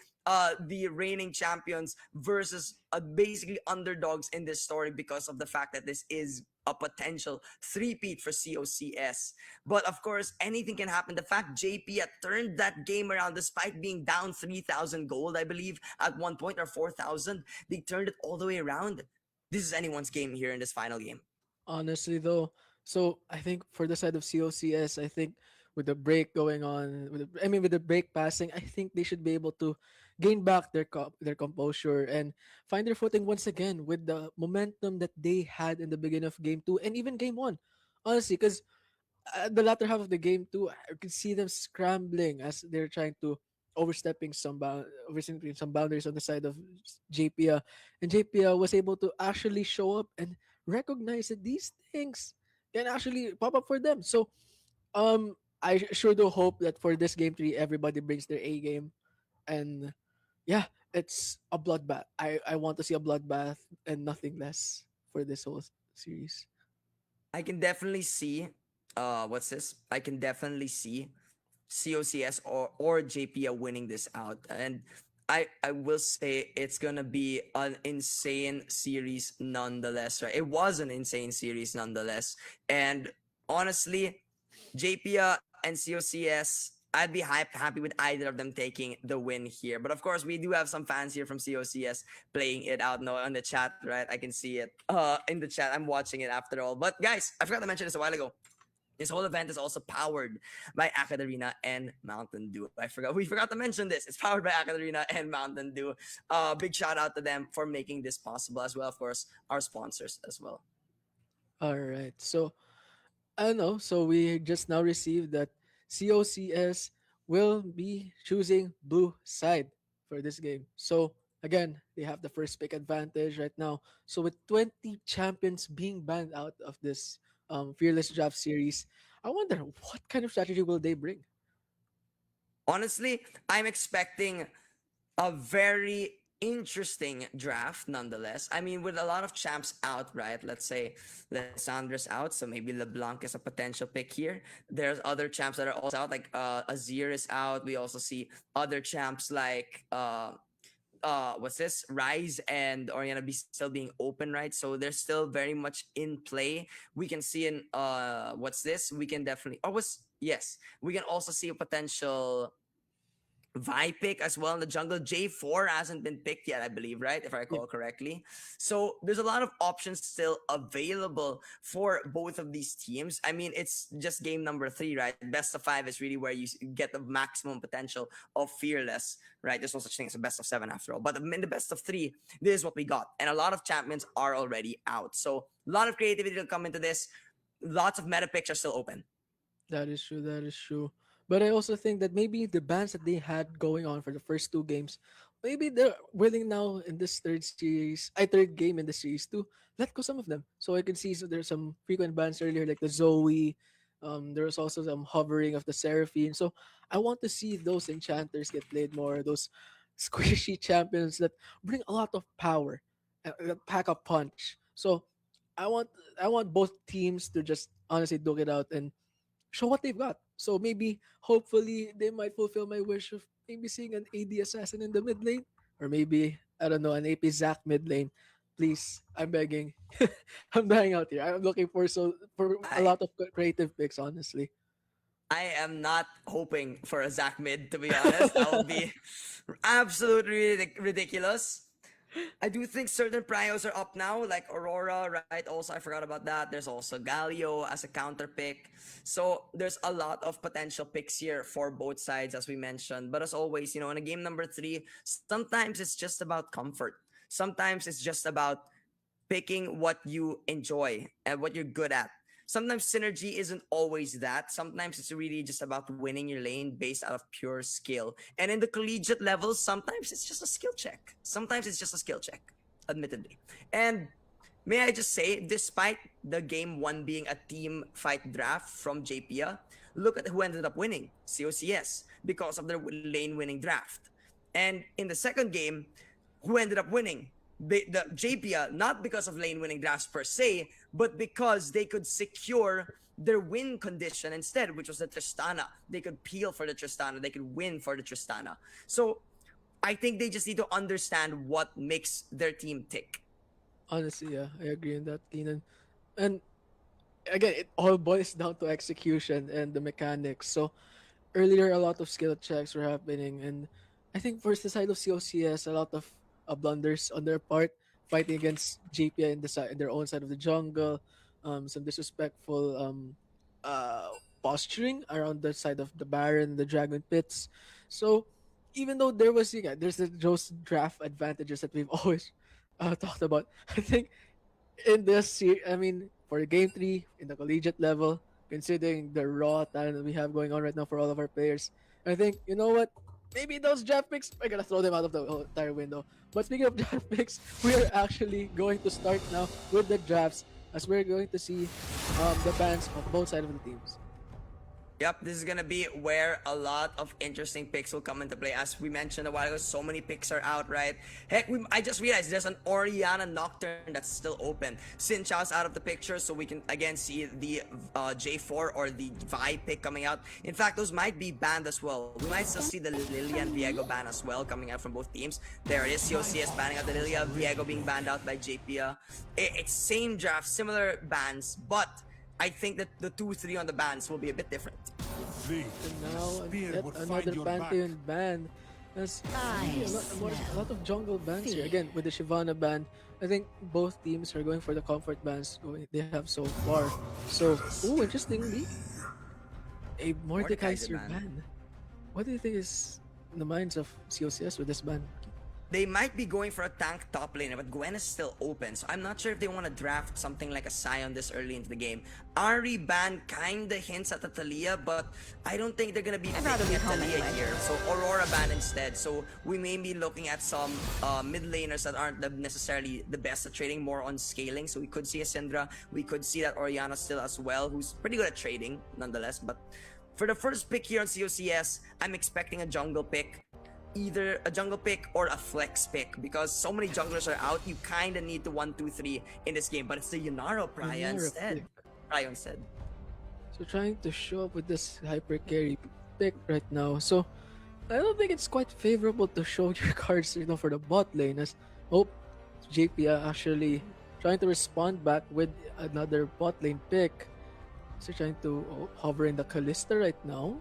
the reigning champions versus basically underdogs in this story because of the fact that this is a potential three-peat for COCS. But of course, anything can happen. The fact JP had turned that game around despite being down 3,000 gold, I believe, at one point, or 4,000, they turned it all the way around. This is anyone's game here in this final game. Honestly, though, so I think for the side of COCS, I think with the break going on, with the break passing, I think they should be able to gain back their composure and find their footing once again with the momentum that they had in the beginning of game two and even game one. Honestly, because the latter half of the game too, I could see them scrambling as they're trying to overstepping some boundaries on the side of JPA, and JPA was able to actually show up and recognize that these things can actually pop up for them. So sure do hope that for this game three, everybody brings their A game, and yeah, it's a bloodbath. I want to see a bloodbath and nothing less for this whole series. I can definitely see what's this? I can definitely see COCS or JP winning this out. And I will say it's gonna be an insane series nonetheless, right? It was an insane series nonetheless. And honestly, JP and COCS, I'd be happy with either of them taking the win here. But of course, we do have some fans here from COCS playing it out no on the chat, right? I can see it in the chat. I'm watching it after all. But guys, I forgot to mention this a while ago. This whole event is also powered by Arena and Mountain Dew. We forgot to mention this. It's powered by Arena and Mountain Dew. Big shout out to them for making this possible as well. Of course, our sponsors as well. All right, so I don't know. So we just now received that COCS will be choosing blue side for this game. So again, they have the first pick advantage right now. So with 20 champions being banned out of this Fearless Draft series, I wonder what kind of strategy will they bring? Honestly, I'm expecting a very interesting draft nonetheless. I mean, with a lot of champs out, right? Let's say Lissandra's out, so maybe LeBlanc is a potential pick here. There's other champs that are also out, like Azir is out. We also see other champs like what's this, Rise and Oriana be still being open, right? So they're still very much in play. We can see in what's this, we can definitely, or was, yes, we can also see a potential Vi pick as well in the jungle. J4 hasn't been picked yet, I believe, right? If I Yep. recall correctly. So there's a lot of options still available for both of these teams. I mean, it's just game number 3, right? Best of 5 is really where you get the maximum potential of Fearless, right? There's no such thing as a best of 7 after all. But in the best of 3, this is what we got. And a lot of champions are already out. So a lot of creativity will come into this. Lots of meta picks are still open. That is true. That is true. But I also think that maybe the bans that they had going on for the first two games, maybe they're willing now in this third game in the series to let go some of them. So I can see there's some frequent bans earlier, like the Zoe. There was also some hovering of the Seraphine. So I want to see those enchanters get played more. Those squishy champions that bring a lot of power, that pack a punch. So I want I want both teams to just honestly duke it out and show what they've got. So maybe, hopefully, they might fulfill my wish of maybe seeing an AD assassin in the mid lane, or maybe I don't know, an AP Zac mid lane. Please, I'm begging. I'm dying out here. I'm looking for a I lot of creative picks, honestly. I am not hoping for a Zach mid, to be honest. That would be absolutely ridiculous. I do think certain prios are up now, like Aurora, right? Also, I forgot about that. There's also Galio as a counter pick. So there's a lot of potential picks here for both sides, as we mentioned. But as always, in a game number 3, sometimes it's just about comfort. Sometimes it's just about picking what you enjoy and what you're good at. Sometimes synergy isn't always that. Sometimes it's really just about winning your lane based out of pure skill. And in the collegiate level, sometimes it's just a skill check. Sometimes it's just a skill check, admittedly. And may I just say, despite the game 1 being a team fight draft from JPia, look at who ended up winning, COCS, because of their lane winning draft. And in the second game, who ended up winning? The JPia, not because of lane winning drafts per se, but because they could secure their win condition instead, which was the Tristana. They could peel for the Tristana, they could win for the Tristana. So I think they just need to understand what makes their team tick. Honestly, yeah, I agree on that, Keenan. And again, it all boils down to execution and the mechanics. So earlier, a lot of skill checks were happening, and I think for the side of COCS, a lot of blunders on their part, fighting against JPI in their own side of the jungle, some disrespectful posturing around the side of the Baron, the Dragon Pits. So even though there's those draft advantages that we've always talked about, I think I mean, for game 3 in the collegiate level, considering the raw talent that we have going on right now for all of our players, I think, you know what? Maybe those draft picks, I gotta throw them out of the entire window. But speaking of draft picks, we are actually going to start now with the drafts, as we're going to see the bans of both sides of the teams. Yep, this is gonna be where a lot of interesting picks will come into play. As we mentioned a while ago, so many picks are out, right? Heck, I just realized there's an Oriana Nocturne that's still open. Xin Chao's out of the picture, so we can again see the J4 or the Vi pick coming out. In fact, those might be banned as well. We might still see the Lilian Viego ban as well coming out from both teams. There it is, COCS banning out the Lilia, Viego being banned out by JPia. It's same draft, similar bans, but I think that the 2-3 on the bans will be a bit different. And now yet another Pantheon ban. There's really a lot of jungle bans here. Again, with the Shyvana ban, I think both teams are going for the comfort bans they have so far. So, interestingly, a Mordekaiser Mordekaiser ban. ban. What do you think is in the minds of COCS with this ban? They might be going for a tank top laner, but Gwen is still open, so I'm not sure if they want to draft something like a Sion this early into the game. Ari ban kinda hints at the Talia, but I don't think they're gonna be picking at Talia here. So Aurora ban instead. So we may be looking at some mid laners that aren't necessarily the best at trading, more on scaling. So we could see a Syndra, we could see that Oriana still as well, who's pretty good at trading nonetheless. But for the first pick here on COCS, I'm expecting a jungle pick, either a jungle pick or a flex pick, because so many junglers are out. You kind of need the 1-2-3 in this game, but it's the Yunaro Praya Yunaro instead. pick. Praya instead. So trying to show up with this hyper carry pick right now. So I don't think it's quite favorable to show your cards, for the bot lane. As JP actually trying to respond back with another bot lane pick. So trying to hover in the Kalista right now.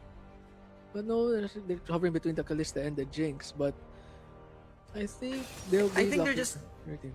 But no, they're hovering between the Kalista and the Jinx. But I think they'll I be think lucky for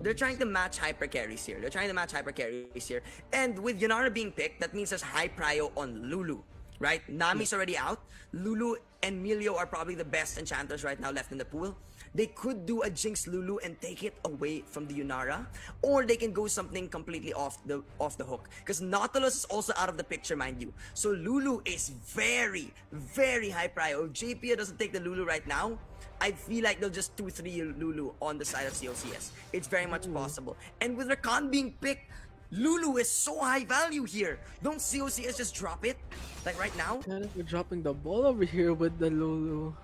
they're trying Jinx. to match hyper carries here. They're trying to match hyper carries here. And with Yunara being picked, that means there's high prio on Lulu, right? Yeah. Nami's already out. Lulu and Milio are probably the best enchanters right now left in the pool. They could do a Jinx Lulu and take it away from the Yunara, or they can go something completely off the hook. Because Nautilus is also out of the picture, mind you. So Lulu is very, very high prio. If JPA doesn't take the Lulu right now, I feel like they'll just 2-3 Lulu on the side of COCS. It's very much Ooh. possible. And with Rakan being picked, Lulu is so high value here. Don't COCS just drop it? Like right now? Kind of dropping the ball over here with the Lulu.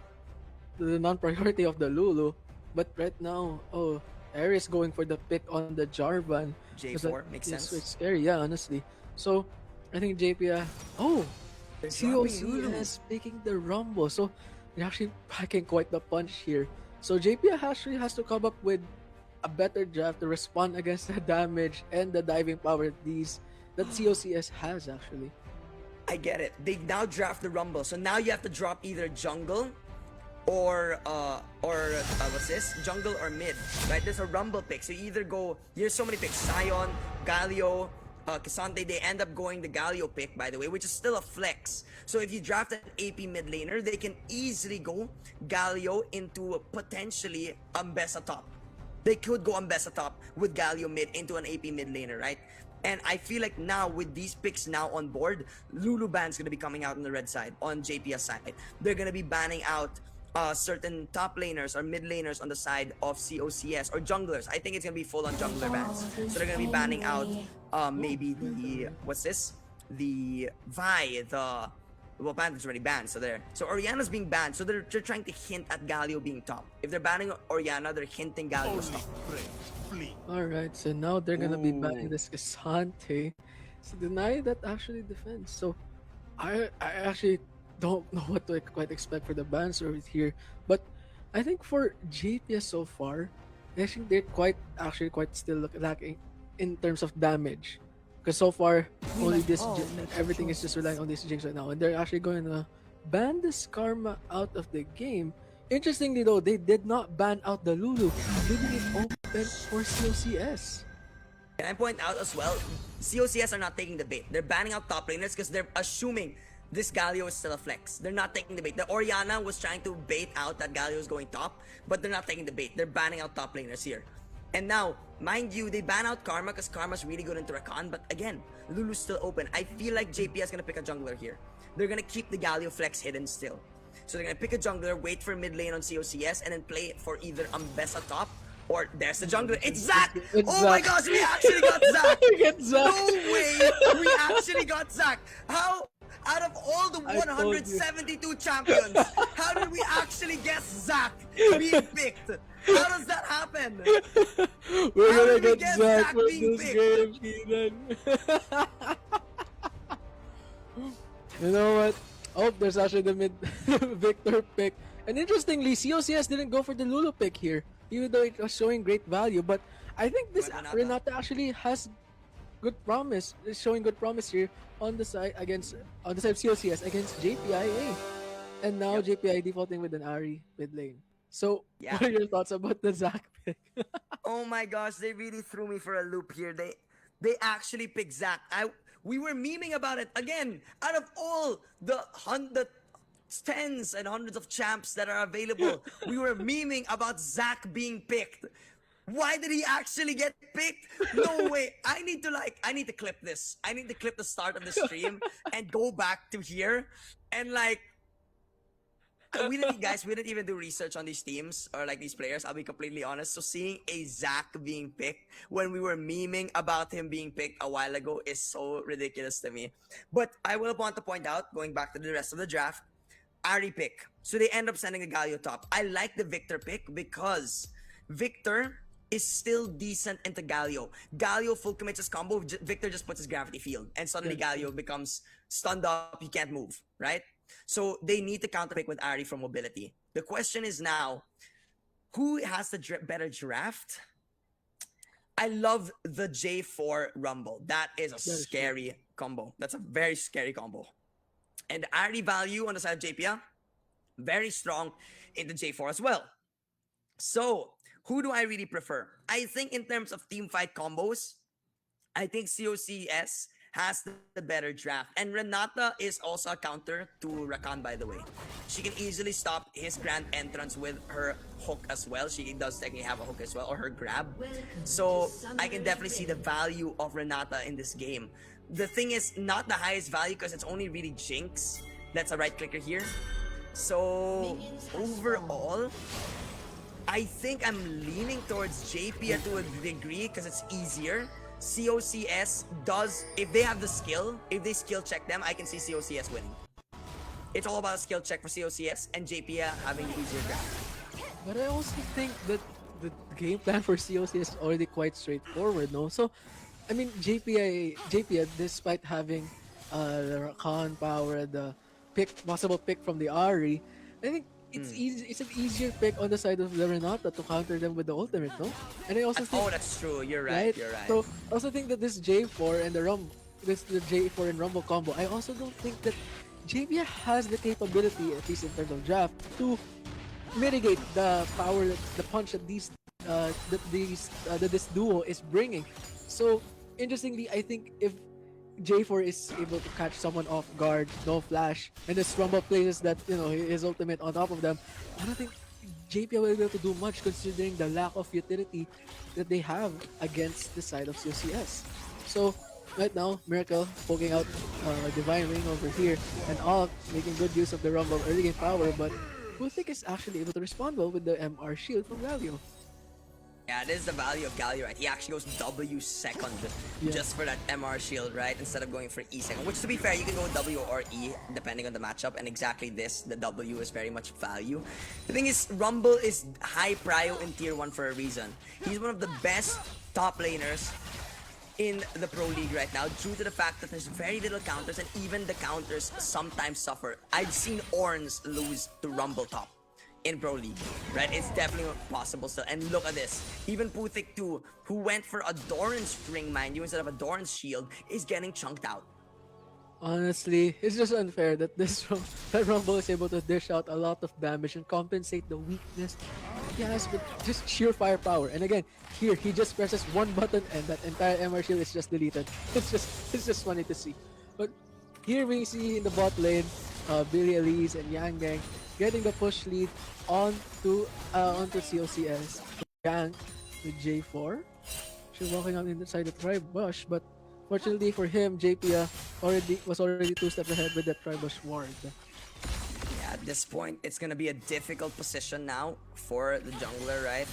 The non-priority of the Lulu. But right now, oh, Ares going for the pick on the Jarvan. Because that J4 makes is quite sense. scary, yeah, honestly. So, I think JP, oh, They're dropping Lulu. COCS picking the Rumble. So, they're actually packing quite the punch here. So, JP actually has to come up with a better draft to respond against the damage and the diving power that COCS has actually. I get it. They now draft the Rumble. So now you have to drop either jungle or what's this? Jungle or mid, right? There's a Rumble pick. So you either go, here's so many picks: Sion, Galio, Cassante. They end up going the Galio pick, by the way, which is still a flex. So if you draft an AP mid laner, they can easily go Galio into potentially Ambessa top. They could go Ambessa top with Galio mid into an AP mid laner, right? And I feel like now with these picks now on board, Lulu ban's gonna be coming out on the red side, on JPS side. They're gonna be banning out certain top laners or mid laners on the side of COCS or junglers. I think it's gonna be full on jungler bans. So they're gonna be banning out maybe the what's this? The Vi, the well, Phantom's already banned, so there. So Oriana's being banned, so they're trying to hint at Galio being top. If they're banning Oriana, they're hinting Galio's top. Alright, so now they're gonna be banning Ooh. this Cassante to deny that actually defense. So I actually don't know what to quite expect for the bans over here. But I think for JPS so far, I think they're quite still lacking in terms of damage. Because so far, We only must all make everything is just relying on choices. this Jinx right now. And they're actually going to ban this Karma out of the game. Interestingly though, they did not ban out the Lulu, leaving it open for COCS. Can I point out as well, COCS are not taking the bait. They're banning out top laners because they're assuming this Galio is still a flex. They're not taking the bait. The Oriana was trying to bait out that Galio is going top, but they're not taking the bait. They're banning out top laners here. And now, mind you, they ban out Karma because Karma's really good into Rakan, but again, Lulu's still open. I feel like JP is gonna pick a jungler here. They're gonna keep the Galio flex hidden still. So they're gonna pick a jungler, wait for mid lane on COCS, and then play for either Ambessa top or there's the jungler. It's Zac! It's Oh my Zac. gosh, we actually got Zac! Get Zac. No way! We actually got Zac! How? Out of all the I told you. 172 champions, how did we actually guess Zac being picked? How does that happen? We're How gonna did we get get Zac Zac for being this picked? game, Keenan. You know what? Oh, there's actually the mid Victor pick. And interestingly, COCS didn't go for the Lulu pick here, even though it was showing great value. But I think this Renata. Renata actually has good promise. Is showing good promise here on the side of COCS against JPIA. And now Yep. JPI defaulting with an Ari mid lane. So, Yeah. what are your thoughts about the Zac pick? Oh my gosh, they really threw me for a loop here. They actually picked Zac. We were memeing about it again. Out of all the tens and hundreds of champs that are available, we were memeing about Zac being picked. Why did he actually get picked? No way. I need to clip this. I need to clip the start of the stream and go back to here and like we didn't even do research on these teams or like these players. I'll be completely honest. So seeing a Zac being picked when we were memeing about him being picked a while ago is so ridiculous to me. But I will want to point out, going back to the rest of the draft, Ari pick. So they end up sending a Galio top. I like the Victor pick because Victor is still decent into Galio. Galio full commits his combo. Victor just puts his gravity field, and suddenly Galio becomes stunned up. He can't move, right? So they need to counter pick with Ari for mobility. The question is now, who has the better draft? I love the J4 Rumble. That is a is scary combo. That's a very scary combo. And Ari value on the side of JPL, Very strong in the J4 as well. So, who do I really prefer? I think in terms of team fight combos, I think COCS has the better draft. And Renata is also a counter to Rakan, by the way. She can easily stop his grand entrance with her hook as well. She does technically have a hook as well, or her grab. So I can definitely see the value of Renata in this game. The thing is, not the highest value because it's only really Jinx. That's a right clicker here. So overall, I think I'm leaning towards JP to a degree because it's easier. COCS does, if they have the skill, if they skill check them, I can see COCS winning. It's all about a skill check for COCS and JP having the easier grab. But I also think that the game plan for COC is already quite straightforward, no? So, I mean, JP, despite having the Rakan power, the possible pick from the Ari, I think it's Mm. easy. It's an easier pick on the side of the Renata to counter them with the ultimate, no? And I also think, Oh, that's true. You're right. right? You're right. So I also think that this J4 and the J4 and Rumble combo, I also don't think that JP has the capability, at least in terms of draft, to mitigate the power, the punch that this duo is bringing. So interestingly, I think if J4 is able to catch someone off guard, no flash, and this Rumble places that his ultimate on top of them, I don't think JP will be able to do much considering the lack of utility that they have against the side of COCS. So right now, Miracle poking out Divine Ring over here and all making good use of the Rumble early game power, but Puthic is actually able to respond well with the MR shield from Galio. Yeah, this is the value of Galio, right? He actually goes W second Yeah. just for that MR shield, right? Instead of going for E second. Which, to be fair, you can go W or E depending on the matchup. And exactly this, the W is very much value. The thing is, Rumble is high prio in tier 1 for a reason. He's one of the best top laners in the Pro League right now due to the fact that there's very little counters and even the counters sometimes suffer. I've seen Orns lose to Rumble top in Pro League, right? It's definitely possible still. And look at this. Even Puthik 2, who went for a Doran's string, mind you, instead of a Doran's shield, is getting chunked out. Honestly, it's just unfair that that Rumble is able to dish out a lot of damage and compensate the weakness. Yes, but just sheer firepower. And again, here he just presses one button and that entire MR shield is just deleted. It's just funny to see. But here we see in the bot lane, Billy Elise and Yang Gang getting the push lead onto COCS. Gang with J4. She's walking on inside the tribe bush, but fortunately for him, JP was already 2 steps ahead with that tribe bush ward. Yeah, at this point, it's gonna be a difficult position now for the jungler, right?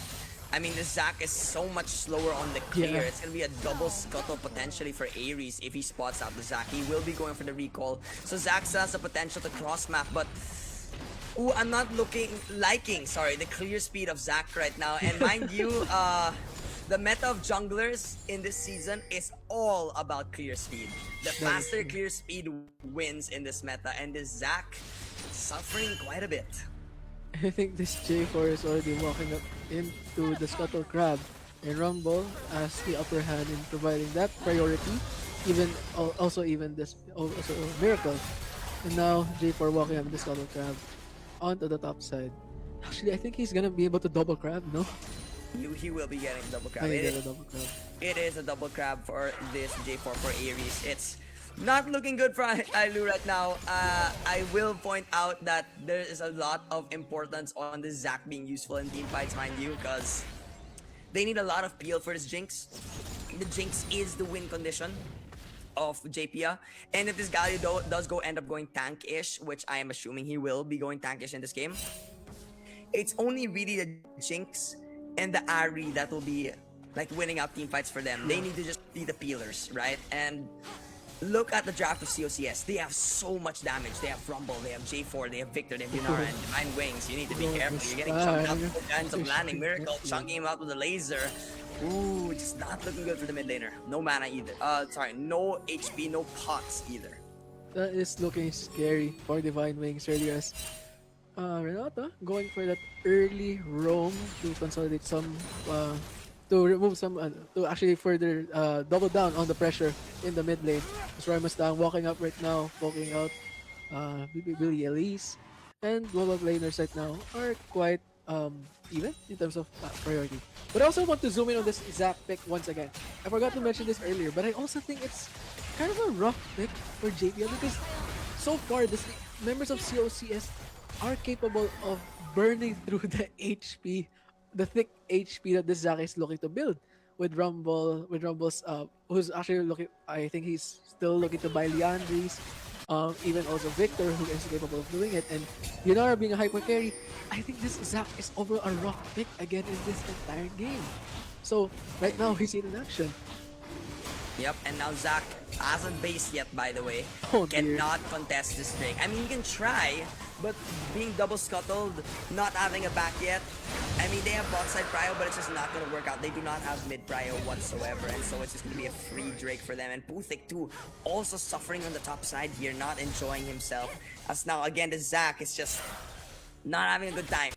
I mean, the Zac is so much slower on the clear. Yeah. It's gonna be a double scuttle potentially for Ares if he spots out the Zac. He will be going for the recall. So Zac still has the potential to cross map, but ooh, I'm not liking the clear speed of Zac right now. And mind you, the meta of junglers in this season is all about clear speed. The faster clear speed wins in this meta, and this Zac suffering quite a bit. I think this J4 is already walking up into the Scuttle Crab, and Rumble has the upper hand in providing that priority, even this also Miracle. And now J4 walking up the Scuttle Crab onto the top side. Actually, I think he's gonna be able to double crab, no? He will be getting a double crab. I get a double crab. It is a double crab for this J4 for Ares. It's not looking good for Ailu right now. I will point out that there is a lot of importance on the Zac being useful in team fights, mind you, because they need a lot of peel for this Jinx. The Jinx is the win condition of JPA. And if this Galio does end up going tank-ish, which I am assuming he will be going tank-ish in this game, it's only really the Jinx and the Ari that will be like winning out team fights for them. They need to just be the peelers, right? And look at the draft of COCS. They have so much damage. They have Rumble, they have J4, they have Victor, they have Dinara, and Divine Wings. You need to be careful. You're getting chunked out with the hands of landing. Miracle chunking him out with a laser. Ooh, just not looking good for the mid laner. No mana either. No HP, no pots either. That is looking scary for Divine Wings earlier as Renata going for that early roam to consolidate to remove some, to actually further double down on the pressure in the mid lane. As Roy Mustang walking up right now, poking out Billy Elise. and global laners right now are quite even in terms of priority. But I also want to zoom in on this Zach pick once again. I forgot to mention this earlier, but I also think it's kind of a rough pick for JPL because so far this members of COCS are capable of burning through the HP, the thick HP that this Zach is looking to build with Rumble's who's actually looking, I think he's still looking to buy Leandris, even also Victor who is capable of doing it, and Yunara being a hyper carry. I think this Zac is over a rock pick again in this entire game. So I right now agree. he's in action. Yep, and now Zach hasn't based yet, by the way. Oh dear. Cannot contest this Drake. I mean, he can try, but being double scuttled, not having a back yet. I mean, they have bot side prio, but it's just not going to work out. They do not have mid prio whatsoever, and so it's just going to be a free Drake for them. And Puthik, too, also suffering on the top side here, not enjoying himself. As now, again, the Zach is just not having a good time.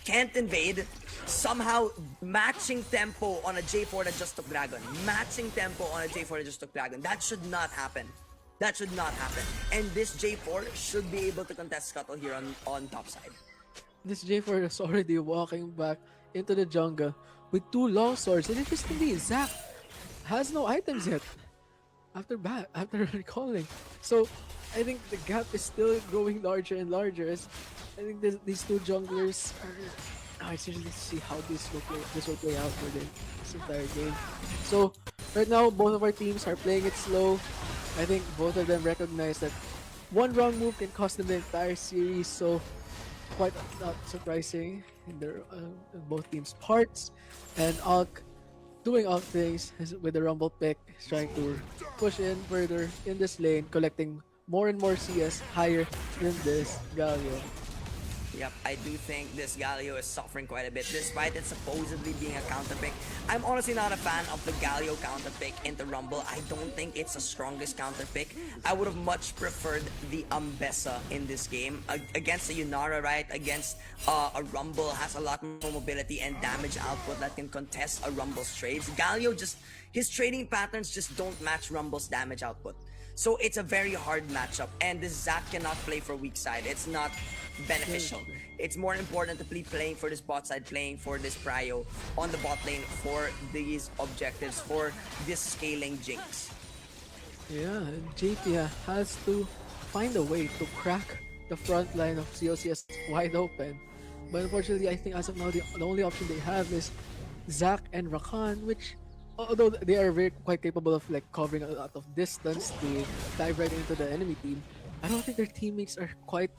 Can't invade. Somehow matching tempo on a J4 that just took Dragon. Matching tempo on a J4 that just took Dragon. That should not happen. That should not happen. And this J4 should be able to contest Scuttle here on top side. This J4 is already walking back into the jungle with two long swords, and interestingly, Zac has no items yet after recalling. So I think the gap is still growing larger and larger. As I think these two junglers are. It's interesting to see how this will play out for this entire game. So right now, both of our teams are playing it slow. I think both of them recognize that one wrong move can cost them the entire series. So quite not surprising in both teams' parts. And Alk doing all things with the Rumble pick, is trying to push in further in this lane, collecting more and more CS higher than this Galio. Yep, I do think this Galio is suffering quite a bit, despite it supposedly being a counter pick. I'm honestly not a fan of the Galio counter pick into Rumble. I don't think it's the strongest counter pick. I would have much preferred the Ambessa in this game. Against a Yunara, right? Against a Rumble, has a lot more mobility and damage output that can contest a Rumble's trades. Galio just, his trading patterns just don't match Rumble's damage output. So it's a very hard matchup, and this Zac cannot play for weak side. It's not beneficial. It's more important to be playing for this bot side, playing for this prio on the bot lane for these objectives, for this scaling jinx. Yeah, JP has to find a way to crack the front line of COCS wide open. But unfortunately, I think as of now, the only option they have is Zac and Rakan, which, although they are very quite capable of like covering a lot of distance to dive right into the enemy team, I don't think their teammates are quite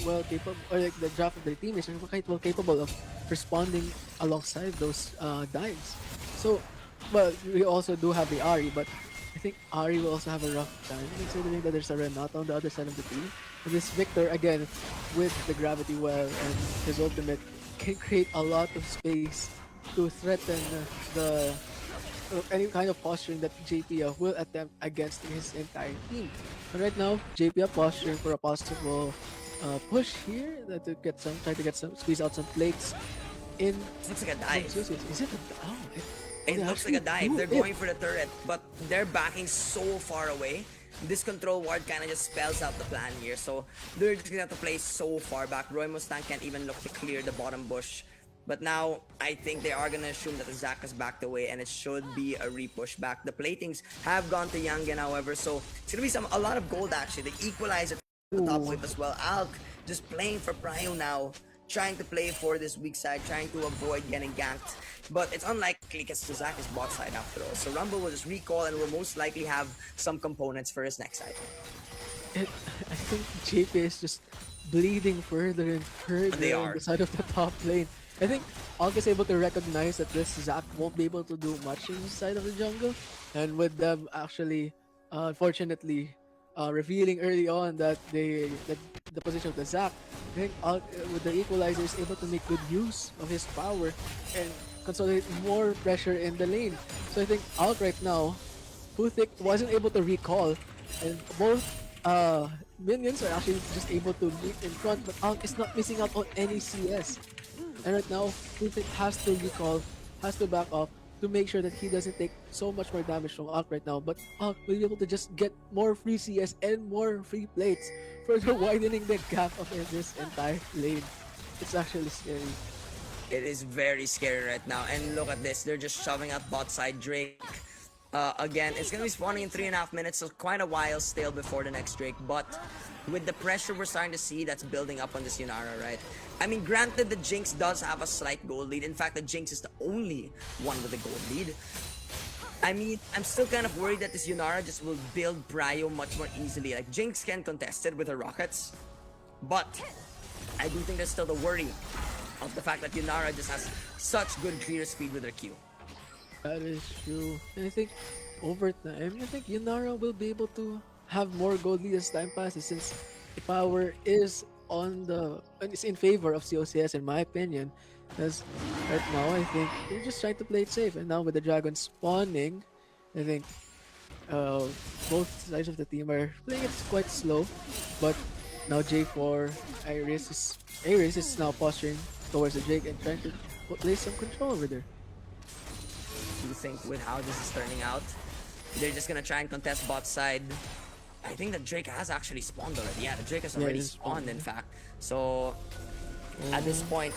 well capable, or like the draft of their teammates are quite well capable of responding alongside those dives. So, well, we also do have the Ari, but I think Ari will also have a rough time considering that there's a Renata on the other side of the team. And this Victor, again, with the Gravity Well and his ultimate, can create a lot of space to threaten the any kind of posturing that JP will attempt against his entire team. And right now, JP posturing for a possible push here to get some, try to get some, squeeze out some plates in. It looks like a dive. Is it a, oh, It they looks like actually a dive. do They're it. going for the turret, but they're backing so far away. This control ward kind of just spells out the plan here. So they're just gonna have to play so far back. Roy Mustang can't even look to clear the bottom bush. But now, I think they are gonna assume that the Zac has backed away, and it should be a repush back. The platings have gone to Yangen, however, so it's gonna be a lot of gold actually. The equalizer the top Ooh. flip as well. Alk just playing for Prio now, trying to play for this weak side, trying to avoid getting ganked. But it's unlikely because Zac is bot side after all. So Rumble will just recall and will most likely have some components for his next side. I think JP is just bleeding further and They further on are. the side of the top lane. I think Alk is able to recognize that this Zac won't be able to do much in the side of the jungle, and with them actually, unfortunately, revealing early on that the position of the Zac, I think Alk with the equalizer is able to make good use of his power and consolidate more pressure in the lane. So I think Alk right now, Puthik wasn't able to recall, and both minions are actually just able to meet in front, but Alk is not missing out on any CS. And right now, Puthik has to recall, has to back off, to make sure that he doesn't take so much more damage from Unk right now. But Unk will be able to just get more free CS and more free plates, further widening the gap of this entire lane. It's actually scary. It is very scary right now. And look at this. They're just shoving out bot side Drake. Again, it's going to be spawning in 3.5 minutes, so quite a while still before the next Drake. But with the pressure we're starting to see that's building up on this Yunara, right? I mean, granted, the Jinx does have a slight gold lead. In fact, the Jinx is the only one with a gold lead. I mean, I'm still kind of worried that this Yunara just will build Prio much more easily. Like, Jinx can contest it with her rockets, but I do think there's still the worry of the fact that Yunara just has such good clear speed with her Q. That is true. And I think over time, I think Yunara will be able to have more gold lead as time passes, since the power is is in favor of COCS in my opinion. Because right now I think they're just trying to play it safe, and now with the dragon spawning, I think both sides of the team are playing it quite slow. But now J4 Iris is now posturing towards the Drake and trying to place some control over there. Do you think with how this is turning out, they're just gonna try and contest bot side? I think the Drake has actually spawned already. Yeah, the Drake has already spawned, in fact. So at this point,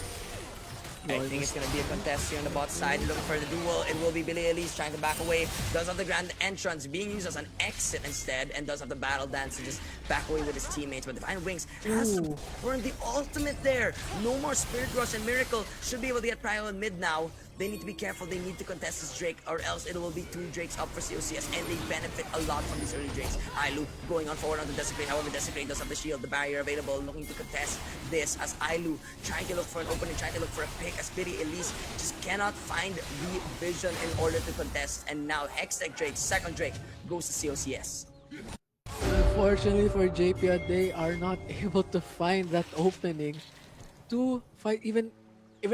I think it's going to be a contest here on the bot side. Looking for the duel. It will be Billy Elise trying to back away. Does have the grand entrance being used as an exit instead. And does have the battle dance to just back away with his teammates. But Divine Wings has to burn the ultimate there. No more Spirit Rush, and Miracle should be able to get Prio in mid now. They need to be careful. They need to contest this Drake, or else it will be 2 Drakes up for COCS, and they benefit a lot from these early Drakes. Ailu going on forward on the Desecrate. However, Desecrate does have the shield, the barrier available, looking to contest this as Ailu trying to look for an opening, trying to look for a pick, as Billy Elise just cannot find the vision in order to contest. And now Hextech Drake, second Drake, goes to COCS. Unfortunately for JP, they are not able to find that opening to fight, even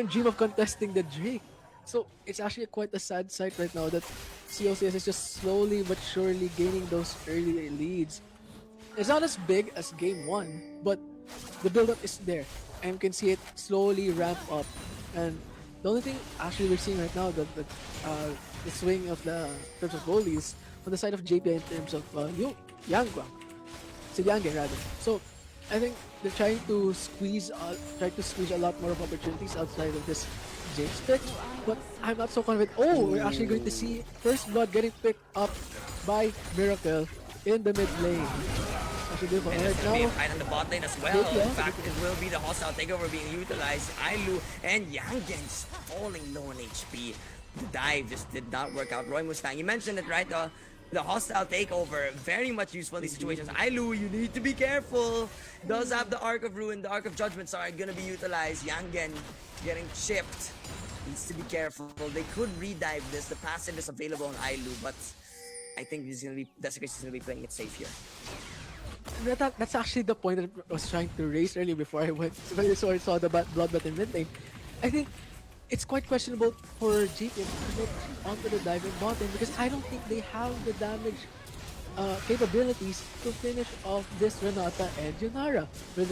dream of contesting the Drake. So it's actually quite a sad sight right now that COCS is just slowly but surely gaining those early leads. It's not as big as game 1, but the build-up is there, and you can see it slowly ramp up. And the only thing actually we're seeing right now, the swing of the in terms of goalies on the side of JP in terms of Yangguang, Yange rather. So I think they're trying to try to squeeze a lot more of opportunities outside of this James pick, but I'm not so confident. Oh, we're actually going to see First Blood getting picked up by Miracle in the mid lane. Actually, and there's going to be a fight on the bot lane as well. In fact, it will be the hostile takeover being utilized. Ailu and Yangen falling low on HP. The dive just did not work out. Roy Mustang, you mentioned it, right? The hostile takeover, very much useful in these situations. Ailu, you need to be careful. Does have the Arc of Ruin, the Arc of Judgments are going to be utilized. Yangen getting chipped. Needs to be careful. They could redive this. The passive is available on Ailu, but I think Desecration is going to be playing it safe here. That's actually the point that I was trying to raise earlier before I saw the bloodbath in mid lane. I think it's quite questionable for JP to commit onto the diving bottom, because I don't think they have the damage capabilities to finish off this Renata and Yunara. With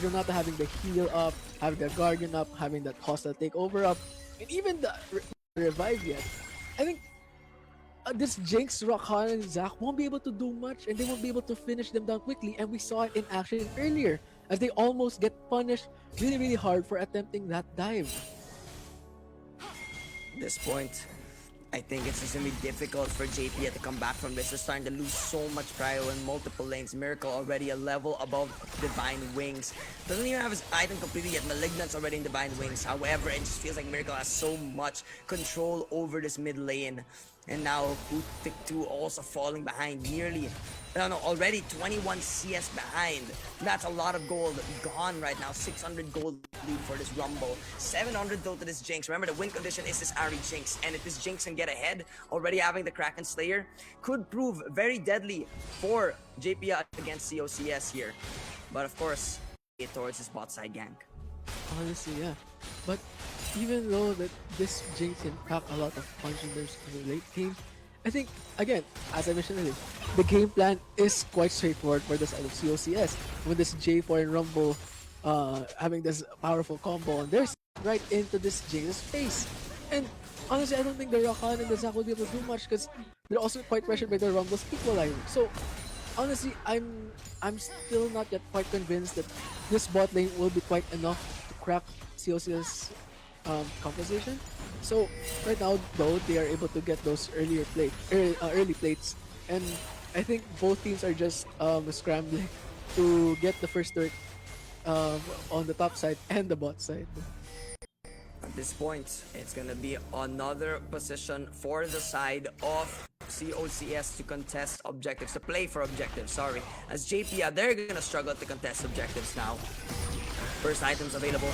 Renata having the heal up, having the Guardian up, having that hostile takeover up, and even the revive yet. I think this Jinx, Rakan, and Zac won't be able to do much, and they won't be able to finish them down quickly. And we saw it in action earlier, as they almost get punished really, really hard for attempting that dive. At this point, I think it's just going to be difficult for JP to come back from this. They're starting to lose so much prio in multiple lanes. Miracle already a level above Divine Wings. Doesn't even have his item completely yet. Malignant's already in Divine Wings. However, it just feels like Miracle has so much control over this mid lane. And now Pick 2 also falling behind already 21 CS behind. That's a lot of gold gone right now. 600 gold lead for this Rumble. 700 though to this Jinx. Remember, the win condition is this Ari Jinx. And if this Jinx can get ahead, already having the Kraken Slayer could prove very deadly for JP against COCS here. But of course, it towards his bot side gank. Honestly, yeah. But even though that this Jinx can pack a lot of punch in the late game, I think, again, as I mentioned earlier, the game plan is quite straightforward for the side of COCS. With this J4 and Rumble having this powerful combo on their side, right into this Jinx's face. And honestly, I don't think the Rakan and the Zac will be able to do much because they're also quite pressured by the Rumble's equalizer. So honestly, I'm still not yet quite convinced that this bot lane will be quite enough to crack COC's composition. So right now, though, they are able to get those early plates, and I think both teams are just scrambling to get the first turret um, on the top side and the bot side. At this point, it's gonna be another position for the side of COCS to contest objectives, to play for objectives, sorry. As JP, they're gonna struggle to contest objectives now. First items available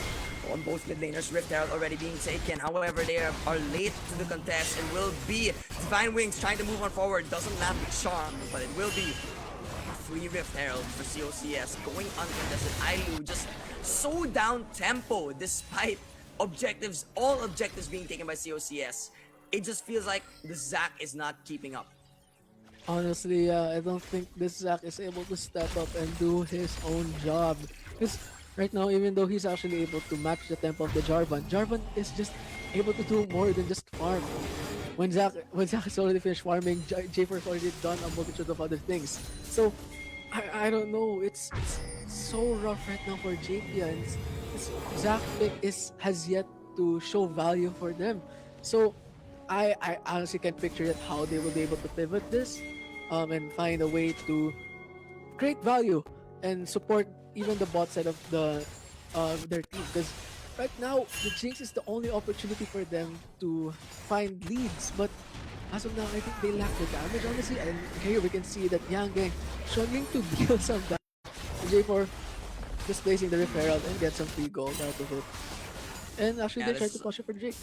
on both mid laners. Rift Herald already being taken. However, they are late to the contest. It will be Divine Wings trying to move on forward. Doesn't land with Charm, but it will be a free Rift Herald for COCS going uncontested. Ailu just so down tempo despite objectives, all objectives being taken by COCS. It just feels like the Zac is not keeping up. Honestly, I don't think this Zac is able to step up and do his own job. Because right now, even though he's actually able to match the tempo of the Jarvan, Jarvan is just able to do more than just farm. When Zac is already finished farming, J4's already done a multitude of other things. So I don't know. It's so rough right now for JP, and Zac pick has yet to show value for them. So I honestly can't picture yet how they will be able to pivot this and find a way to create value and support even the bot side of their team, because right now the Jinx is the only opportunity for them to find leads, but as of now I think they lack the damage honestly, and here we can see that Yang Gang struggling to deal some damage. J4 just placing the Rift Herald and get some free gold out of it, and actually Yeah, they try to push it for Drake.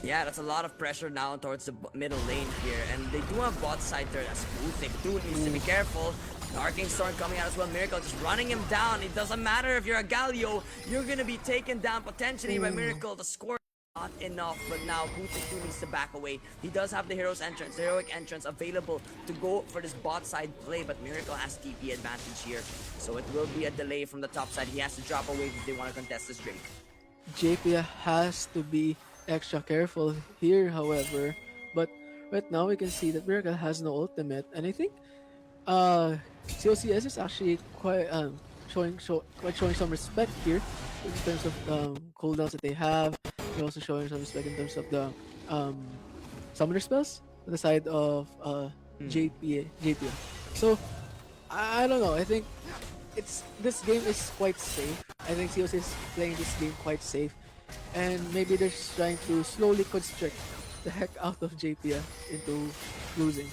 Yeah, that's a lot of pressure now towards the middle lane here. And they do have bot side turret as Boothik too needs to be careful. The Arcane Storm coming out as well. Miracle just running him down. It doesn't matter if you're a Galio, you're gonna be taken down potentially by Miracle. The score not enough, but now Boothik too needs to back away. He does have the heroic entrance available to go for this bot side play, but Miracle has TP advantage here. So it will be a delay from the top side. He has to drop away if they want to contest this Drake. JP has to be extra careful here, however. But right now we can see that Miracle has no ultimate, and I think COCS is actually quite showing some respect here in terms of cooldowns that they have. They're also showing some respect in terms of the um, summoner spells on the side of JP. So I don't know. I think this game is quite safe. I think COC is playing this game quite safe, and maybe they're just trying to slowly constrict the heck out of JP into losing.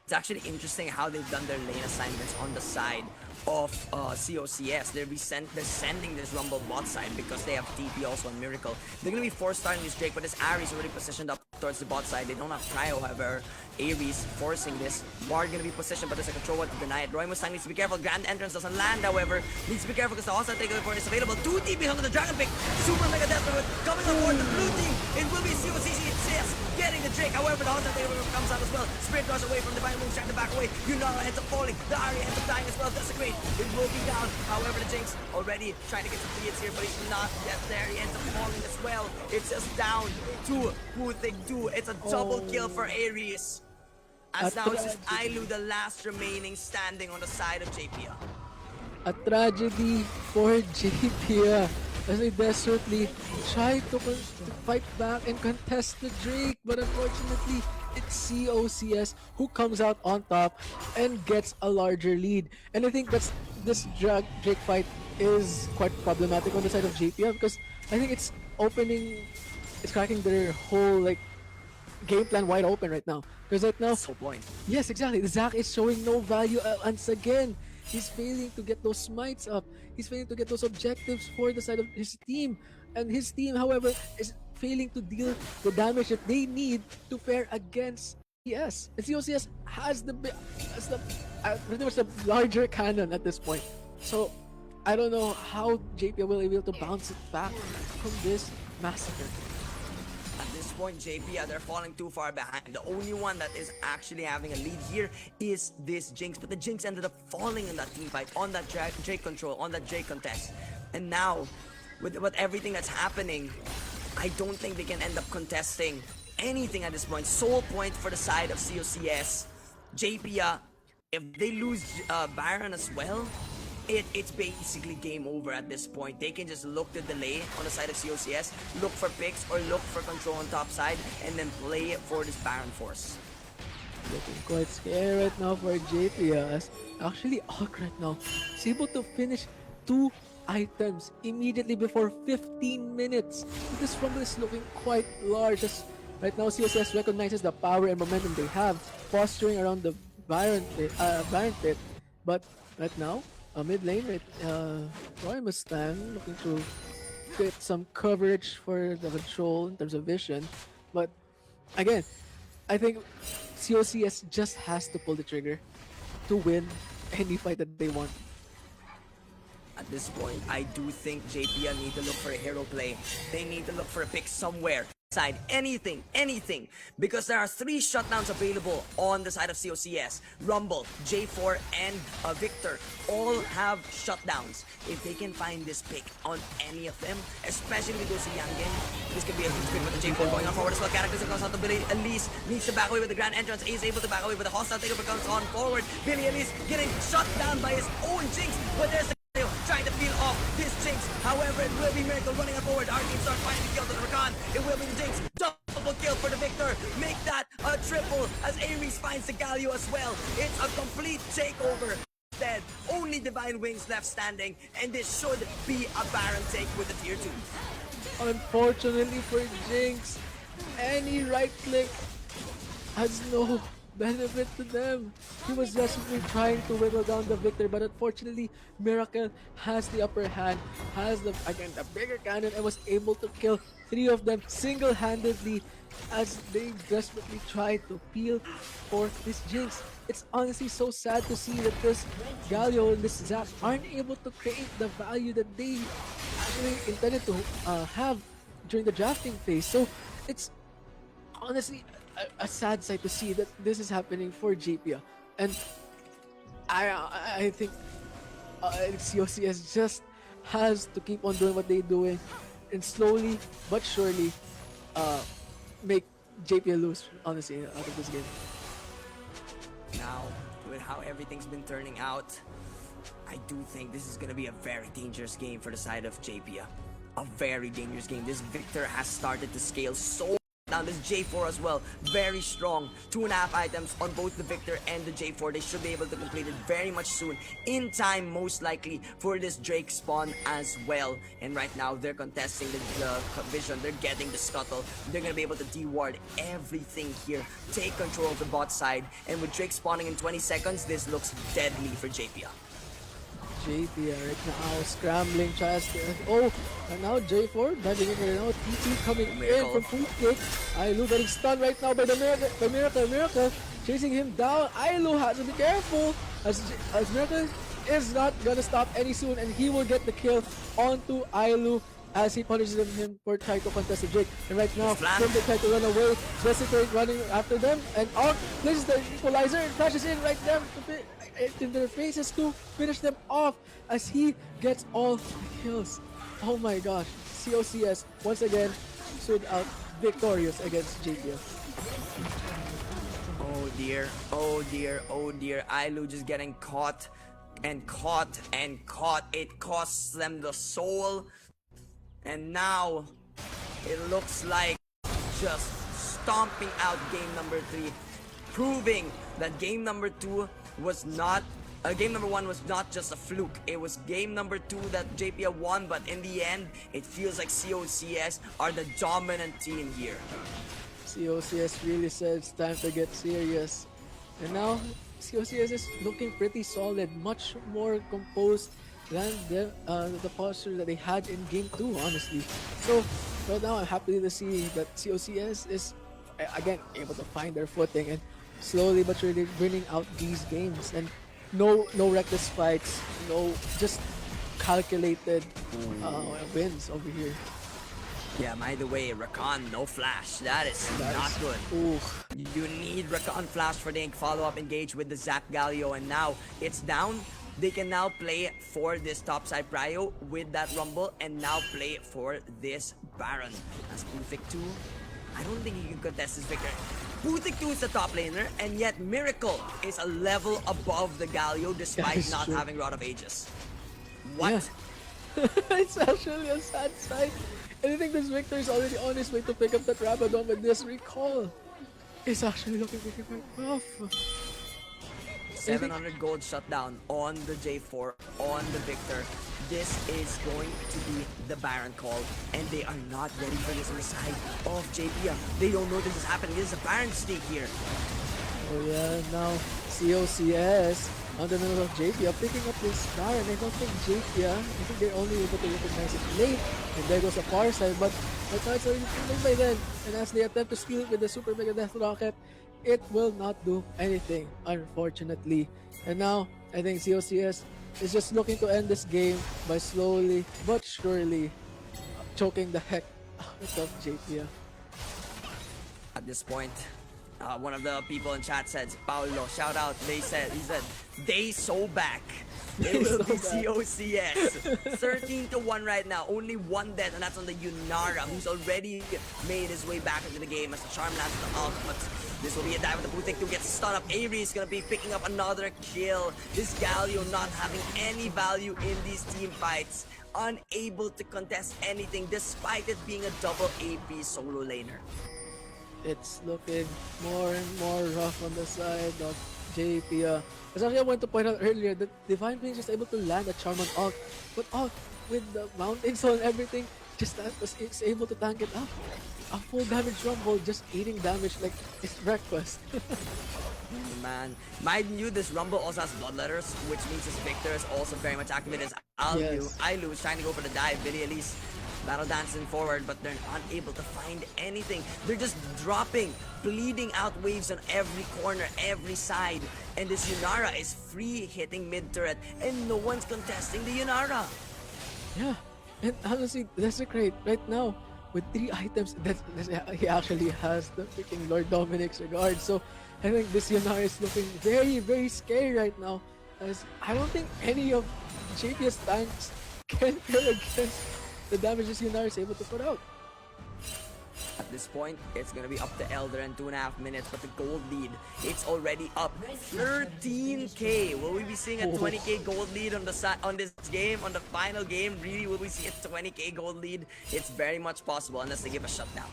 It's actually interesting how they've done their lane assignments on the side of COCS. They're sending this Rumble bot side because they have TP also on Miracle. They're going to be force-starting this Drake, but this Ares already positioned up towards the bot side. They don't have Cryo, however. Ares forcing this. Bard going to be positioned, but there's a control to deny it. Roy Mustang needs to be careful. Grand Entrance doesn't land, however. Needs to be careful because the hostile takeover is available. 2 TPs onto the Dragon Pick. Super Mega Death coming on board the blue team. It will be COCS getting the Drake. However, the hostile takeover comes out as well. Spirit draws away from Divine Moon, trying to back away. Yunara ends up falling. The Ari ends up dying as well. Desecrate. It will be down. However, the Jinx already trying to get some hits here, but he's not yet there. He ends up falling as well. It's just down to Boothik 2. It's a double kill for Ares. As now it's just Ailu, the last remaining standing on the side of JP. A tragedy for JP as they desperately try to fight back and contest the Drake, but unfortunately it's COCS who comes out on top and gets a larger lead. And I think this Drake fight is quite problematic on the side of JP because I think it's cracking their whole game plan wide open right now. Because right now, So point. yes, exactly. Zac is showing no value once again. He's failing to get those smites up. He's failing to get those objectives for the side of his team. And his team, however, is failing to deal the damage that they need to fare against CS. And COCS has pretty much the larger cannon at this point. So I don't know how JP will be able to bounce it back from this massacre. At this point, JP, they're falling too far behind. The only one that is actually having a lead here is this Jinx. But the Jinx ended up falling in that team fight, on that Drake control, on that Drake contest. And now, with everything that's happening, I don't think they can end up contesting anything at this point. Sole point for the side of COCS. JPia, if they lose Baron as well, it's basically game over at this point. They can just look to delay on the side of COCS, look for picks or look for control on top side, and then play for this Baron force. Looking quite scary right now for JP as actually Arc right now is able to finish 2 items immediately before 15 minutes. This rumble is looking quite large as right now CSS recognizes the power and momentum they have fostering around the Baron pit. But right now, mid lane, right, Roy Mustang looking to get some coverage for the control in terms of vision. But again, I think COCS just has to pull the trigger to win any fight that they want. At this point, I do think JPia need to look for a hero play. They need to look for a pick somewhere. Side, anything, because there are 3 shutdowns available on the side of COCS. Rumble, J4, and Victor all have shutdowns. If they can find this pick on any of them, especially with those young game, this could be a huge pick with the J4 going on forward as well. Characters across on the Billy Elise needs to back away with the Grand Entrance. Is able to back away with the hostile takeover comes on forward. Billy Elise getting shut down by his own Jinx, but there's the trying to peel off this Jinx. However, it will be Miracle running up forward. Our team starts finding the kill to the Rakan. It will be the Jinx. Double kill for the Victor. Make that a triple as Ares finds the Galio as well. It's a complete takeover. Instead, only Divine Wings left standing, and this should be a Baron take with the tier 2. Unfortunately for Jinx, any right click has no benefit to them. He was desperately trying to whittle down the Victor, but unfortunately, Miracle has the upper hand, has the bigger cannon, and was able to kill 3 of them single-handedly as they desperately tried to peel for this Jinx. It's honestly so sad to see that this Galio and this Zap aren't able to create the value that they actually intended to have during the drafting phase. So it's honestly a sad sight to see that this is happening for JPia, and I think COCS just has to keep on doing what they're doing, and slowly but surely make JPia lose. Honestly, out of this game. Now, with how everything's been turning out, I do think this is gonna be a very dangerous game for the side of JPia. A very dangerous game. This Victor has started to scale so down. This J4 as well, very strong. 2.5 items on both the Victor and the J4. They should be able to complete it very much soon. In time, most likely, for this Drake spawn as well. And right now, they're contesting the vision. They're getting the scuttle. They're going to be able to deward everything here. Take control of the bot side. And with Drake spawning in 20 seconds, this looks deadly for JPia. JPia right now scrambling, oh, and now J4 diving in right now. TT coming in from full kick. Ailu getting stunned right now by the Miracle chasing him down. Ailu has to be careful as Miracle is not gonna stop any soon, and he will get the kill onto Ailu as he punishes him for trying to contest the Drake. And right now, when they try to run away, Jessica running after them, and Arc places the equalizer and crashes in right them in their faces to finish them off as he gets all the kills. Oh my gosh, COCS once again stood out victorious against JPL. Oh dear, oh dear, oh dear. Ailu just getting caught and caught and caught. It costs them the soul. And now it looks like just stomping out game number 3, proving that game number 2 was not game number 1 was not just a fluke. It was game number 2 that JPL won, but in the end, it feels like COCS are the dominant team here. COCS really said it's time to get serious. And now, COCS is looking pretty solid, much more composed than the posture that they had in game 2, honestly. So, right now, I'm happy to see that COCS is, again, able to find their footing and slowly but surely winning out these games. And no reckless fights, no just calculated wins over here. Yeah, by the way, Rakan, no flash. That is not good. Ooh. You need Rakan flash for the follow-up engage with the Zap Galio, and now it's down they can now play for this topside prio with that Rumble and now play for this Baron. As Puthic 2, I don't think he can contest this victory. Puthic 2 is the top laner, and yet Miracle is a level above the Galio despite not true. having Rod of Ages. What? Yeah. It's actually a sad sight. And I think this Victor is already on his way to pick up that Rabadon with this recall. It's actually looking pretty quite rough. I think 700 gold shutdown on the J4, on the Victor. This is going to be the Baron call, and they are not ready for this on the side of JP. They don't know this is happening. This is a Baron stake here. Oh yeah, now COCS on the middle of JP picking up this Baron. I don't think JP, I think they're only able to recognize it late, and there goes the far side, but right now it's already too late by then. And as they attempt to steal it with the Super Mega Death Rocket, it will not do anything, unfortunately. And now, I think COCS is just looking to end this game by slowly but surely choking the heck out of JP. At this point, one of the people in chat said, Paulo, shout out, he said, they so back. It will be COCS. 13-1 right now. Only one death, and that's on the Yunara, who's already made his way back into the game as the Charm lands the ultimate. This will be a dive with the Puthic to get stunned up. Avery is going to be picking up another kill. This Galio not having any value in these team fights. Unable to contest anything despite it being a double AP solo laner. It's looking more and more rough on the side of JP. As actually I wanted to point out earlier that Divine Prince is able to land a Charm on Alt, but Alt with the mounting soul and everything just is able to tank it up. A full damage Rumble just eating damage like it's breakfast. Man, mind you, this Rumble also has Bloodletters, which means this Victor is also very much activated as Ailu is trying to go for the dive. Billy Elise battle dancing forward, but they're unable to find anything. They're just dropping, bleeding out waves on every corner, every side. And this Yunara is free hitting mid turret, and no one's contesting the Yunara. Yeah, and honestly, Desecrate right now with 3 items. He actually has the freaking Lord Dominic's regard. So I think this Yunara is looking very, very scary right now. As I don't think any of JP's tanks can kill against the damage this Yunara is able to put out. At this point, it's gonna be up to Elder in 2.5 minutes, but the gold lead, it's already up 13k. Will we be seeing a 20k gold lead on this game, on the final game? Really, will we see a 20k gold lead? It's very much possible unless they give a shutdown.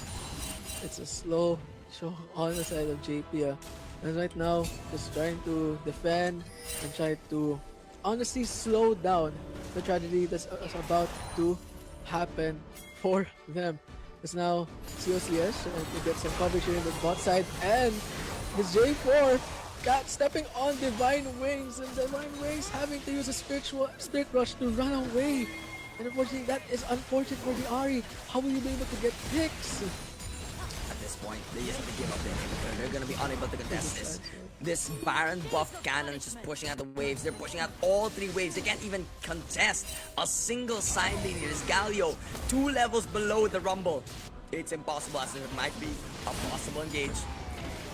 It's a slow show on the side of JP. And right now, just trying to defend and try to honestly slow down the tragedy that's about to happen for them. Because now COCS trying to get some coverage here in the bot side, and this J4 got stepping on Divine Wings, and Divine Wings having to use a Spirit Rush to run away. And unfortunately, that is unfortunate for the Ahri. How will you be able to get picks? At this point, they just have to give up their inhibitor. They're gonna be unable to contest this. This Baron buffed cannon is just pushing out the waves. They're pushing out all 3 waves. They can't even contest a single side lane here. This Galio, 2 levels below the Rumble. It's impossible as it might be a possible engage.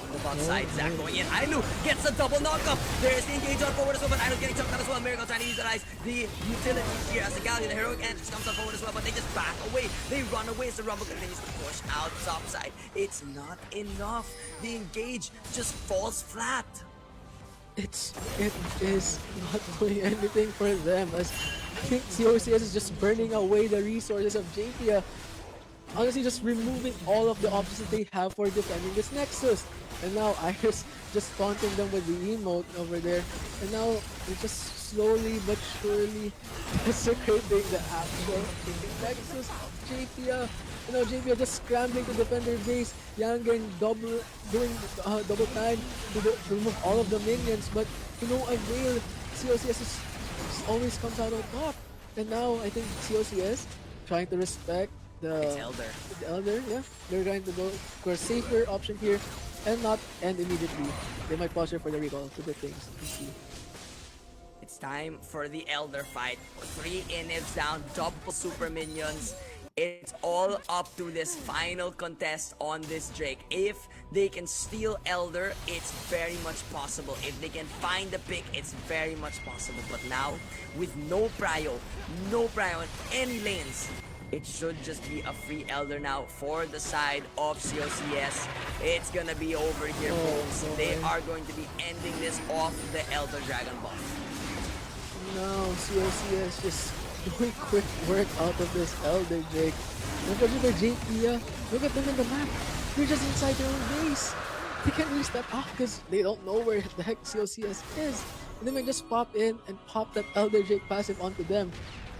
On the bot side, Zac going in. Ailu gets a double knockup. There's the engage on forward as well, but Ailu's getting chunked out as well. Miracle trying to utilize the utility here as the Galio, the heroic end just comes on forward as well, but they just back away. They run away as the Rumble continues to push out top side. It's not enough. The engage just falls flat. It is not doing anything for them, as I think COCS is just burning away the resources of JP. Honestly, just removing all of the options that they have for defending this Nexus. And now Iris just taunting them with the emote over there. And now they're just slowly but surely desecrating the actual Nexus of JP. You know, JP just scrambling to defend their base. Yangen doing double time to remove all of the minions, but to no avail. COCS just always comes out on top. And now I think COCS trying to respect It's Elder. the Elder, yeah. They're trying to go for a safer option here and not end immediately. They might pause here for the recall to the things you see. It's time for the Elder fight. 3 inhibs down, double super minions. it's all up to this final contest on this Drake. If they can steal Elder, it's very much possible. If they can find the pick, it's very much possible. But now, with no prio in any lanes, it should just be a free Elder now for the side of COCS. It's gonna be over here, Oh folks. They boy. are going to be ending this off the Elder Dragon buff. No, COCS just doing quick work out of this Elder Drake. Look at the JP, look at them in the map. They're just inside their own base. They can't really step out because they don't know where the heck COCS is. And they might just pop in and pop that Elder Drake passive onto them.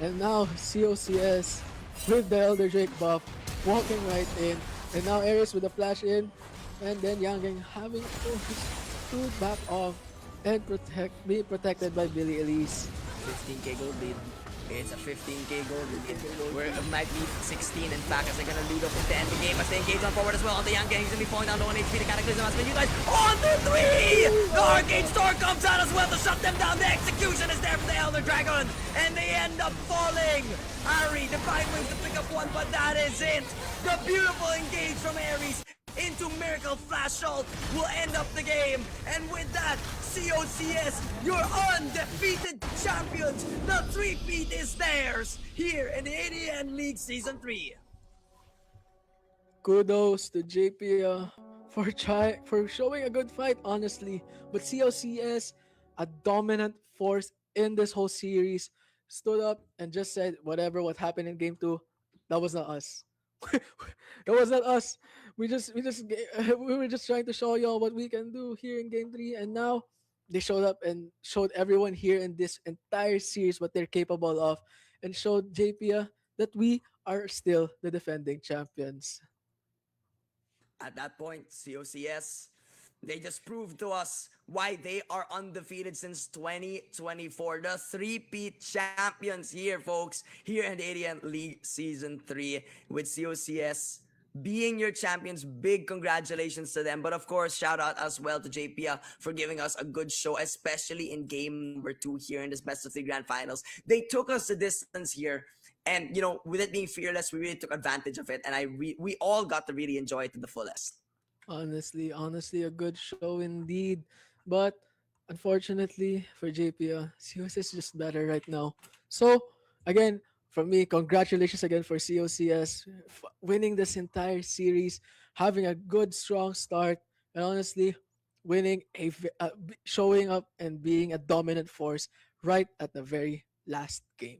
And now COCS with the Elder Drake buff walking right in. And now Ares with the flash in. And then Yang having to back off and be protected by Billy Elise. 15k gold lead. It's a 15k gold lead. 15K gold Where lead. it might be 16 in fact as they're gonna lead off into the end of the game as they engage on forward as well. On the young gang, he's gonna be falling down low on HP. The Cataclysm has been utilized on the 3! The Arcane Storm comes out as well to shut them down. The execution is there for the Elder Dragon and they end up falling. Ari, Divine Wings to pick up one, but that is it. The beautiful engage from Ares into Miracle Flash Ult will end up the game. And with that, COCS, your undefeated champions. The three-peat is theirs here in the ADN League Season 3. Kudos to JP for showing a good fight, honestly. But COCS, a dominant force in this whole series, stood up and just said, whatever what happened in game two, that was not us. That was not us. We were just trying to show y'all what we can do here in game three, and now they showed up and showed everyone here in this entire series what they're capable of, and showed JP that we are still the defending champions. At that point, COCS, they just proved to us why they are undefeated since 2024. The three-peat champions here, folks, here in the ADN League Season 3 with COCS being your champions. Big congratulations to them. But of course, shout out as well to JP for giving us a good show, especially in game number 2 here in this best of 3 grand finals. They took us the distance here. And, you know, with it being fearless, we really took advantage of it. And we all got to really enjoy it to the fullest. Honestly, a good show indeed. But unfortunately for JP, COS is just better right now. So again, from me, congratulations again for COCS winning this entire series, having a good strong start, and honestly, showing up and being a dominant force right at the very last game.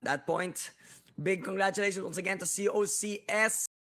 At that point, big congratulations once again to COCS.